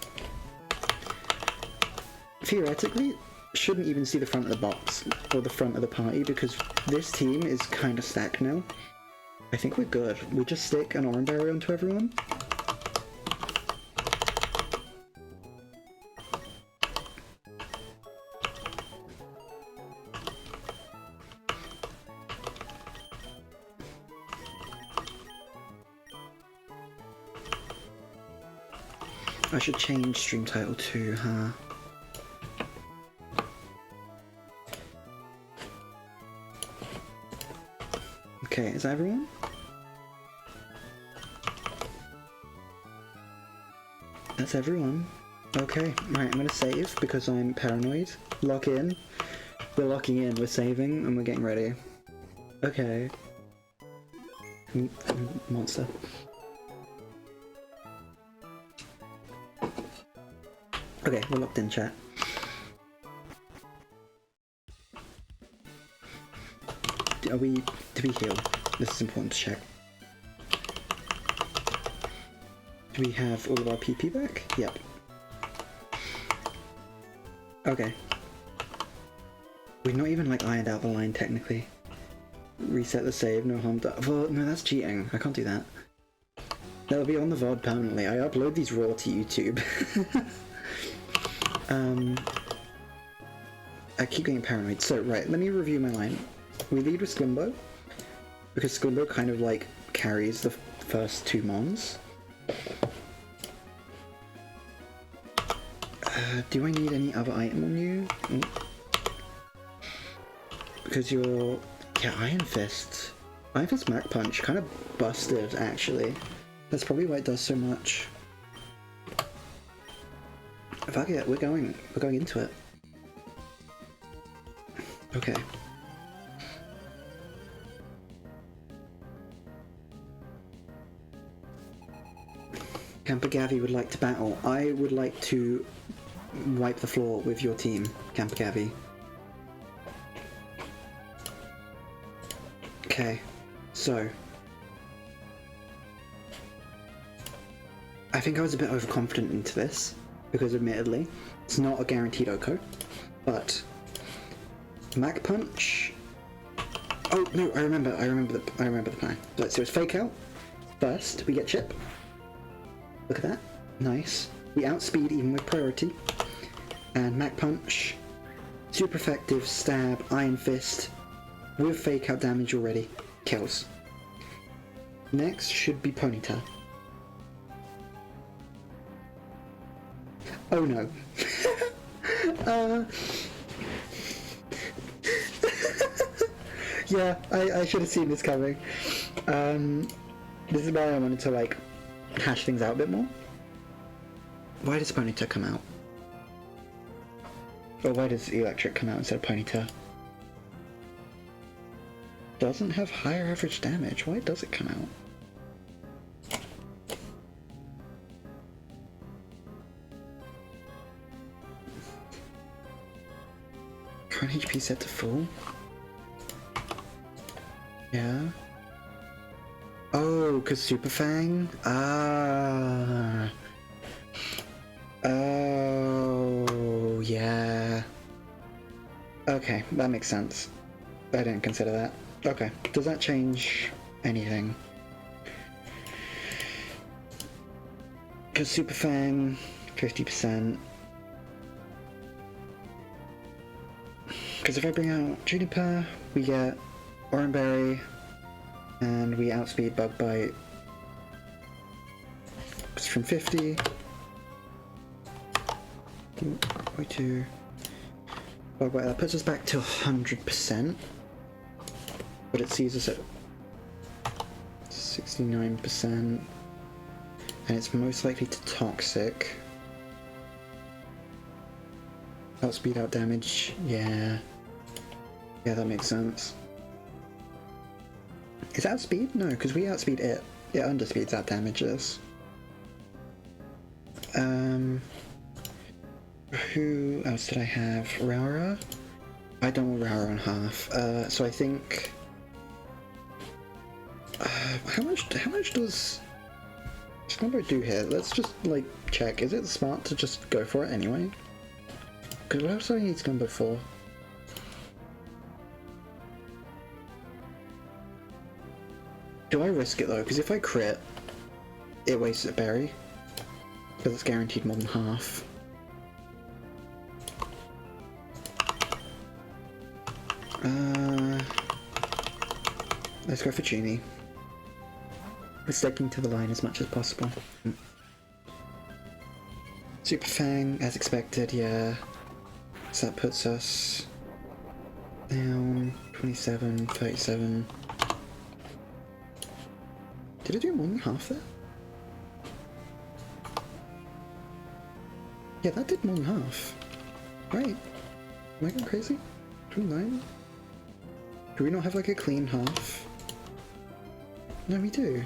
Theoretically, shouldn't even see the front of the box or the front of the party because this team is kind of stacked now. I think we're good. We just stick an Oran Berry onto everyone. I should change stream title to, Okay, is that everyone? That's everyone. Okay, right, I'm gonna save because I'm paranoid. Lock in. We're locking in, we're saving, and we're getting ready. Okay. Monster. Okay, we're locked in, chat. Do we heal? This is important to check. Do we have all of our PP back? Yep. Okay. We've not even, like, ironed out the line, technically. Reset the save, no harm done. Well, no, that's cheating. I can't do that. They'll be on the VOD permanently. I upload these raw to YouTube. I keep getting paranoid. So, right, let me review my line. We lead with Sklimbo, because Sklimbo kind of like carries the first two mons. Do I need any other item on you? Because you're... yeah, Iron Fist. Iron Fist Mach Punch kind of busted, actually. That's probably why it does so much. Fuck it, we're going into it. Okay. Campagavi would like to battle. I would like to wipe the floor with your team, Campagavi. Okay, so... I think I was a bit overconfident into this, because admittedly, it's not a guaranteed OCO, but... Mach Punch... Oh, no, I remember the plan. So it's Fake Out. First, we get Chip. Look at that. Nice. We outspeed even with priority. And Mach Punch. Super effective, stab, Iron Fist. With Fake Out damage already. Kills. Next should be Ponyta. Oh no. Yeah, I should have seen this coming. This is why I wanted to like hash things out a bit more. Why does Ponyta come out? Or why does Electric come out instead of Ponyta? Doesn't have higher average damage. Why does it come out? Current HP set to full? Yeah. Oh, cause Super Fang? Ah. Oh, yeah. Okay, that makes sense. I didn't consider that. Okay, does that change anything? Cause Super Fang, 50%. Cause if I bring out Juniper, we get Oranberry, and we outspeed Bug Bite. It's from 50. Way to Bug Bite. That puts us back to 100%. But it sees us at 69%. And it's most likely to Toxic. Outspeed, out damage. Yeah. Yeah, that makes sense. Is that outspeed? No, because we outspeed it. It underspeeds out damages. Who else did I have? Raura? I don't want Raura on half. So I think... how much does Sklimbo do here? Let's just, like, check. Is it smart to just go for it anyway? Because what else do I need Sklimbo for? Do I risk it though? Because if I crit, it wastes a berry. Because it's guaranteed more than half. Let's go for Genie. We're sticking to the line as much as possible. Super Fang, as expected, yeah. So that puts us down 27, 37. Did it do more than half there? Yeah, that did more than half. Right. Am I going crazy? 29? Do we not have like a clean half? No, we do.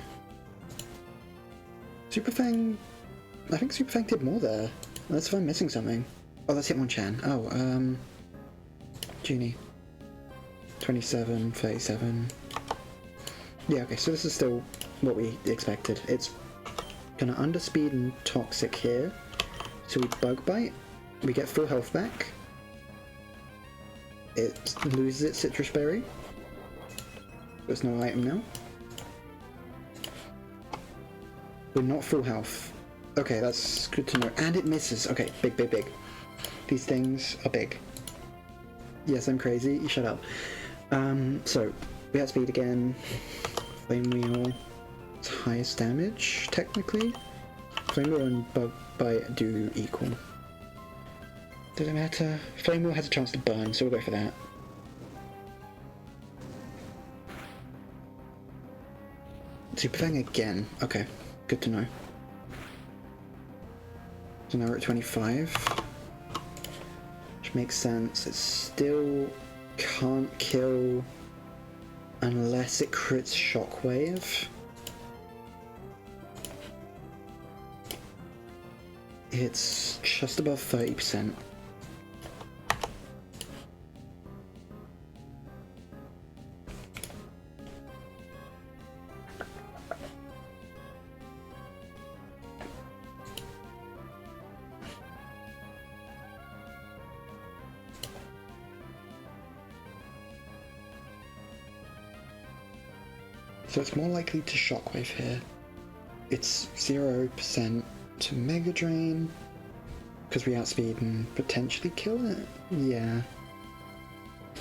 Super Fang... I think Super Fang did more there. Unless if I'm missing something. Oh, that's Hitmonchan. Oh, Genie. 27, 37. Yeah, okay, so this is still what we expected. It's gonna underspeed and Toxic here. So we Bug Bite. We get full health back. It loses its Citrus Berry. There's no item now. We're not full health. Okay, that's good to know. And it misses. Okay, big, big, big. These things are big. Yes, I'm crazy. You shut up. So, we outspeed again. Flame Wheel. It's highest damage, technically. Flame Wheel and Bug Bite do equal. Does it matter? Flame Wheel has a chance to burn, so we'll go for that. Super Fang again. Okay, good to know. So now we're at 25. Which makes sense. It still can't kill unless it crits Shockwave. It's just above 30%. So it's more likely to Shockwave here. It's 0% to Mega Drain, because we outspeed and potentially kill it? Yeah.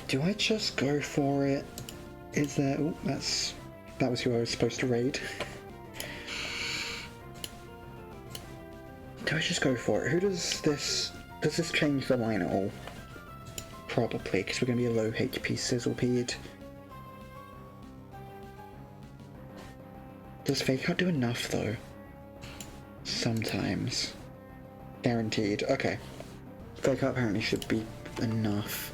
Do I just go for it? Is there... Oh, that was who I was supposed to raid. Do I just go for it? Who does this... Does this change the line at all? Probably, because we're going to be a low HP Sizzlepede. Does Fake Out do enough, though? Sometimes. Guaranteed. Okay. Fake Out apparently should be enough.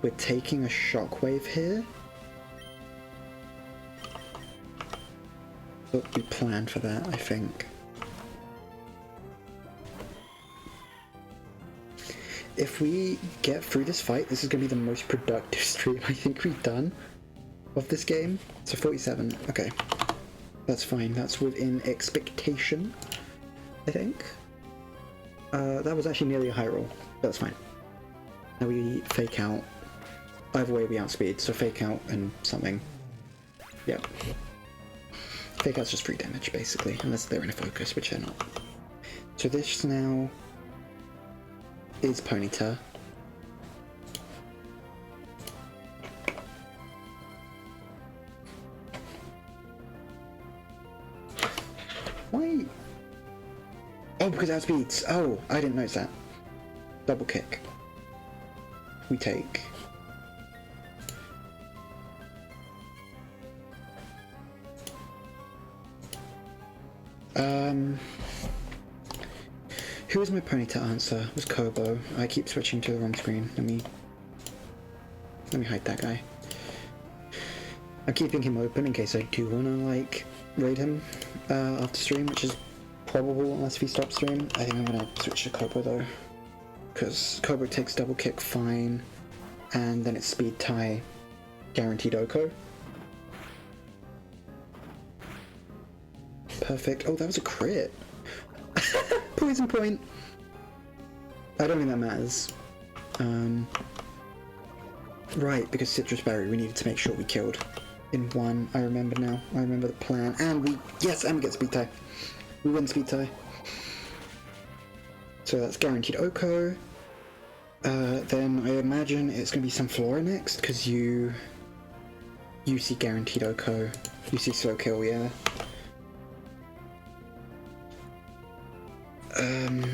We're taking a Shockwave here. But we planned for that, I think. If we get through this fight, this is going to be the most productive stream I think we've done of this game. So 47. Okay. That's fine. That's within expectation, I think. That was actually nearly a high roll. That's fine. Now we Fake Out. Either way we outspeed, so Fake Out and something. Yep. Fake Out's just free damage, basically, unless they're in a focus, which they're not. So this now is Ponyta. Why? Oh, because it outspeeds. Oh, I didn't notice that. Double kick. We take. Who was my Ponyta answer? It was Kobo. I keep switching to the wrong screen. Let me hide that guy. I'm keeping him open in case I do wanna like raid him after stream, which is probable unless we stop stream. I think I'm gonna switch to Kobo though, because Kobo takes double kick fine, and then it's speed tie, guaranteed Oko. Perfect. Oh, that was a crit. Poison point. I don't think that matters. Right, because Citrus Berry, we needed to make sure we killed in one. I remember now. I remember the plan. And we get speed tie. We win speed tie. So that's guaranteed Oko. Then I imagine it's going to be some Flora next, because you see guaranteed Oko. You see slow kill, yeah.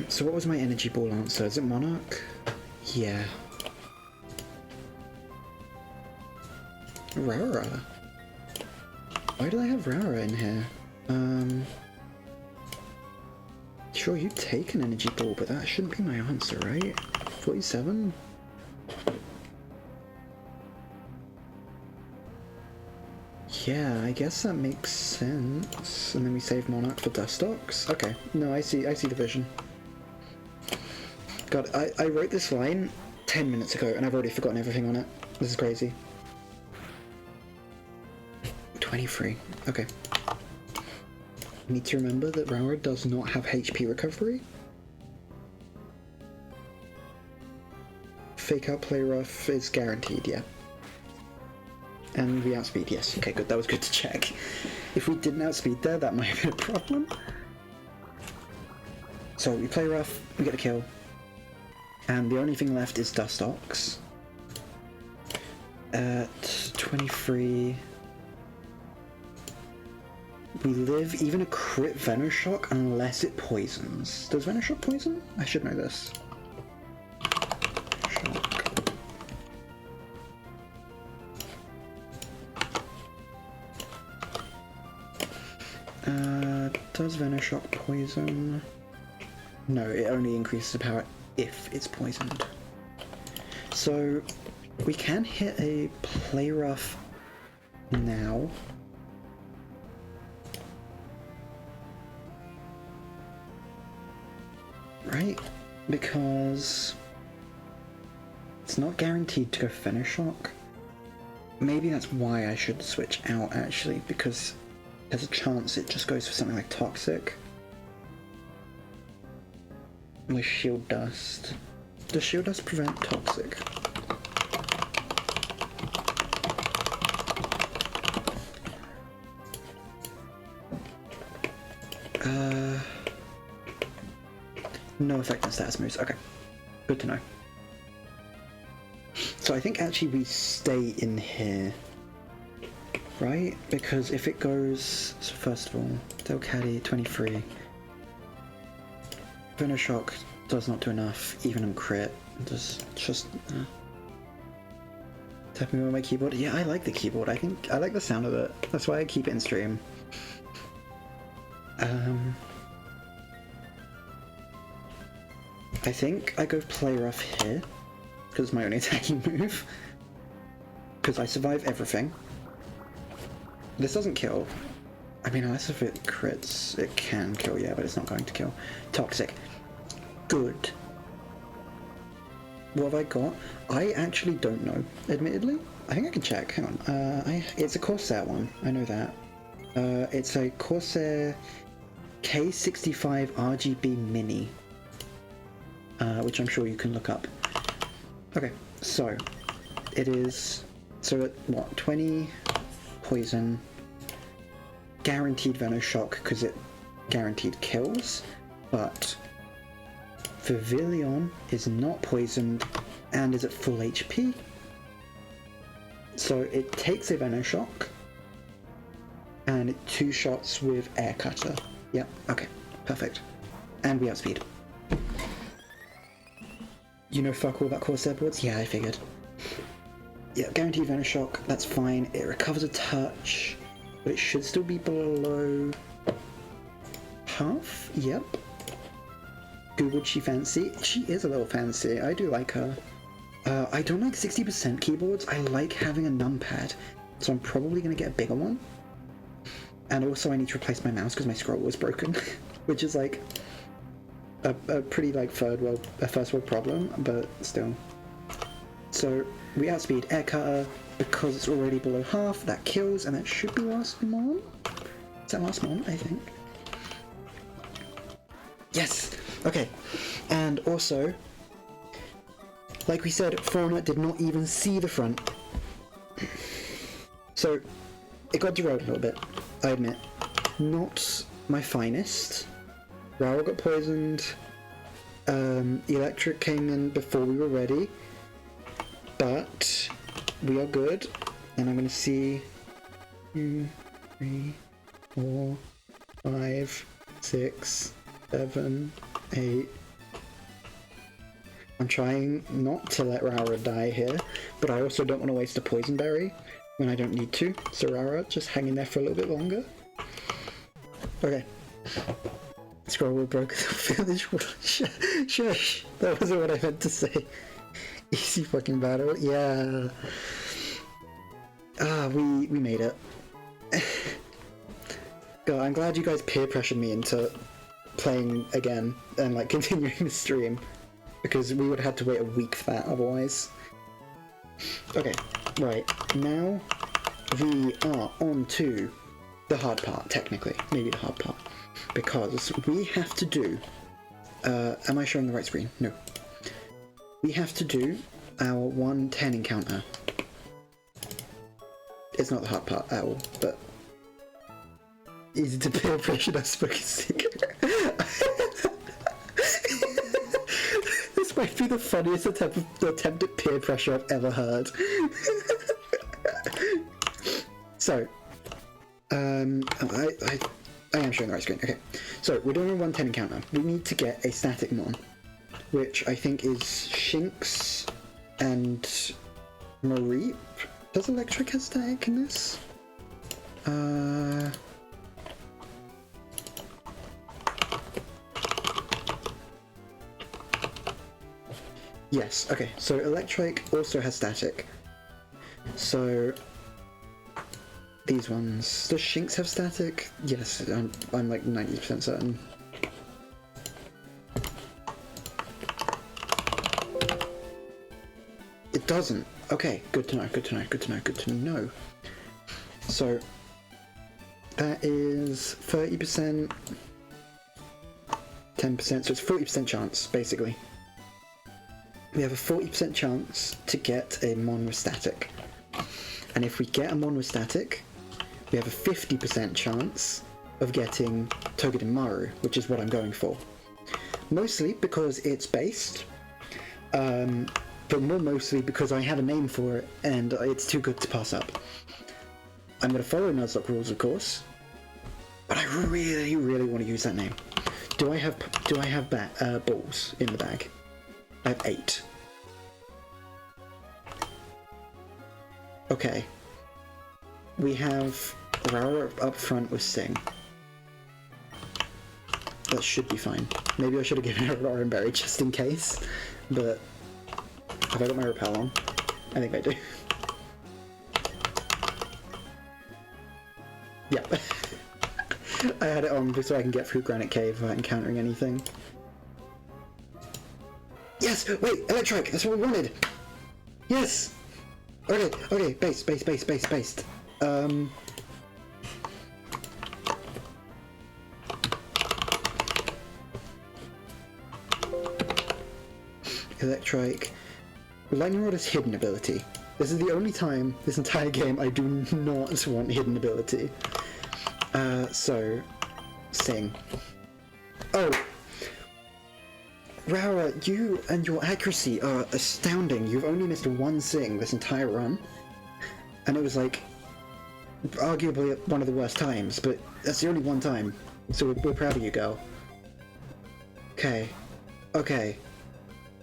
So what was my energy ball answer? Is it Monarch? Yeah. Rara? Why do I have Rara in here? Sure, you take an energy ball, but that shouldn't be my answer, right? 47? Yeah, I guess that makes sense. And then we save Monarch for Dustox? Okay, no, I see the vision. God, I wrote this line 10 minutes ago and I've already forgotten everything on it. This is crazy. 23, okay. Need to remember that Rara does not have HP recovery. Fake Out Play Rough is guaranteed, yeah. And we outspeed, yes. Okay, good, that was good to check. If we didn't outspeed there, that might have been a problem. So we play rough, we get a kill. And the only thing left is Dust Ox. At 23... we live even a crit Venoshock unless it poisons. Does Venoshock poison? I should know this. Shock. Does Venoshock poison? No, it only increases the power if it's poisoned. So we can hit a play rough now. Right? Because it's not guaranteed to go Venoshock. Maybe that's why I should switch out actually, because there's a chance it just goes for something like Toxic. With Shield Dust. Does Shield Dust prevent Toxic? No effect on status moves. Okay. Good to know. So I think actually we stay in here. Right? Because if it goes... So first of all, Delcatty, 23. Venoshock does not do enough, even on crit. Just tapping on my keyboard. Yeah, I like the keyboard. I think I like the sound of it. That's why I keep it in stream. I think I go play rough here, because it's my only attacking move. Because I survive everything. This doesn't kill. I mean, unless if it crits, it can kill, yeah, but it's not going to kill. Toxic. Good. What have I got? I actually don't know, admittedly. I think I can check. Hang on. It's a Corsair one. I know that. It's a Corsair K65 RGB Mini. Which I'm sure you can look up. Okay, so it is... So at what? 20 poison, guaranteed Venoshock because it guaranteed kills, but Vivillon is not poisoned and is at full HP. So it takes a Venoshock and it 2 shots with Air Cutter. Yep, okay, perfect. And we outspeed. You know fuck all about Corsair boards? Yeah, I figured. Yeah, guaranteed Venoshock, that's fine. It recovers a touch, but it should still be below half? Yep. Googled she fancy? She is a little fancy. I do like her. I don't like 60% keyboards. I like having a numpad, so I'm probably going to get a bigger one. And also I need to replace my mouse because my scroll was broken, which is like a pretty like first world problem, but still. So we outspeed Air Cutter because it's already below half. That kills, and that should be last mon. Is that last mon? I think. Yes. Okay. And also, like we said, Fauna did not even see the front, so it got derailed a little bit. I admit, not my finest. Raoul got poisoned. Electric came in before we were ready. But we are good, and I'm going to see 2, 3, 4, 5, 6, 7, 8. I'm trying not to let Rara die here, but I also don't want to waste a poison berry when I don't need to. So Rara, just hang in there for a little bit longer. Okay. Scroll will broke the village. Shush. That wasn't what I meant to say. Easy fucking battle, yeah. We made it. God, I'm glad you guys peer pressured me into playing again and like continuing the stream, because we would have had to wait a week for that otherwise. Okay, right, now we are on to the hard part, technically. Maybe the hard part. Because we have to do... am I showing the right screen? No. We have to do our 110 encounter. It's not the hard part at all, but easy to peer pressure that spoken stick. This might be the funniest attempt at peer pressure I've ever heard. So, I am showing the right screen. Okay, so we're doing a 110 encounter. We need to get a static mon, which I think is Shinx and Mareep. Does Electric have static in this? Yes, okay, so Electric also has static. So these ones. Does Shinx have static? Yes, I'm like 90% certain. It doesn't. Okay, good to know, good to know, good to know, good to know. So that is 30%, 10%, so it's 40% chance, basically. We have a 40% chance to get a mon with static. And if we get a mon with static, we have a 50% chance of getting Togedemaru, Maru, which is what I'm going for. Mostly because it's based, but more mostly because I have a name for it and it's too good to pass up. I'm going to follow Nuzlocke rules, of course, but I really, really want to use that name. Do I have balls in the bag? I have 8. Okay. We have Rara up front with Sing. That should be fine. Maybe I should have given her Rara and Berry just in case, but have I got my repel on? I think I do. Yep. I had it on so I can get through Granite Cave without encountering anything. Yes! Wait! Electric! That's what we wanted! Yes! Okay, okay, based. Electric. Lightning Rod is hidden ability. This is the only time this entire game I do not want hidden ability. So, Sing. Oh! Rara, you and your accuracy are astounding. You've only missed one Sing this entire run. And it was like, arguably one of the worst times, but that's the only one time. So we're proud of you, girl. Okay. Okay.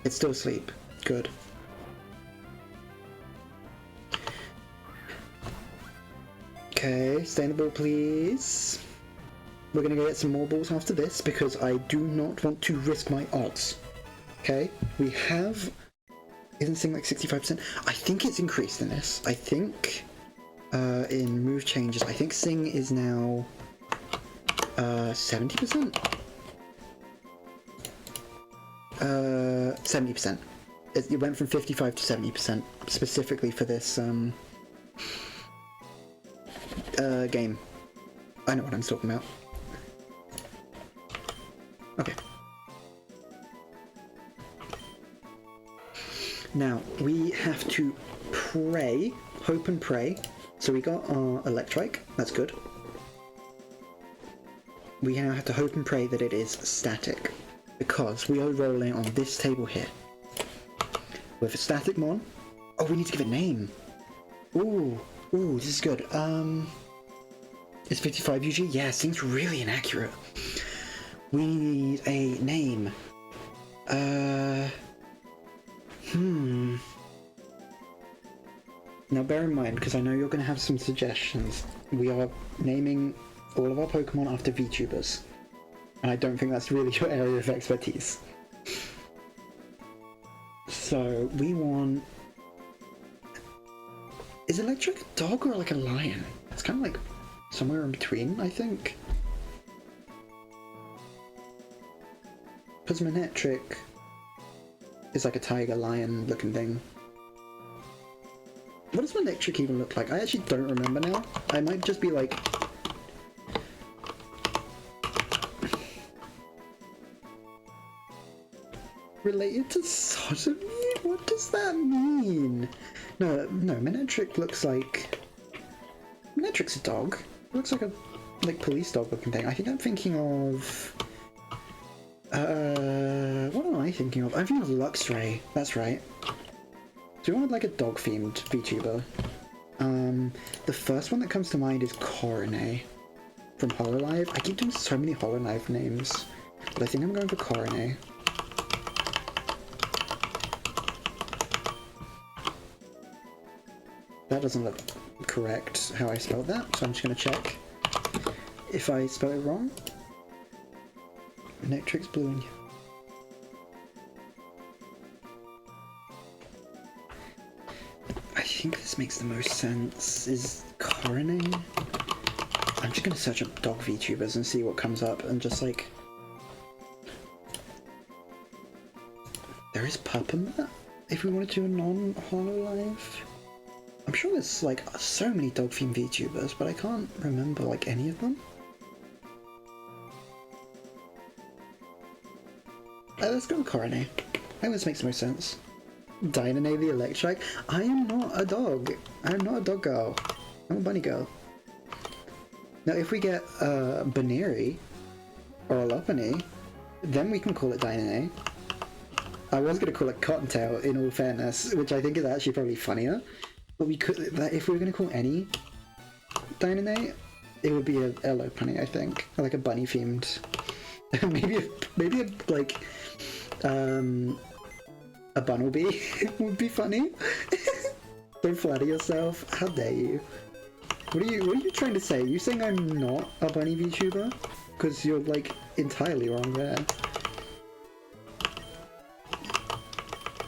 It's still asleep. Good. Okay, stay in the ball, please. We're gonna go get some more balls after this because I do not want to risk my odds. Okay, we have... Isn't Sing like 65%? I think it's increased in this. I think in move changes, I think Sing is now 70%? 70%. It went from 55 to 70% specifically for this game. I know what I'm talking about. Okay. Now, we have to pray, hope and pray. So we got our Electric, that's good. We now have to hope and pray that it is static, because we are rolling on this table here. With a static mon. Oh, we need to give it a name. Ooh, this is good. Is 55 UG? Yeah, seems really inaccurate. We need a name. Now bear in mind, because I know you're going to have some suggestions, we are naming all of our Pokemon after VTubers. And I don't think that's really your area of expertise. So, we want... Is Electric a dog or like a lion? It's kind of like somewhere in between, I think. Because Manectric is like a tiger lion looking thing. What does Manectric even look like? I actually don't remember now. I might just be like... related to sodomy? What does that mean? No, Manectric looks like... Manectric's a dog. It looks like a police dog looking thing. I think I'm thinking of... what am I I thinking of? I'm thinking of Luxray. That's right. So we wanted like a dog-themed VTuber. The first one that comes to mind is Coronet from Hololive. I keep doing so many Hololive names, but I think I'm going for Coronet. That doesn't look correct how I spelled that, so I'm just going to check if I spell it wrong. Nectrix Blue and I think this makes the most sense. Is Coronet? I'm just going to search up dog VTubers and see what comes up, and just like... There is Puppamat, if we wanted to do a non-Hololive. I'm sure there's like so many dog-themed VTubers, but I can't remember like any of them. Let's go with Coronet. I think this makes the most sense. Dynanae the Electrike? I am not a dog. I am not a dog girl. I'm a bunny girl. Now if we get Baneri or a Lopunny, then we can call it Dynanae. I was going to call it Cottontail in all fairness, which I think is actually probably funnier. But we could, if we were going to call any Dynanae, it would be a Lopunny, I think. Or like a bunny themed. maybe a, like a Bunnelby would be funny. Don't flatter yourself. How dare you? What are you trying to say? Are you saying I'm not a bunny VTuber? Because you're like entirely wrong there.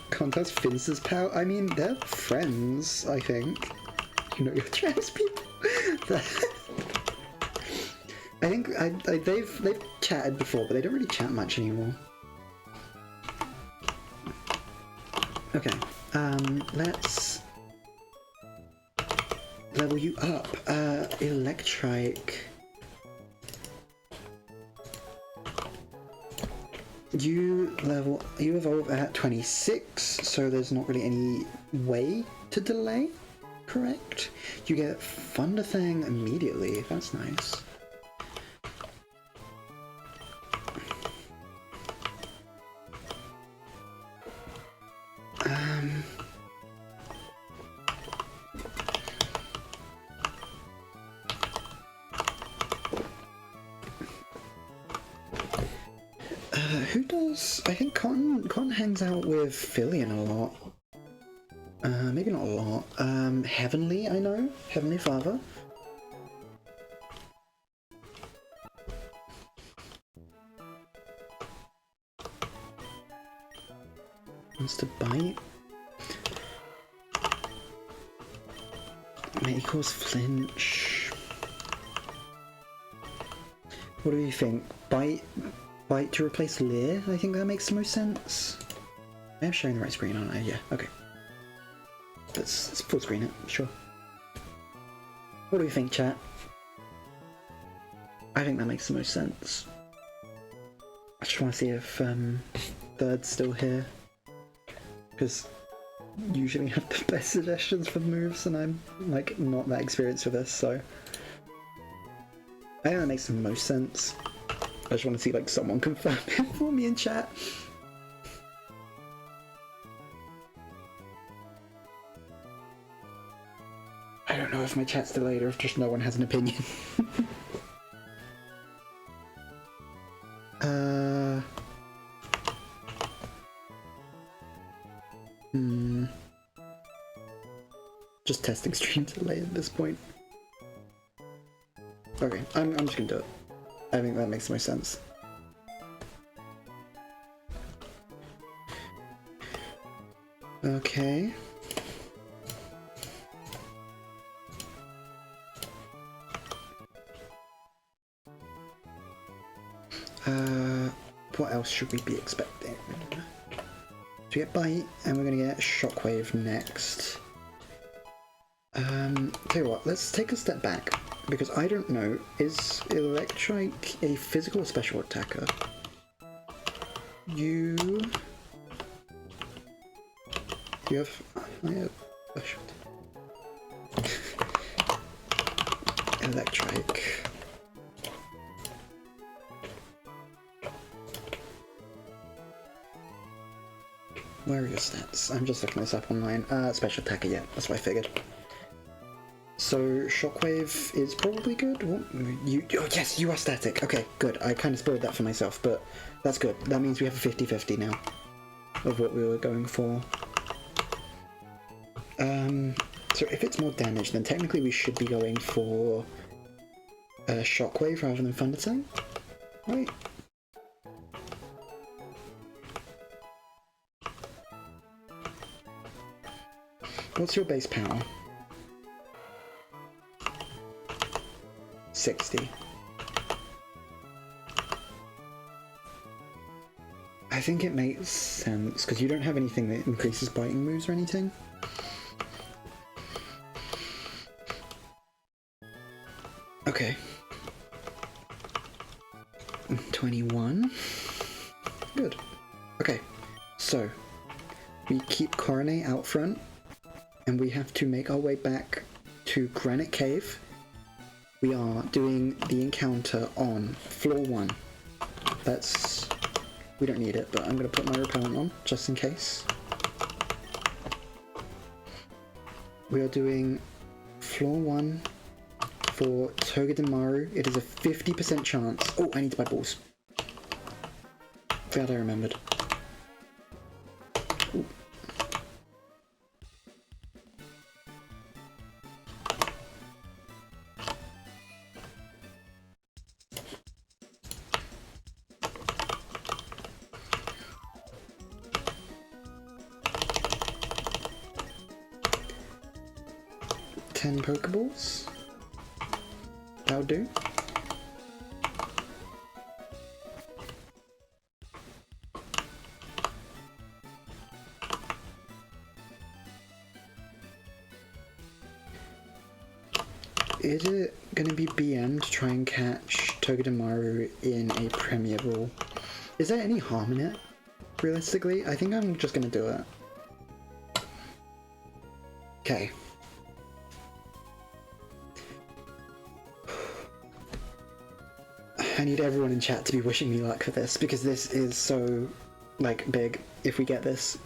Contest Finster's pal? I mean, they're friends, I think. You know your trans people. I think they've chatted before, but they don't really chat much anymore. Okay, let's level you up. Electrike. You evolve at 26, so there's not really any way to delay, correct? You get Thunderfang immediately, that's nice. Who does? I think Cotton hangs out with Fillion a lot. Maybe not a lot. Heavenly, I know. Heavenly Father. Wants to bite. May cause flinch. What do you think? Bite to replace Leer? I think that makes the most sense. I'm showing the right screen, aren't I? Yeah, okay. Let's full screen it, sure. What do we think, chat? I think that makes the most sense. I just want to see if Third's still here. Because usually I have the best suggestions for moves and I'm like not that experienced with this, so I think that makes the most sense. I just want to see like someone confirm it for me in chat. I don't know if my chat's delayed or if just no one has an opinion. Just testing stream delay at this point. Okay, I'm just gonna do it. I think that makes the most sense. Okay. What else should we be expecting? So we get Bite, and we're gonna get Shockwave next. Tell you what, let's take a step back, because I don't know, is Electrike a physical or special attacker? You have... I have special... Electrike. Where are your stats? I'm just looking this up online. Special attacker, yeah, that's what I figured. So, Shockwave is probably good. What? Oh yes, you are static. Okay, good. I kind of spoiled that for myself, but that's good. That means we have a 50-50 now of what we were going for. So if it's more damage, then technically we should be going for Shockwave rather than Thunder Tank, right? What's your base power? 60. I think it makes sense, because you don't have anything that increases biting moves or anything. Okay. 21. Good. Okay, so we keep Coronet out front, and we have to make our way back to Granite Cave. We are doing the encounter on floor 1. That's... we don't need it, but I'm going to put my repellent on, just in case. We are doing floor 1 for Togedemaru. It is a 50% chance. Oh, I need to buy balls. Glad I remembered. Ooh. Ten Pokeballs. That'll do. Is it going to be BM to try and catch Togedemaru in a Premier Ball? Is there any harm in it, realistically? I think I'm just going to do it. Okay. I need everyone in chat to be wishing me luck for this, because this is so, like, big if we get this.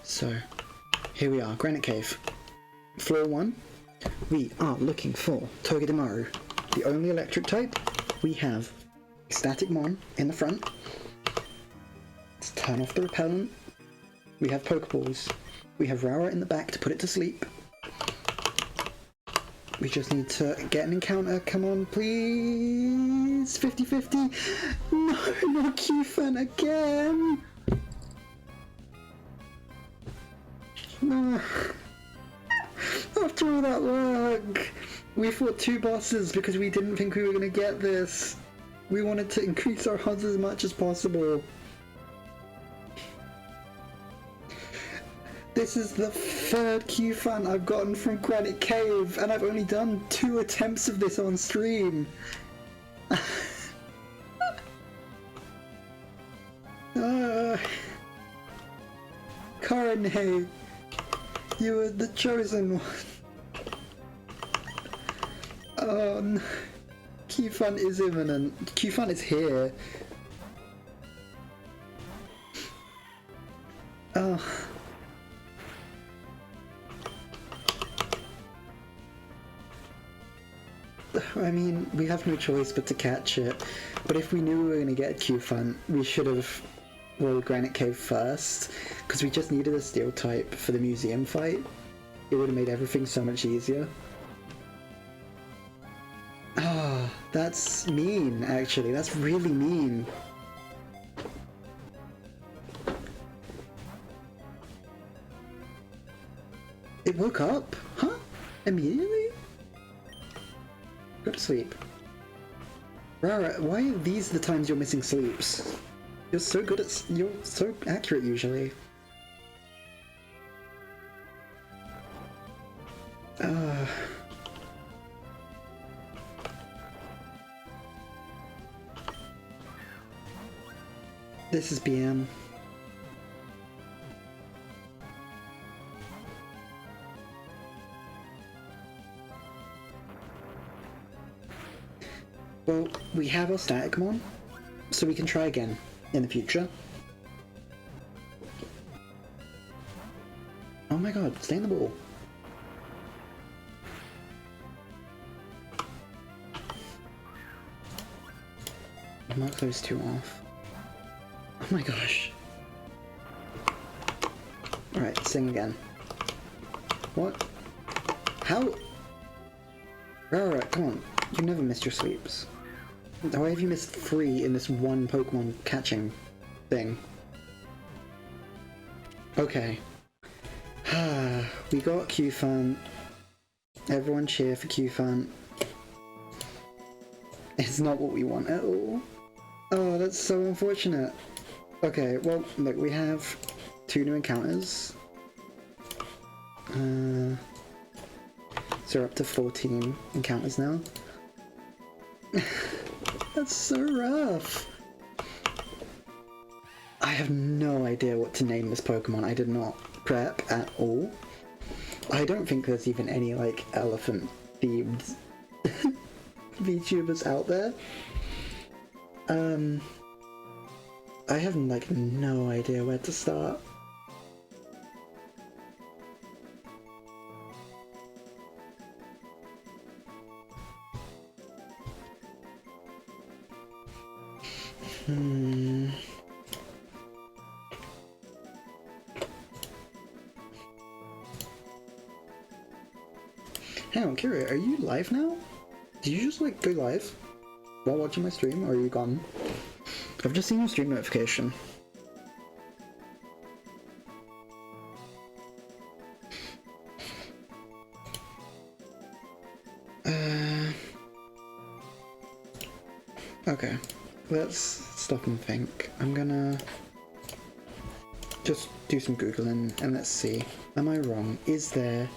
So, here we are, Granite Cave. Floor 1, we are looking for Togedemaru. The only electric type, we have Static Mon in the front. Let's turn off the repellent. We have Pokeballs. We have Rara in the back to put it to sleep. We just need to get an encounter. Come on, please. 50-50. No, not Q-Fan again. No. After all that work. We fought 2 bosses because we didn't think we were going to get this. We wanted to increase our odds as much as possible. This is the 3rd Q-Fan I've gotten from Granite Cave, and I've only done 2 attempts of this on stream. Coronet, you were the chosen one. Oh no. Q-Fan is imminent. Q-Fan is here. Oh. I mean, we have no choice but to catch it. But if we knew we were going to get Q-Fan, we should have rolled Granite Cave first. Because we just needed a Steel type for the museum fight. It would have made everything so much easier. Ah, that's mean, actually. That's really mean. It woke up? Huh? Immediately? Go to sleep. Rara, why are these the times you're missing sleeps? You're so good at... you're so accurate usually. This is BM. Well, we have our Staticmon, so we can try again in the future. Oh my god, stay in the ball. Mark those two off. Oh my gosh. Alright, sing again. What? How? Right, come on. You never missed your sleeps. Why have you missed 3 in this one Pokemon catching thing? Okay. We got Q-Fan. Everyone cheer for Q-Fan. It's not what we want at all. Oh, that's so unfortunate. Okay, well, look, we have 2 new encounters. So we're up to 14 encounters now. That's so rough. I have no idea what to name this Pokemon. I did not prep at all. I don't think there's even any, like, elephant-themed VTubers out there. I have, like, no idea where to start. Hang on, Kira, are you live now? Did you just, like, go live while watching my stream, or are you gone? I've just seen your stream notification. Okay, let's stop and think. I'm gonna just do some Googling and let's see. Am I wrong? Is there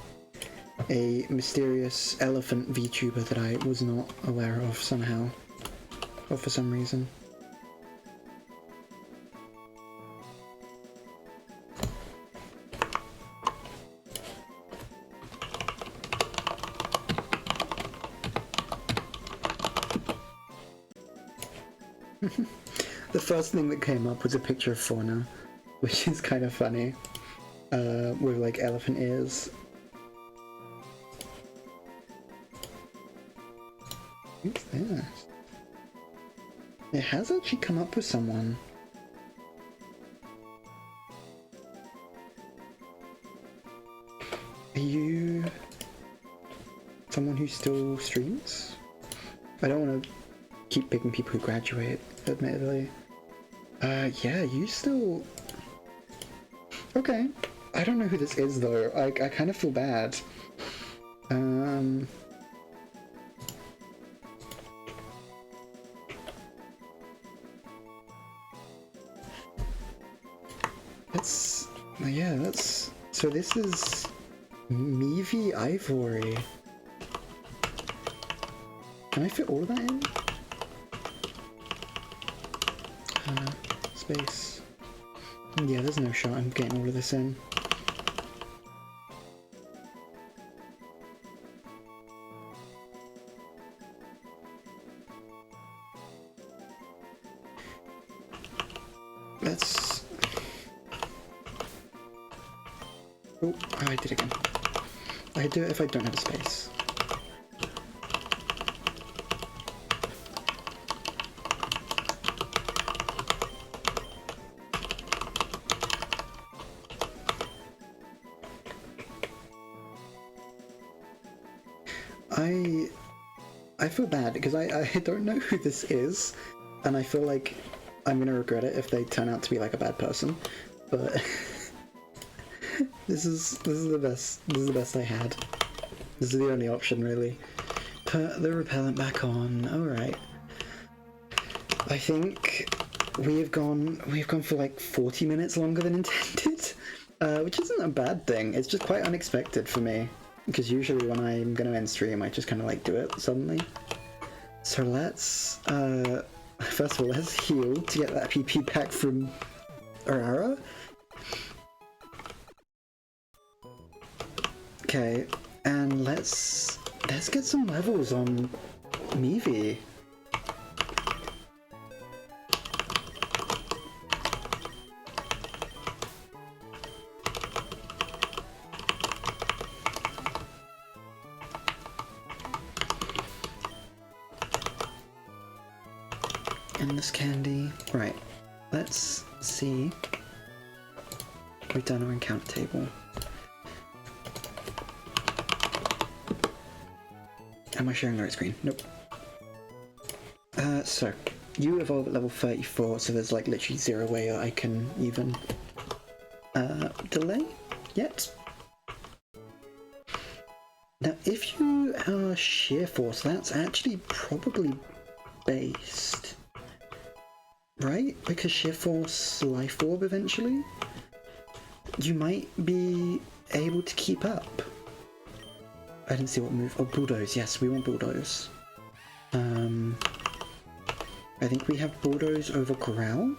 a mysterious elephant VTuber that I was not aware of somehow? Or for some reason? The first thing that came up was a picture of Fauna, which is kind of funny, with like elephant ears. Who's this? It has actually come up with someone. Are you someone who still streams? I don't want to keep picking people who graduate, admittedly. Yeah, you still... Okay. I don't know who this is, though. I kind of feel bad. Yeah, that's... So this is... Meavy Ivory. Can I fit all of that in? Space. Yeah, there's no shot I'm getting all of this in. Let's... Oh, I did it again. I do it if I don't have a space. I feel bad because I don't know who this is, and I feel like I'm gonna regret it if they turn out to be like a bad person. But this is the best. This is the best I had. This is the only option really. Put the repellent back on. All right. I think we've gone for like 40 minutes longer than intended, which isn't a bad thing. It's just quite unexpected for me. Because usually when I'm gonna end stream, I just kind of like do it suddenly. So let's, first of all, let's heal to get that PP back from Arara. Okay, and let's get some levels on Meavy. Endless candy. Right. Let's see. We've done our encounter table. Am I sharing the right screen? Nope. So, you evolve at level 34, so there's like literally zero way I can even delay yet. Now, if you are Sheer Force, that's actually probably based, right? Because Sheer Force Life Orb eventually, you might be able to keep up. I didn't see what move. Oh, Bulldoze. Yes, we want Bulldoze. I think we have Bulldoze over Growl.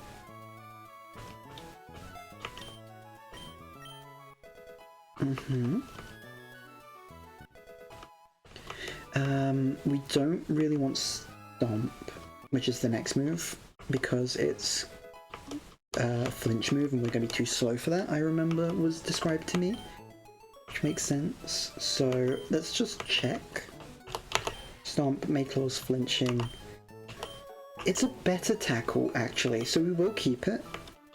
We don't really want Stomp, which is the next move, because it's a flinch move and we're going to be too slow for that, I remember was described to me. Which makes sense. So let's just check. Stomp, Mayclaw's flinching. It's a better tackle actually, so we will keep it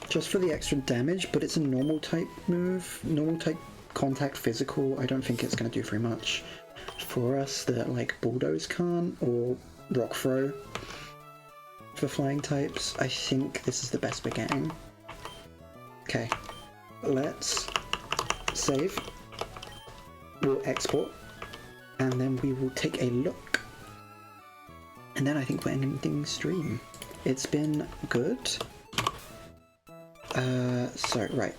just for the extra damage, but it's a normal type move, normal type contact physical. I don't think it's going to do very much for us that like Bulldoze can't, or Rock Throw for flying types. I think this is the best we're getting. Okay, let's save. We'll export, and then we will take a look. And then I think we're ending stream. It's been good. So, right.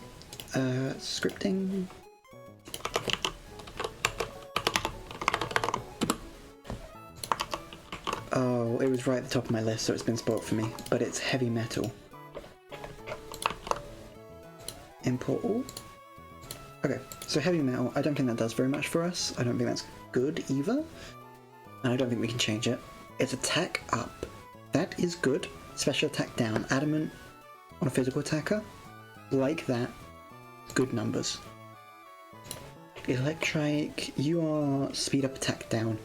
Scripting. Oh, it was right at the top of my list, so it's been spoiled for me. But it's heavy metal. Import all. Okay, so heavy metal, I don't think that does very much for us. I don't think that's good either. And I don't think we can change it. It's attack up. That is good. Special attack down. Adamant on a physical attacker. Like that. Good numbers. Electric, you are speed up, attack down.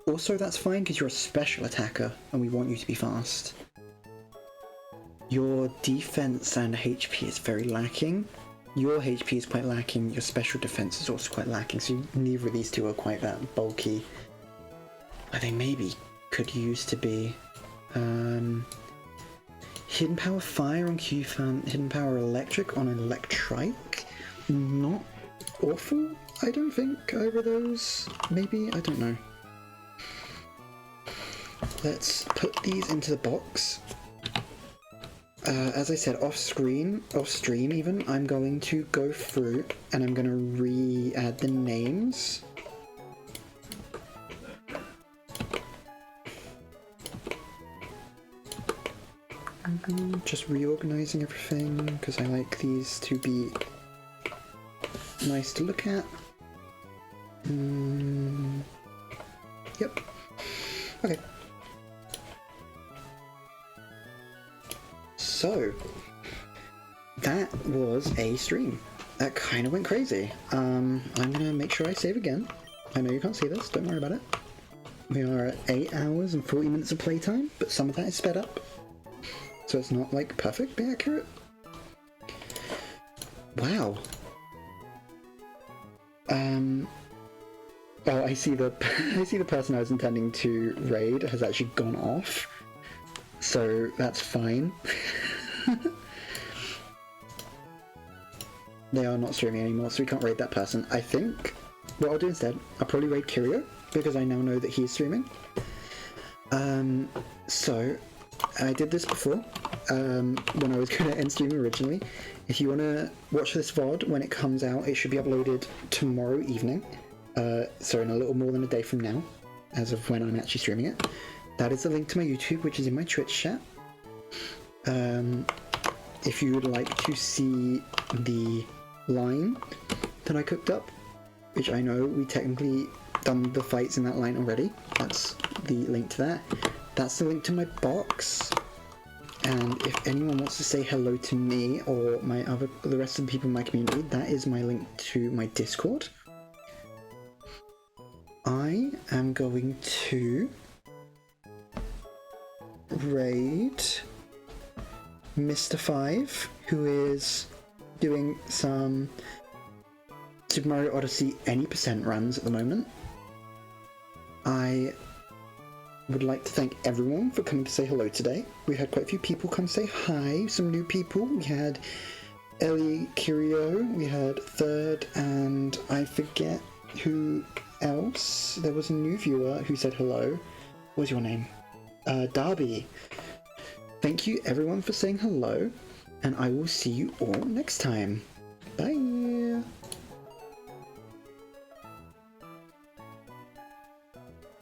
Also, that's fine because you're a special attacker and we want you to be fast. Your defense and HP is very lacking. Your HP is quite lacking, your special defense is also quite lacking, so neither of these two are quite that bulky. I think maybe could use to be Hidden Power Fire on Q-Fan, Hidden Power Electric on Electrike. Not awful, I don't think, either of those. Maybe, I don't know. Let's put these into the box. As I said, off stream even, I'm going to go through and I'm going to re-add the names. I'm just reorganizing everything because I like these to be nice to look at. Yep. Okay. So, that was a stream. That kind of went crazy. I'm gonna make sure I save again. I know you can't see this, don't worry about it. We are at 8 hours and 40 minutes of playtime, but some of that is sped up. So it's not like perfectly accurate. Wow. Oh, I see the person I was intending to raid has actually gone off. So that's fine. They are not streaming anymore, so we can't raid that person. I think what I'll do instead, I'll probably raid Kirio, because I now know that he's streaming. So I did this before, when I was going to end stream originally. If you want to watch this VOD when it comes out, it should be uploaded tomorrow evening. So in a little more than a day from now, as of when I'm actually streaming it. That is the link to my YouTube, which is in my Twitch chat. If you would like to see the line that I cooked up, which I know we technically done the fights in that line already, that's the link to that. That's the link to my box. And if anyone wants to say hello to me or the rest of the people in my community, that is my link to my Discord. I am going to raid Mr. 5, who is doing some Super Mario Odyssey any percent runs at the moment. I would like to thank everyone for coming to say hello today. We had quite a few people come say hi, some new people. We had Ellie Curio, we had Third, and I forget who else. There was a new viewer who said hello. What was your name? Darby. Thank you everyone for saying hello, and I will see you all next time.